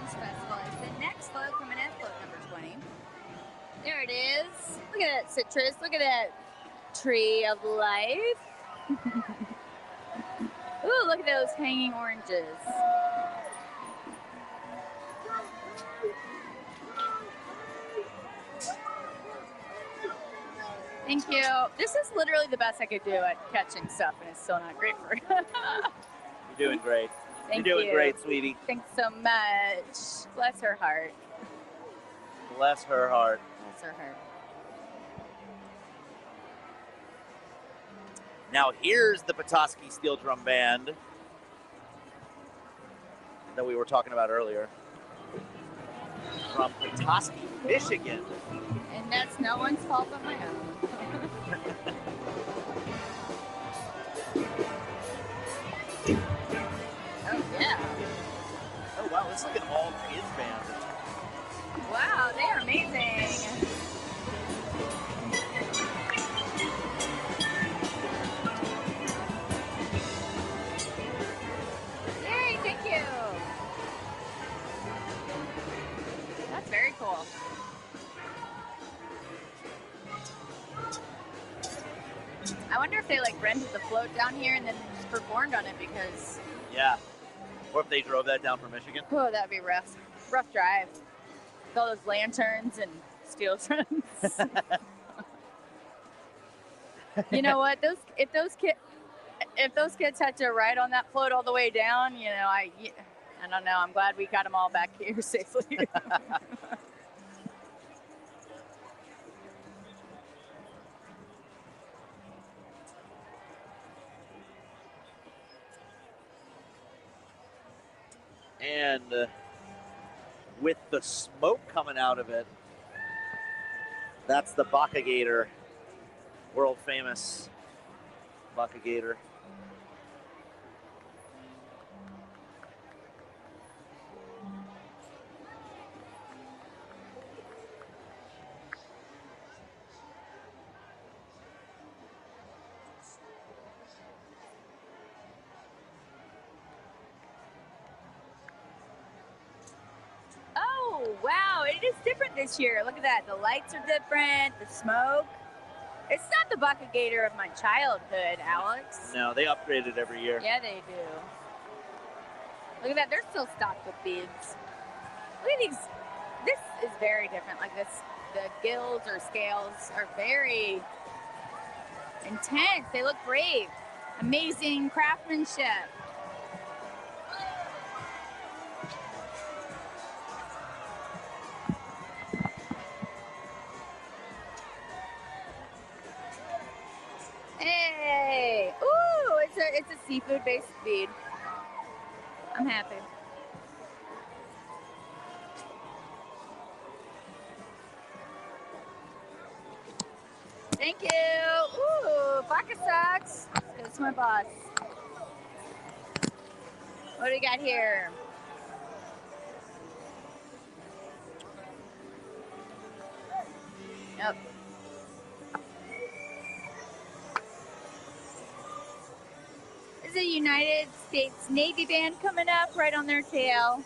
Festival is the next float coming in, float number 20. There it is. Look at that citrus. Look at that tree of life. Ooh, look at those hanging oranges. Thank you. This is literally the best I could do at catching stuff, and it's still not great for You're doing great. Thank You're doing you. great, sweetie. Thanks so much. Bless her heart. Bless her heart. Bless her heart. Now here's the Petoskey Steel Drum Band that we were talking about earlier. From Petoskey, Michigan. And that's no one's fault but my own. Oh, yeah. Oh, wow, this is like an all-kids band. Wow, they are amazing. I wonder if they like rented the float down here and then just performed on it because. Yeah. Or if they drove that down from Michigan. Oh, that'd be rough. Rough drive. With all those lanterns and steel trims. You know what? If those kids had to ride on that float all the way down, you know, I don't know. I'm glad we got them all back here safely. And with the smoke coming out of it, that's the Bacchus, world famous Bacchus. Oh, wow. It is different this year. Look at that. The lights are different. The smoke. It's not the Bacchus of my childhood, Alex. No, they upgrade it every year. Yeah, they do. Look at that. They're still stocked with beads. Look at these. This is very different. Like this, the gills or scales are very intense. They look great. Amazing craftsmanship. Hey! Ooh, it's a seafood-based bead. I'm happy. Thank you. Ooh, Bacchus sucks. That's my boss. What do we got here? Yep. There's a United States Navy band coming up right on their tail.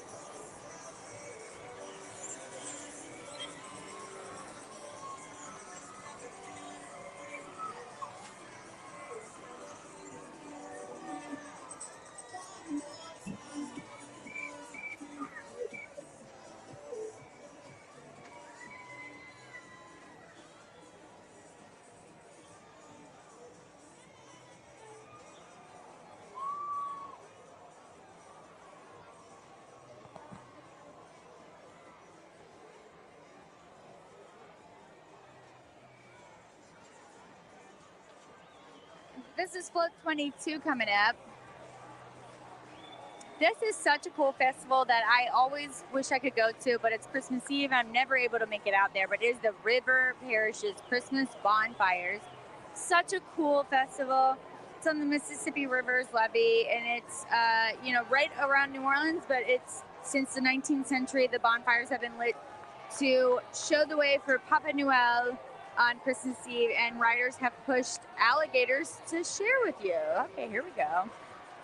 This is Float 22 coming up. This is such a cool festival that I always wish I could go to, but it's Christmas Eve. I'm never able to make it out there, but it is the River Parish's Christmas Bonfires. Such a cool festival. It's on the Mississippi River's levee, and it's, right around New Orleans, but it's since the 19th century, the bonfires have been lit to show the way for Papa Noel on Christmas Eve, and riders have pushed alligators to share with you. Okay, here we go.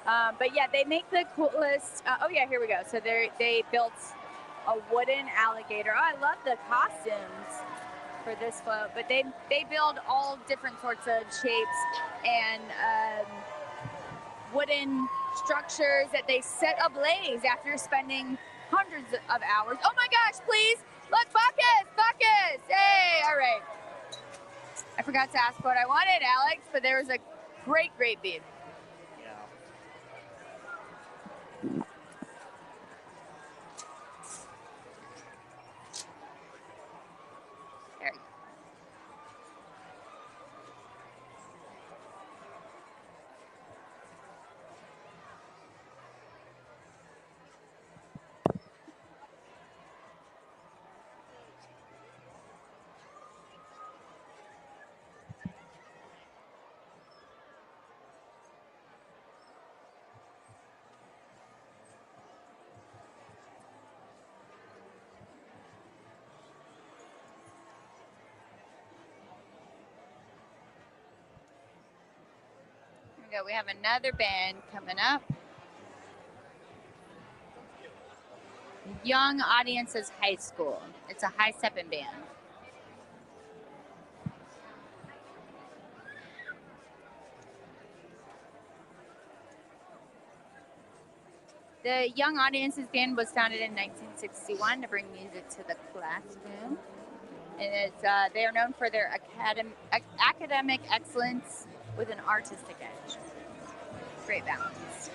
But yeah, they make the coolest. Here we go. So they built a wooden alligator. Oh, I love the costumes for this float. But they build all different sorts of shapes and wooden structures that they set ablaze after spending hundreds of hours. Oh my gosh! Please look, Bacchus! Hey, all right. I forgot to ask what I wanted, Alex, but there was a great bead. There you go. We have another band coming up. Young Audiences High School. It's a high stepping band. The Young Audiences Band was founded in 1961 to bring music to the classroom. And they are known for their academic excellence with an artistic edge. Great balance.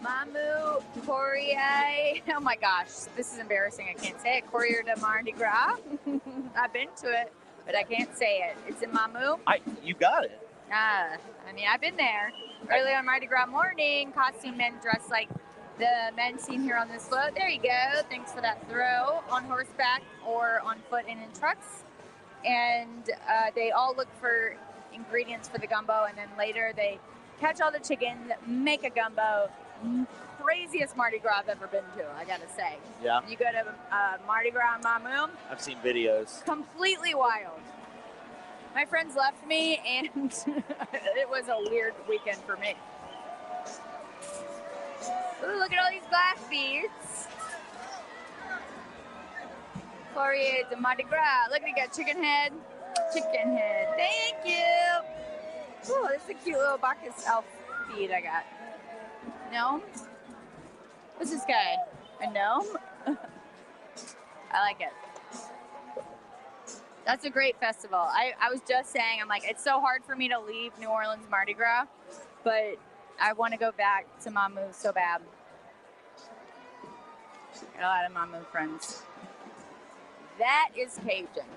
Mamu Courier. Oh my gosh, this is embarrassing. I can't say it. Courier de Mardi Gras. I've been to it, but I can't say it. It's in Mamu. You got it. I've been there. Early on Mardi Gras morning, costume men dressed like the men seen here on this float. There you go. Thanks for that throw. On horseback or on foot and in trucks. And they all look for ingredients for the gumbo, and then later they catch all the chickens, make a gumbo. Craziest Mardi Gras I've ever been to, I gotta say. Yeah. You go to Mardi Gras in Mamu. I've seen videos. Completely wild. My friends left me, and it was a weird weekend for me. Ooh, look at all these glass beads. Courier de Mardi Gras. Look, we got chicken head. Chicken head. Thank you. Ooh, this is a cute little Bacchus elf bead I got. Gnome? What's this guy? A gnome? I like it. That's a great festival. I was just saying, I'm like, it's so hard for me to leave New Orleans Mardi Gras, but I want to go back to Mamu so bad. Got a lot of Mamu friends. That is Cajun.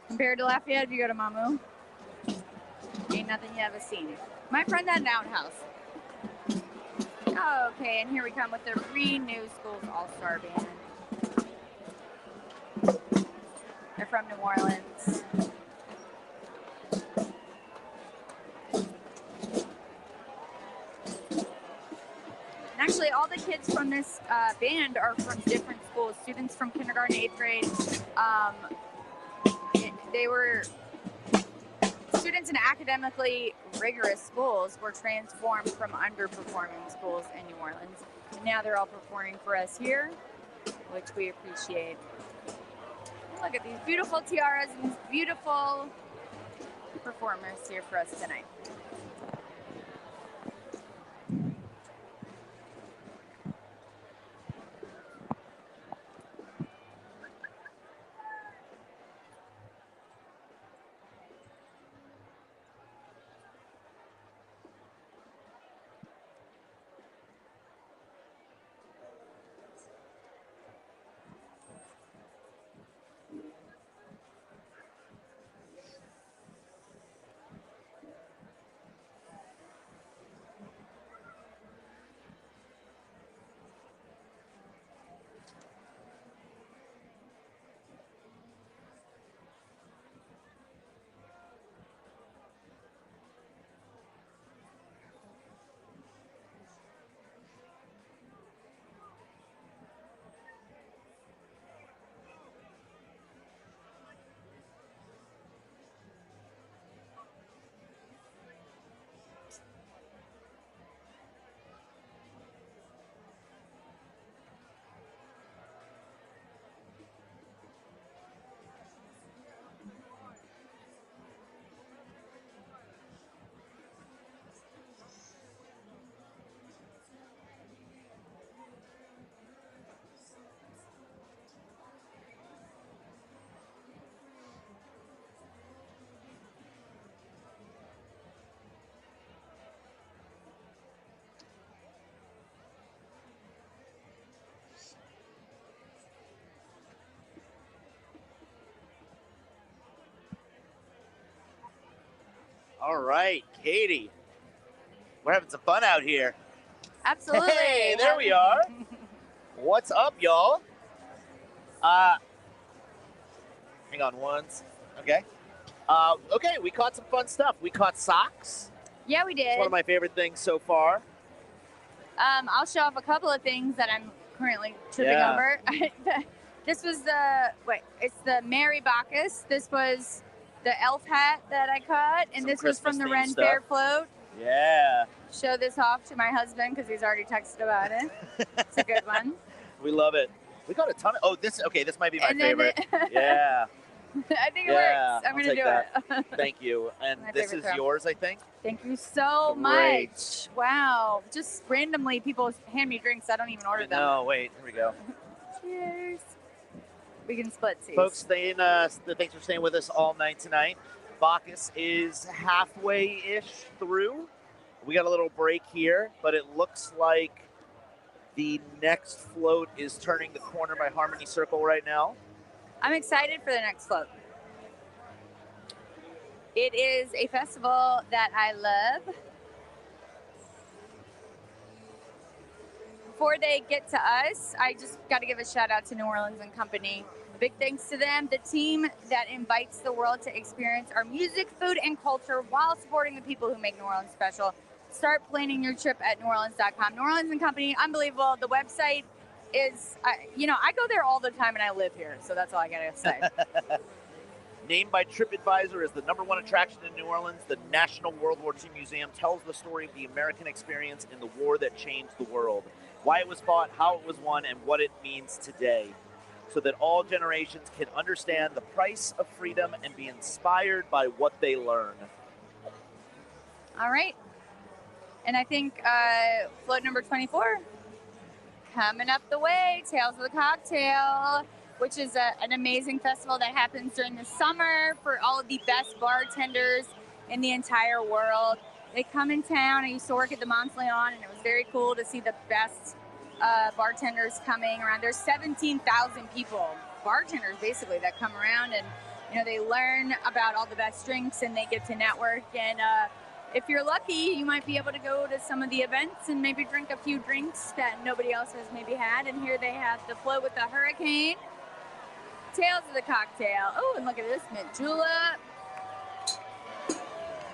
Compared to Lafayette, if you go to Mamu, ain't nothing you ever seen. My friend had an outhouse. Oh, okay, and here we come with the Renew Schools All-Star Band. They're from New Orleans. And actually, all the kids from this band are from different schools. Students from kindergarten, 8th grade. They were students in academically rigorous schools were transformed from underperforming schools in New Orleans. And now they're all performing for us here, which we appreciate. Look at these beautiful tiaras and these beautiful performers here for us tonight. All right, Katie. We're having some fun out here. Absolutely. Hey, there we are. What's up, y'all? Hang on once. Okay. Okay, we caught some fun stuff. We caught socks. Yeah, we did. It's one of my favorite things so far. I'll show off a couple of things that I'm currently tripping over. This was it's the Mary Bacchus. This was the elf hat that I caught, and this was from the Ren Fair float. Yeah. Show this off to my husband because he's already texted about it. It's a good one. We love it. We got a ton of. This might be my favorite. Yeah. I think it works. I'm gonna do it. Thank you. And this is yours, I think. Thank you so Great. much. Wow. Just randomly, people hand me drinks. I don't even order them. No, wait. Here we go. Cheers. We can split these. Folks, thanks for staying with us all night tonight. Bacchus is halfway-ish through. We got a little break here, but it looks like the next float is turning the corner by Harmony Circle right now. I'm excited for the next float. It is a festival that I love. Before they get to us, I just got to give a shout out to New Orleans and Company. Big thanks to them, the team that invites the world to experience our music, food, and culture while supporting the people who make New Orleans special. Start planning your trip at NOLA.com. New Orleans and Company, unbelievable. The website is, I go there all the time and I live here, so that's all I gotta say. Named by TripAdvisor as the #1 attraction in New Orleans, the National World War II Museum tells the story of the American experience in the war that changed the world, why it was fought, how it was won, and what it means today, so that all generations can understand the price of freedom and be inspired by what they learn. All right. And I think float number 24, coming up the way, Tales of the Cocktail, which is an amazing festival that happens during the summer for all of the best bartenders in the entire world. They come in town. I used to work at the Mont Leon, and it was very cool to see the best bartenders coming around. There's 17,000 people, bartenders basically, that come around, and they learn about all the best drinks and they get to network. And if you're lucky, you might be able to go to some of the events and maybe drink a few drinks that nobody else has maybe had. And here they have the float with the hurricane, Tales of the Cocktail. Oh, and look at this, mint julep.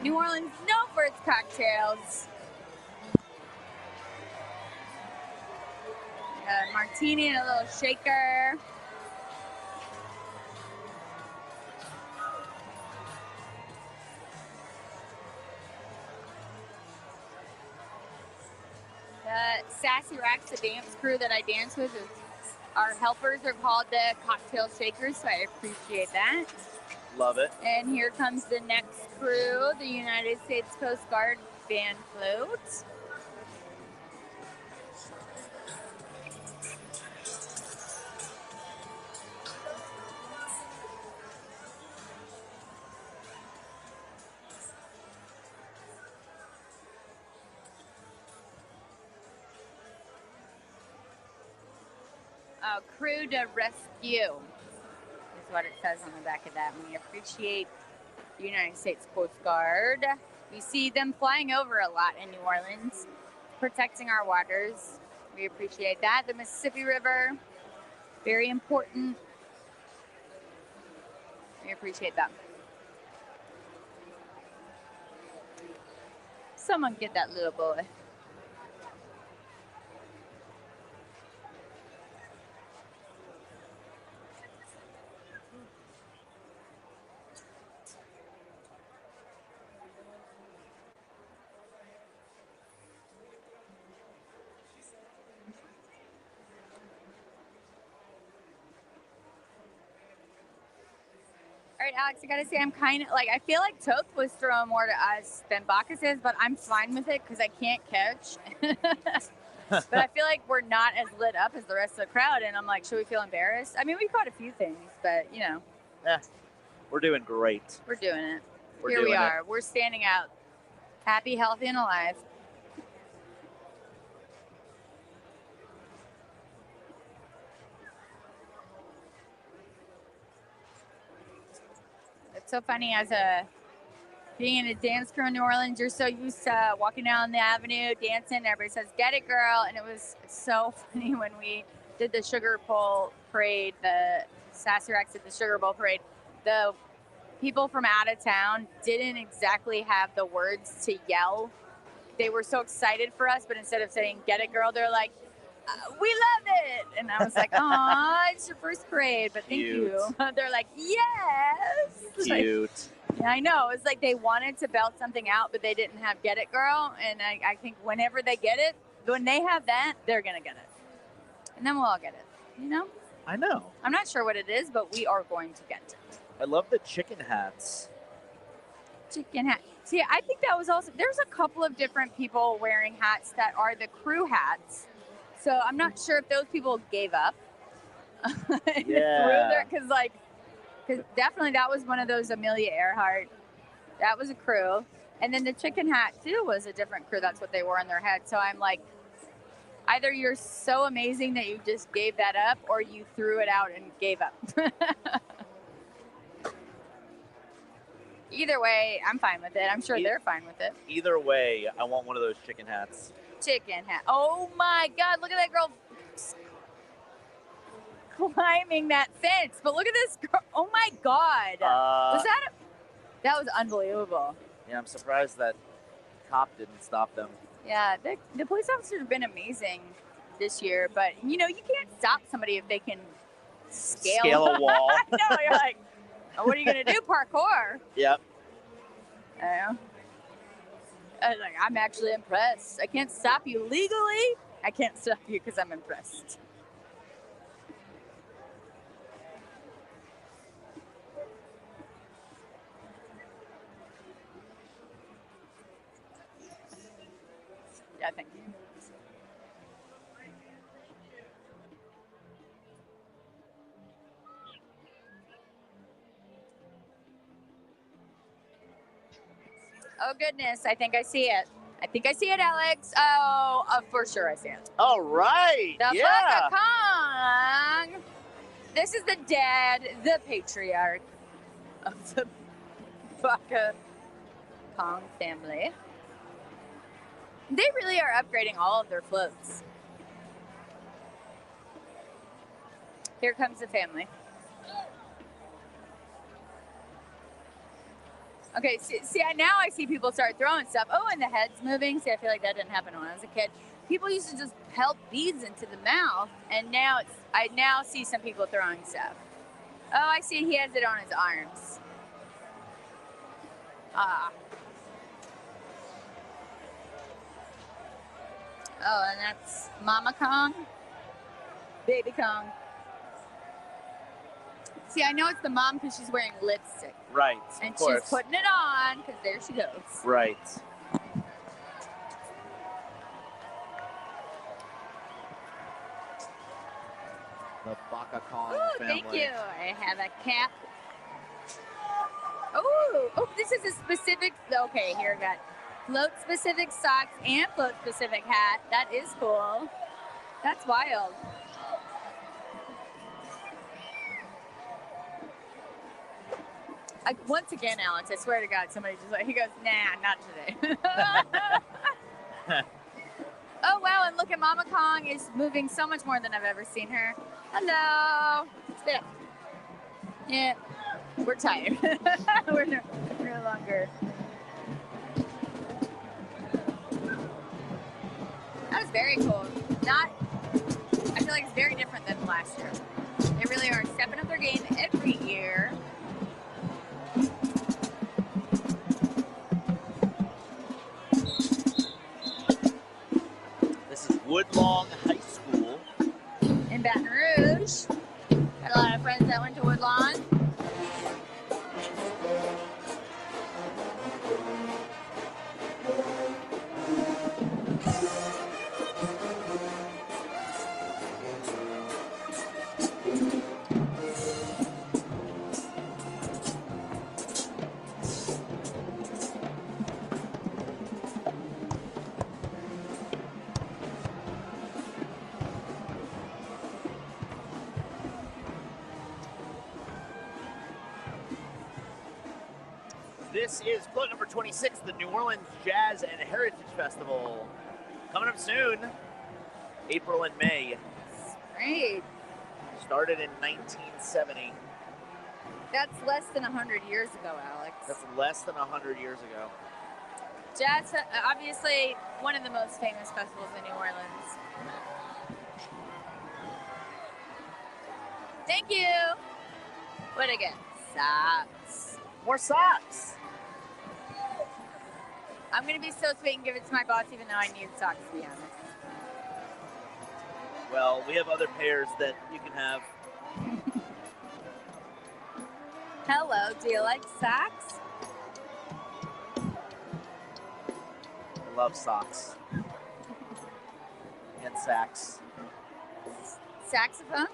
New Orleans known for its cocktails. A martini and a little shaker. The Sassy Racks, the dance crew that I dance with, our helpers are called the Cocktail Shakers, so I appreciate that. Love it. And here comes the next crew, the United States Coast Guard Band Float. Crew de Rescue is what it says on the back of that. We appreciate the United States Coast Guard. We see them flying over a lot in New Orleans, protecting our waters. We appreciate that. The Mississippi River, very important. We appreciate them. Someone get that little boy. All right, Alex, I gotta say, I'm kind of I feel like Toth was throwing more to us than Bacchus is, but I'm fine with it because I can't catch. But I feel like we're not as lit up as the rest of the crowd, and I'm like, should we feel embarrassed? I mean, we caught a few things, but We're doing great. we're doing it. We're Here doing we it. are. We're standing out, happy, healthy, and alive. It's so funny as a being in a dance crew in New Orleans, you're so used to walking down the avenue, dancing, everybody says, "Get it, girl." And it was so funny when we did the Sugar Bowl parade, the Sasser did the Sugar Bowl parade. The people from out of town didn't exactly have the words to yell. They were so excited for us, but instead of saying, "Get it, girl," they're like, "We love it." And I was like, "Aw, it's your first parade, but thank you." They're like, "Yes." Cute. Like, yeah, I know. It's like they wanted to belt something out, but they didn't have "Get It, Girl." And I think whenever they get it, when they have that, they're going to get it. And then we'll all get it, you know? I know. I'm not sure what it is, but we are going to get it. I love the chicken hats. Chicken hat. See, I think that was also, there's a couple of different people wearing hats that are the crew hats. So I'm not sure if those people gave up. Yeah. Because definitely that was one of those Amelia Earhart. That was a crew. And then the chicken hat, too, was a different crew. That's what they wore on their head. So I'm like, either you're so amazing that you just gave that up, or you threw it out and gave up. Either way, I'm fine with it. I'm sure they're fine with it. Either way, I want one of those chicken hats. Chicken hat. Oh my God, look at that girl climbing that fence. But look at this girl. Oh my God. That was unbelievable. Yeah, I'm surprised that cop didn't stop them. Yeah, the police officers have been amazing this year, but you know, you can't stop somebody if they can scale a wall. No, you're like, oh, what are you gonna do? Parkour. Yep. I was like, I'm actually impressed. I can't stop you legally. I can't stop you because I'm impressed. Yeah, thank you. Oh, goodness. I think I see it. I think I see it, Alex. Oh, for sure I see it. All right. The yeah. Bacchus Kong. This is the dad, the patriarch of the Bacchus Kong family. They really are upgrading all of their floats. Here comes the family. Okay, see, now I see people start throwing stuff. Oh, and the head's moving. See, I feel like that didn't happen when I was a kid. People used to just pelt beads into the mouth, and now I now see some people throwing stuff. Oh, I see he has it on his arms. Ah. Oh, and that's Mama Kong, Baby Kong. See, I know it's the mom because she's wearing lipstick. Right, and of course. she's putting it on because there she goes. Right. The Bacchus Kong family. Thank you. I have a cap. Oh, this is a specific. Okay, here I got float-specific socks and float-specific hat. That is cool. That's wild. Once again, Alex, I swear to God, somebody just he goes, nah, not today. Oh, wow, and look at Mama Kong is moving so much more than I've ever seen her. Hello. Sit. Yeah, we're tired. we're no longer. That was very cool. I feel like it's very different than last year. They really are stepping up their game every year. This is Woodlawn High School in Baton Rouge. Got a lot of friends that went to Woodlawn. This is float number 26, the New Orleans Jazz and Heritage Festival. Coming up soon, April and May. Great. Started in 1970. That's less than 100 years ago, Alex. That's less than 100 years ago. Jazz, obviously one of the most famous festivals in New Orleans. Thank you. What again? Socks. More socks. I'm going to be so sweet and give it to my boss, even though I need socks, to be honest. Well, we have other pairs that you can have. Hello, do you like socks? I love socks. And sax. Saxophone?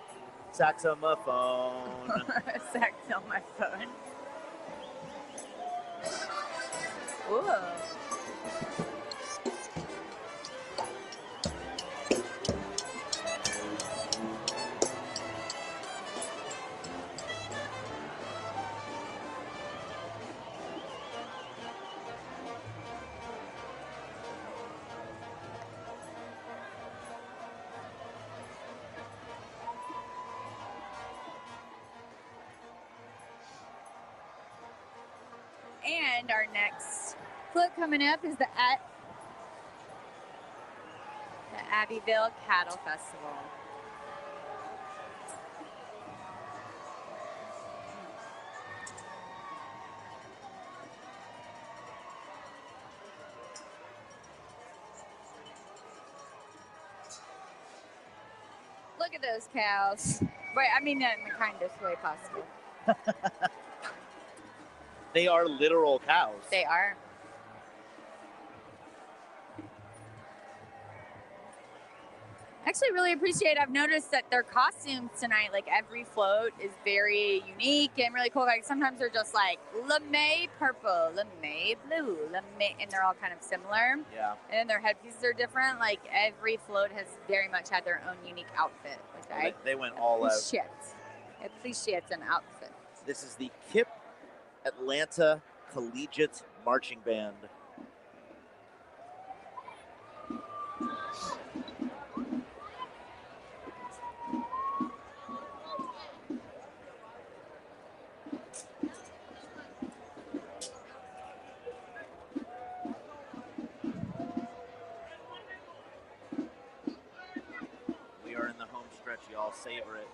Sax on my phone. Sax on my phone. Ooh. And our next float coming up is the Abbeville Cattle Festival. Look at those cows. Wait, I mean that in the kindest way possible. They are literal cows. They are. Actually, really appreciate. I've noticed that their costumes tonight, like every float, is very unique and really cool. Like sometimes they're just like LeMay purple, LeMay blue, LeMay, and they're all kind of similar. Yeah. And then their headpieces are different. Like every float has very much had their own unique outfit, which They went all out. Appreciate an outfit. This is the KIP Atlanta Collegiate Marching Band. We are in the home stretch, y'all. Savor it.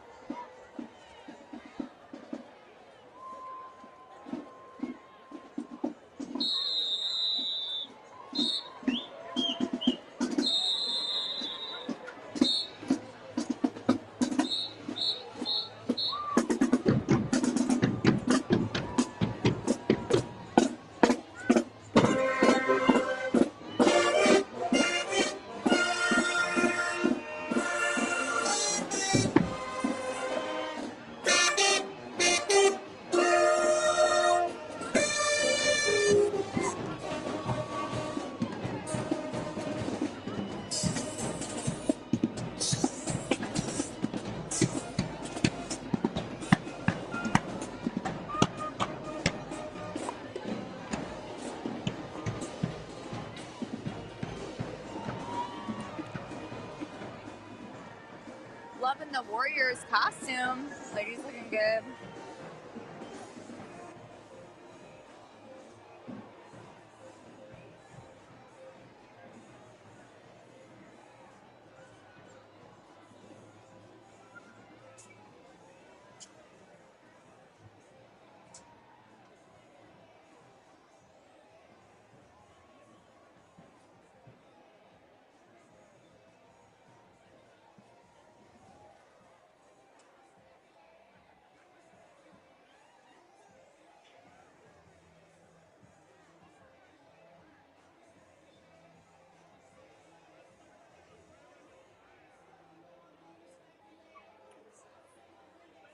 Loving the Warriors costume. Ladies looking good.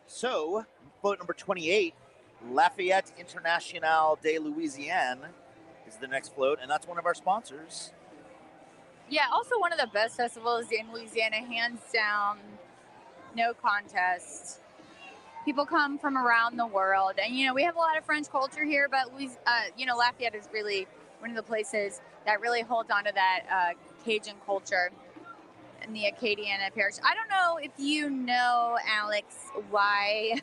So, float number 28, Lafayette International de Louisiane is the next float, and that's one of our sponsors. Yeah, also one of the best festivals in Louisiana, hands down, no contest. people come from around the world. And, we have a lot of French culture here, but Lafayette is really one of the places that really holds on to that Cajun culture in the Acadiana Parish. I don't know if you know, Alex, why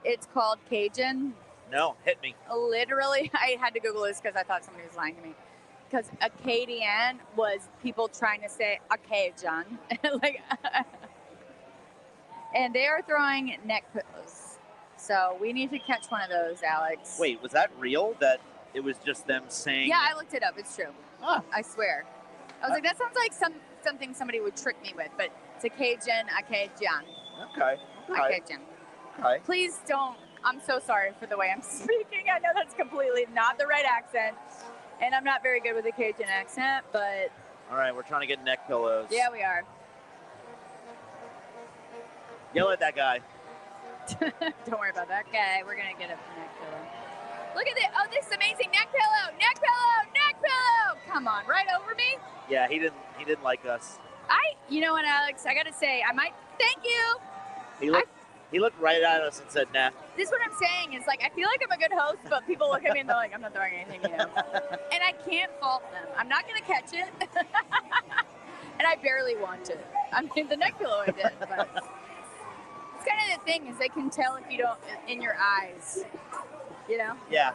it's called Cajun. No, hit me. Literally, I had to Google this because I thought somebody was lying to me. Because Acadian was people trying to say Acadian. And they are throwing neck pillows. So we need to catch one of those, Alex. Wait, was that real? That it was just them saying? Yeah, I looked it up. It's true. Oh. I swear. I was like, that sounds like something somebody would trick me with, but it's Acadian. Okay. Acadian. Okay. Please don't. I'm so sorry for the way I'm speaking. I know that's completely not the right accent, and I'm not very good with the Cajun accent, but... All right, we're trying to get neck pillows. Yeah, we are. Yell at that guy. Don't worry about that guy. We're going to get a neck pillow. Look at it. Oh, this is amazing. Neck pillow. Neck pillow. Neck pillow. Come on, right over me. Yeah, he didn't like us. You know what, Alex? I got to say, thank you. He looked right at us and said, nah. This is what I'm saying. Is I feel like I'm a good host, but people look at me and they're like, I'm not throwing anything, And I can't fault them. I'm not going to catch it. And I barely want it. I mean, the neck pillow I did, but it's kind of the thing is they can tell if you don't, in your eyes, Yeah.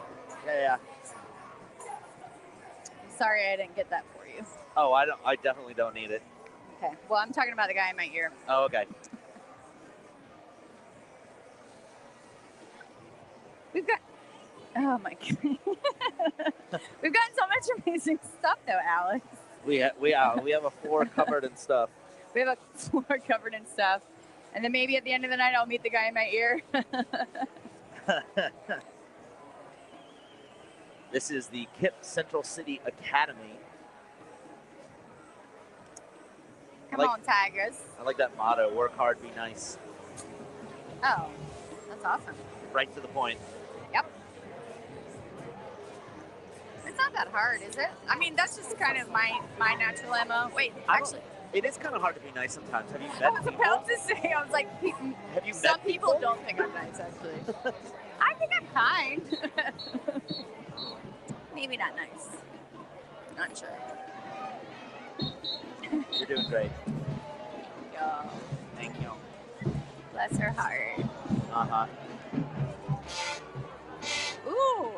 Sorry I didn't get that for you. Oh, I definitely don't need it. Okay. Well, I'm talking about the guy in my ear. Oh, okay. Oh my God. We've gotten so much amazing stuff though, Alex. We have a floor covered in stuff. We have a floor covered in stuff. And then maybe at the end of the night I'll meet the guy in my ear. This is the KIPP Central City Academy. Come on, Tigers. I like that motto, work hard, be nice. Oh, that's awesome. Right to the point. Yep. It's not that hard, is it? I mean, that's just kind of my natural MO. Wait, actually. It is kind of hard to be nice sometimes. Have you met I was people? about to say, I was like, Have you some met people don't think I'm nice, actually. I think I'm kind. Maybe not nice. Not sure. You're doing great. Yo. Thank you. Bless her heart. Uh-huh. Ooh.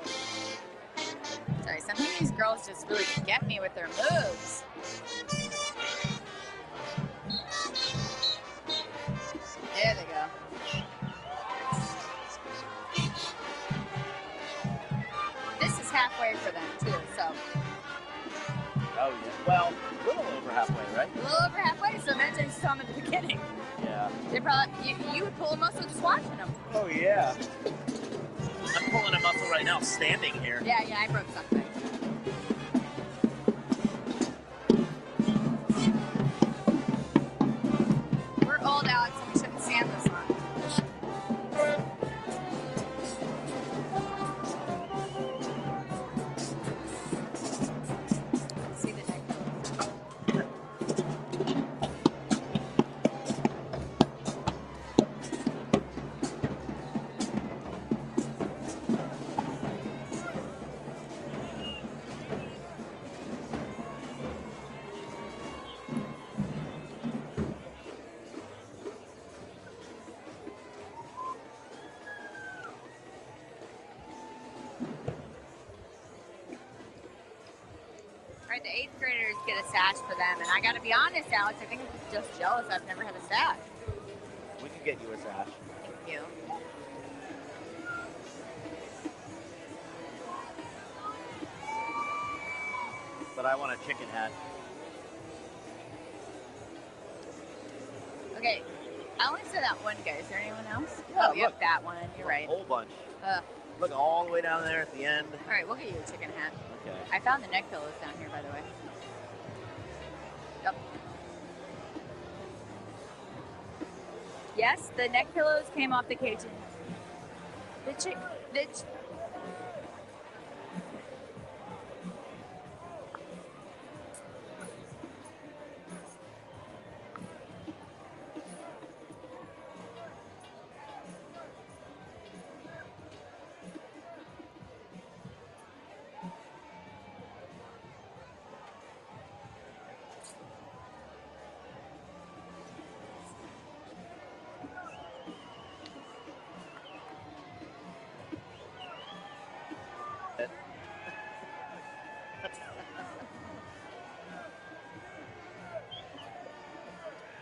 Sorry, some of these girls just really get me with their moves. There they go. This is halfway for them, too, so. Oh, yeah. Well, a little over halfway, right? A little over halfway, so imagine you saw them at the beginning. Yeah. They probably, you would pull a muscle just watching them. Oh, yeah. I'm pulling a muscle right now, standing here. Yeah, I broke something. We're old, Alex, and we shouldn't stand this long. See the neck. Right, the 8th graders get a sash for them, and I gotta be honest, Alex, I think I'm just jealous I've never had a sash. We can get you a sash. Thank you. But I want a chicken hat. Okay, I only said that one guy. Is there anyone else? Yeah, oh, you have that one. You're right. A whole bunch. Look, all the way down there at the end. All right, we'll get you a chicken hat. Okay. I found the neck pillows down here, by the way. Yep. Yes, the neck pillows came off the Cajun.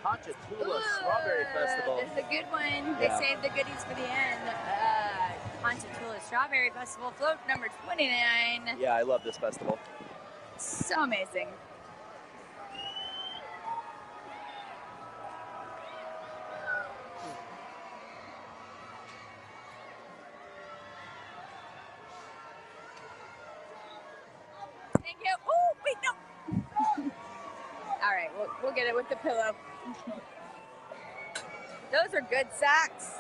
Ponchatoula Strawberry Festival. This is a good one. Yeah. They saved the goodies for the end. Ponchatoula Strawberry Festival, float number 29. Yeah, I love this festival. So amazing. Thank you. Oh, wait, no. All right, we'll get it with the pillow. Those are good socks.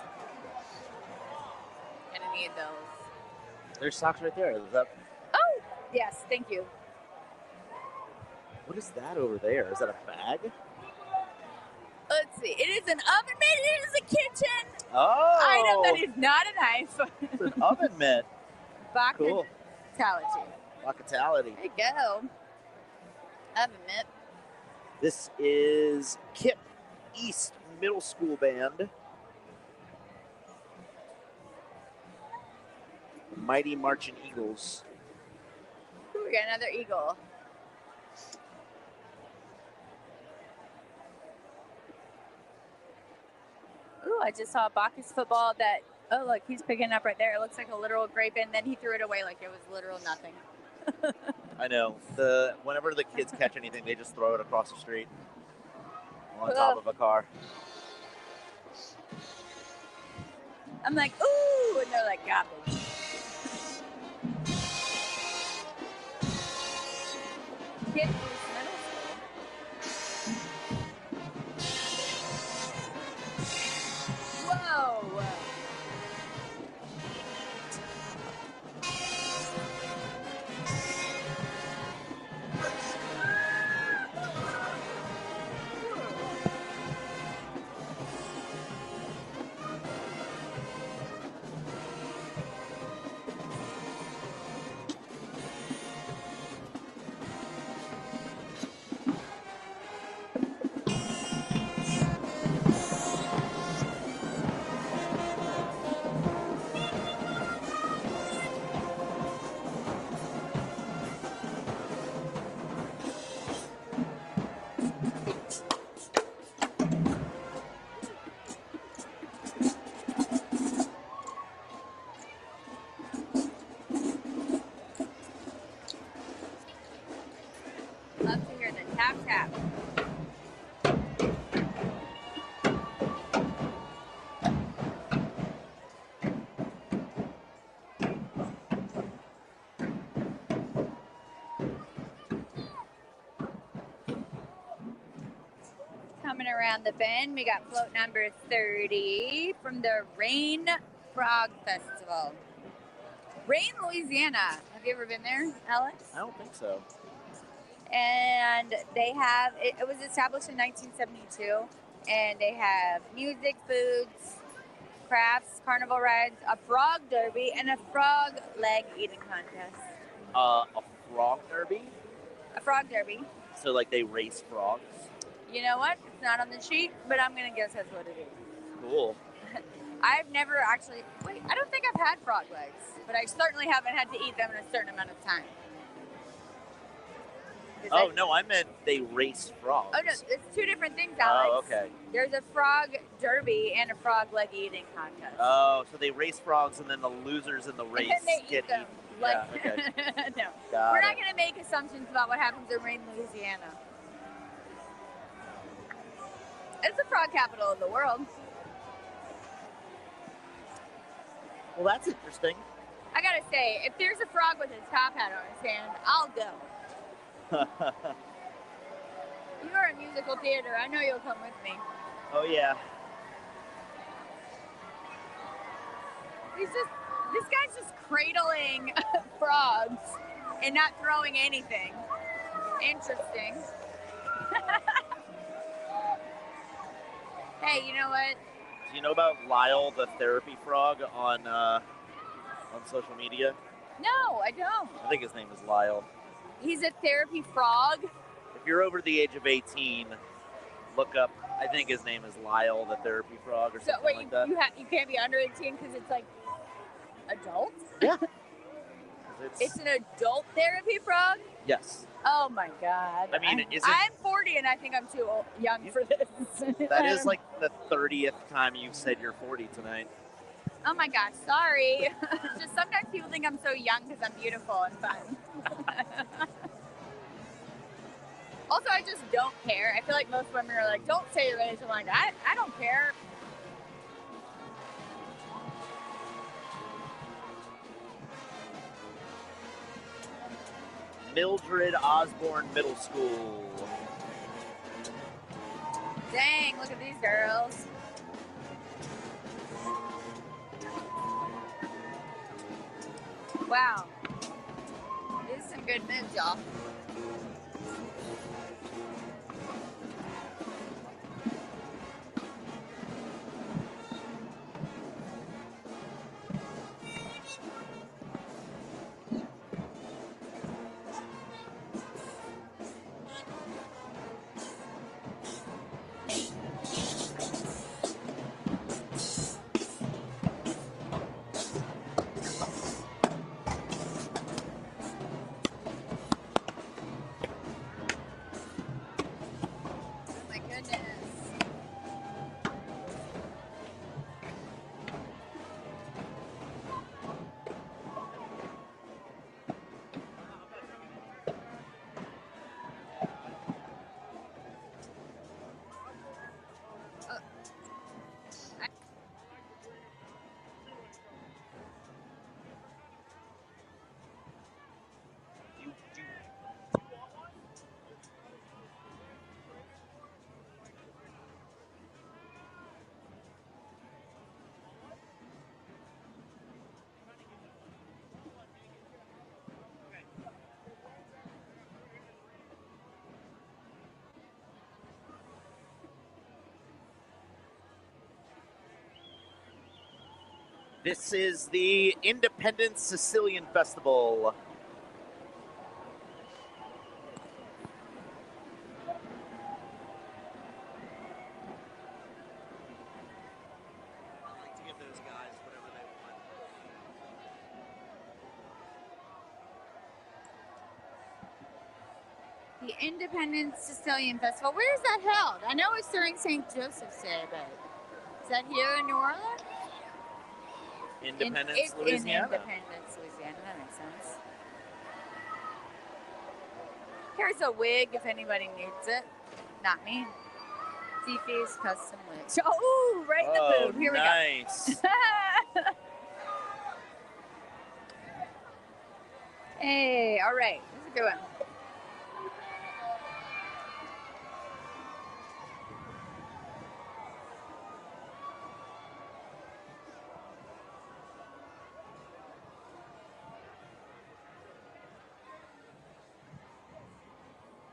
Gonna need those. There's socks right there. Is that, Oh, yes, thank you. what is that over there? Is that a bag? Let's see. It is an oven mitt. It is a kitchen Oh! item that is not a knife. It's an oven mitt. Cool. Bacchus. Locality. There you go. Oven mitt. This is Kip East Middle School Band. Mighty Marching Eagles. Ooh, we got another eagle. Ooh, I just saw a Bacchus football that, oh, look, he's picking up right there. It looks like a literal grape, and then he threw it away like it was literal nothing. I know. Whenever the kids catch anything, they just throw it across the street on top of a car. I'm like, ooh, and they're like, garbage. Kid East Middle School. Whoa. Love to hear the tap tap. Coming around the bend, we got float number 30 from the Rain Frog Festival. Rain, Louisiana. Have you ever been there, Alex? I don't think so. And they have, it was established in 1972, and they have music, foods, crafts, carnival rides, a frog derby, and a frog leg eating contest. A frog derby? A frog derby. So, like, they race frogs? You know what? It's not on the sheet, but I'm going to guess that's what it is. Cool. I've never actually, wait, I don't think I've had frog legs, but I certainly haven't had to eat them in a certain amount of time. Oh, no, I meant they race frogs. Oh, no, it's two different things, Alex. Oh, okay. There's a frog derby and a frog leg eating contest. Oh, so they race frogs and then the losers in the race And they get eat them. eaten. Like, Yeah, okay. no, Got we're it. not going to make assumptions about what happens in Rain, Louisiana. It's the frog capital of the world. Well, that's interesting. I got to say, if there's a frog with his top hat on his hand, I'll go. You're a musical theater. I know you'll come with me. Oh, yeah. This guy's just cradling frogs and not throwing anything. Interesting. Hey, you know what? Do you know about Lyle the therapy frog on social media? No, I don't. I think his name is Lyle. He's a therapy frog. If you're over the age of 18, look up. I think his name is Lyle the therapy frog or So something wait, like that. you can't be under 18 because it's like adult? Yeah. It's an adult therapy frog? Yes. Oh my God. I mean, I'm 40 and I think I'm too young for this. That is like the 30th time you've said you're 40 tonight. Oh my gosh, sorry. Just sometimes people think I'm so young because I'm beautiful and fun. Also, I just don't care. I feel like most women are like, don't say your age. I'm like, I don't care. Mildred Osborne Middle School. Dang, look at these girls. Wow. These are some good moves, y'all. This is the Independence Sicilian Festival. I like to give those guys whatever they want. The Independence Sicilian Festival. Where is that held? I know it's during St. Joseph's Day, but is that here in New Orleans? Independence, In Louisiana. Independence, Louisiana. That makes sense. Here's a wig if anybody needs it. Not me. Fifi's custom wig. Oh, right in the boob. Here nice. we go. Hey, all right. This is a good one.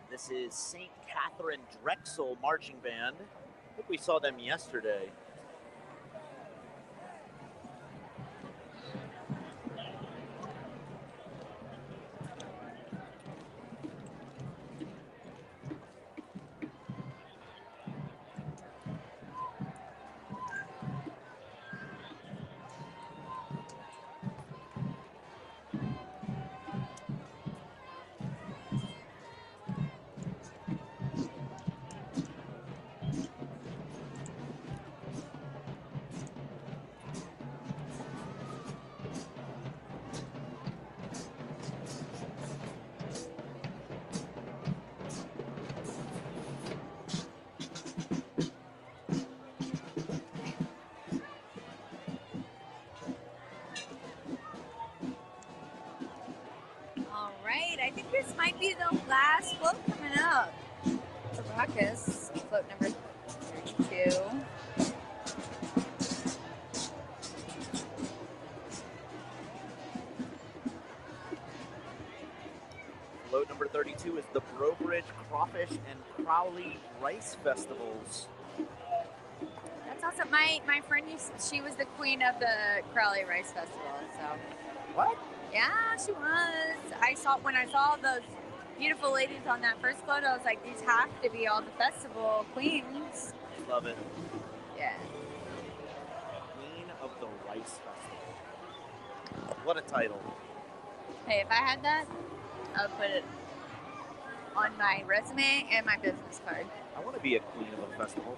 This is St. Catherine Drexel Marching Band. I think we saw them yesterday. I think this might be the last float coming up for Bacchus. Float number 32. Float number 32 is the Brobridge Crawfish and Crowley Rice Festivals. That's awesome. My friend she was the queen of the Crowley Rice Festival. So. What? Yeah, she was. When I saw those beautiful ladies on that first photo, I was like, these have to be all the festival queens. Love it. Yeah. Queen of the Rice Festival. What a title. Hey, if I had that, I would put it on my resume and my business card. I want to be a queen of a festival.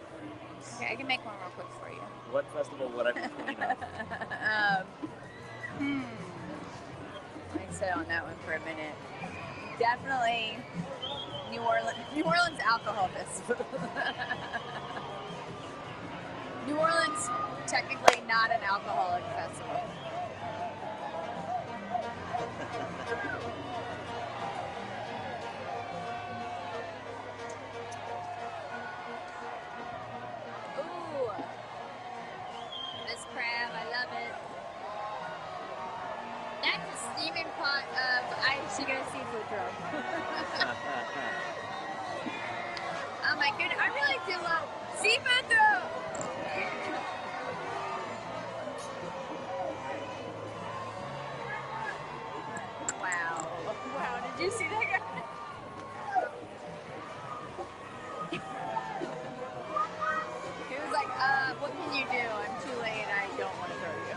Okay, I can make one real quick for you. What festival would I be queen of? Let me sit on that one for a minute. Definitely New Orleans Alcohol Festival. New Orleans, technically not an alcoholic festival. Ooh, this crab, I love it. That's a steaming pot of Chicken seafood throw. Oh my goodness, I really do love seafood throw. Wow. Wow, did you see that guy? He was like, what can you do? I'm too late, I don't want to throw you.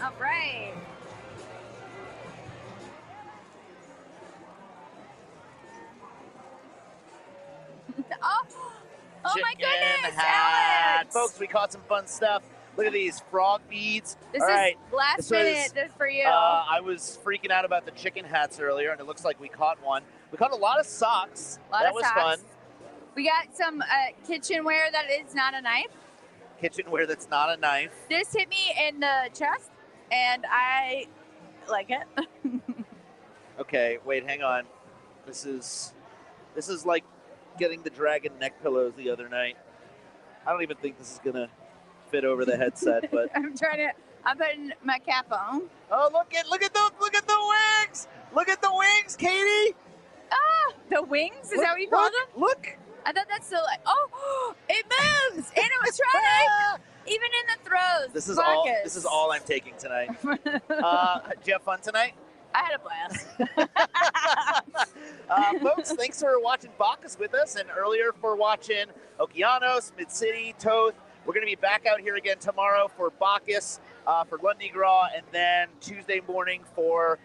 All right. Oh my goodness, Alex! Folks, we caught some fun stuff. Look at these frog beads. This All is right. last minute. This is for you. I was freaking out about the chicken hats earlier, and it looks like we caught one. We caught a lot of socks. That was fun. We got some kitchenware that is not a knife. Kitchenware that's not a knife. This hit me in the chest, and I like it. Okay, wait, hang on. This is like getting the dragon neck pillows the other night. I don't even think this is gonna fit over the headset, but I'm putting my cap on. Oh, look at the wings! Look at the wings, Katie! Ah, the wings? Is that what you call them? Look! I thought that's still like, oh, it moves! Animatronic! Even in the throws. This is Bacchus. all I'm taking tonight. Did you have fun tonight? I had a blast. Folks, thanks for watching Bacchus with us, and earlier for watching Okeanos, Mid-City, Toth. We're going to be back out here again tomorrow for Bacchus, for Mardi Gras, and then Tuesday morning for,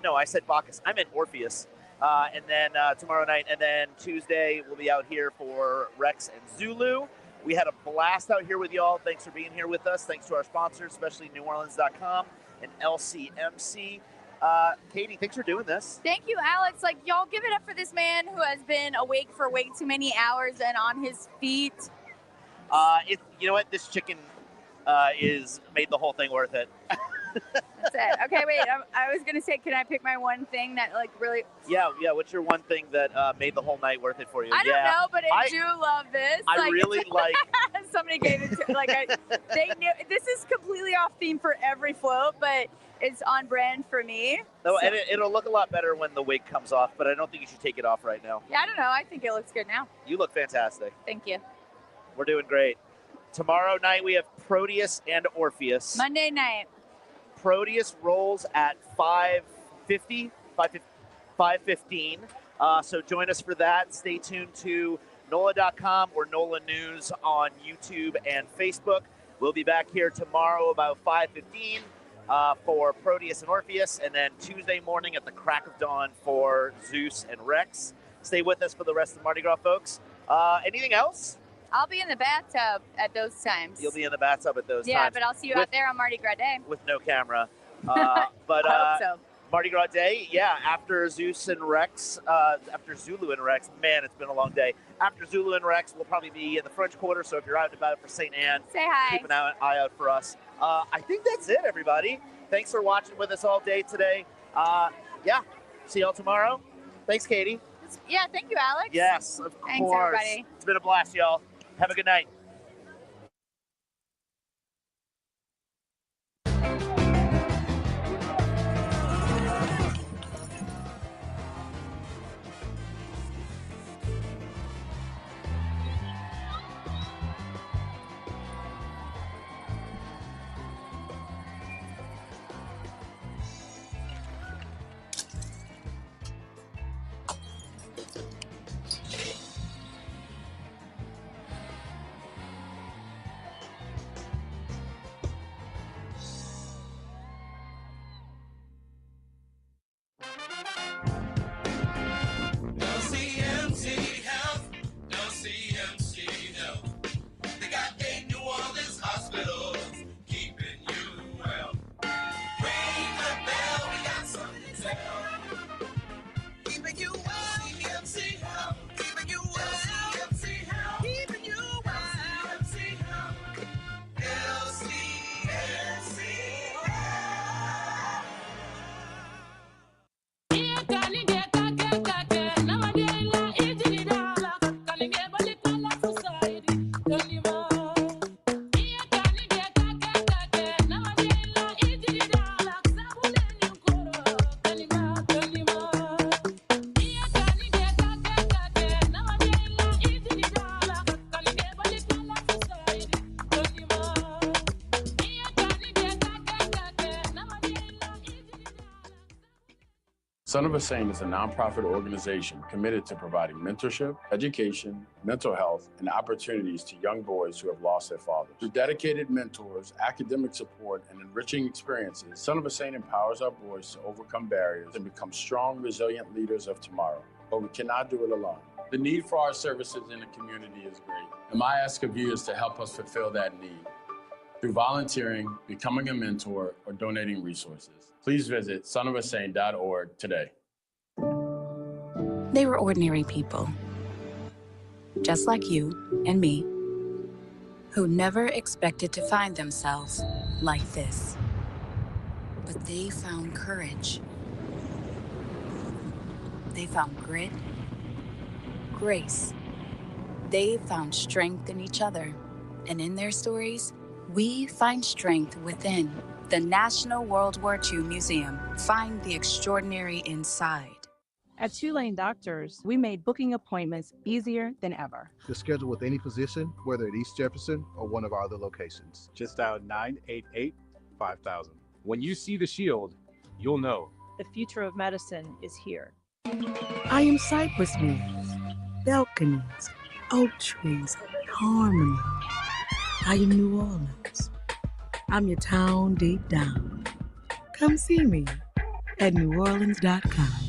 no, I said Bacchus. I meant Orpheus. And then tomorrow night, and then Tuesday, we'll be out here for Rex and Zulu. We had a blast out here with y'all. Thanks for being here with us. Thanks to our sponsors, especially NOLA.com and LCMC. Katie, thanks for doing this. Thank you, Alex. Like, y'all give it up for this man who has been awake for way too many hours and on his feet. You know what? This chicken is made the whole thing worth it. That's it. Okay, wait. I was gonna say, can I pick my one thing that like really? Yeah. What's your one thing that made the whole night worth it for you? I don't know, but I do love this. I really like. Somebody gave it to they knew this is completely off theme for every float, but it's on brand for me. No, so. and it'll look a lot better when the wig comes off, but I don't think you should take it off right now. Yeah, I don't know. I think it looks good now. You look fantastic. Thank you. We're doing great. Tomorrow night we have Proteus and Orpheus. Monday night. Proteus rolls at 5:15. So join us for that. Stay tuned to NOLA.com or NOLA News on YouTube and Facebook. We'll be back here tomorrow about 5:15 for Proteus and Orpheus, and then Tuesday morning at the crack of dawn for Zeus and Rex. Stay with us for the rest of Mardi Gras, folks. Anything else? I'll be in the bathtub at those times. You'll be in the bathtub at those times. Yeah, but I'll see you out there on Mardi Gras Day. With no camera. But I hope so. Mardi Gras Day, yeah, after Zeus and Rex, after Zulu and Rex, man, it's been a long day. After Zulu and Rex, we'll probably be in the French Quarter, so if you're out and about for St. Anne, say hi. Keep an eye out for us. I think that's it, everybody. Thanks for watching with us all day today. Yeah, see y'all tomorrow. Thanks, Katie. Yeah, thank you, Alex. Yes, of course. Thanks, everybody. It's been a blast, y'all. Have a good night. Son of a Saint is a nonprofit organization committed to providing mentorship, education, mental health, and opportunities to young boys who have lost their fathers. Through dedicated mentors, academic support, and enriching experiences, Son of a Saint empowers our boys to overcome barriers and become strong, resilient leaders of tomorrow. But we cannot do it alone. The need for our services in the community is great, and my ask of you is to help us fulfill that need through volunteering, becoming a mentor, or donating resources. Please visit sonofasaint.org today. They were ordinary people, just like you and me, who never expected to find themselves like this. But they found courage. They found grit, grace. They found strength in each other. And in their stories, we find strength within. The National World War II Museum. Find the extraordinary inside. At Tulane Doctors, we made booking appointments easier than ever. To schedule with any physician, whether at East Jefferson or one of our other locations. Just dial 988-5000. When you see the shield, you'll know. The future of medicine is here. I am cypress leaves, balconies, oak trees, harmony. I am New Orleans. I'm your town deep down. Come see me at NOLA.com.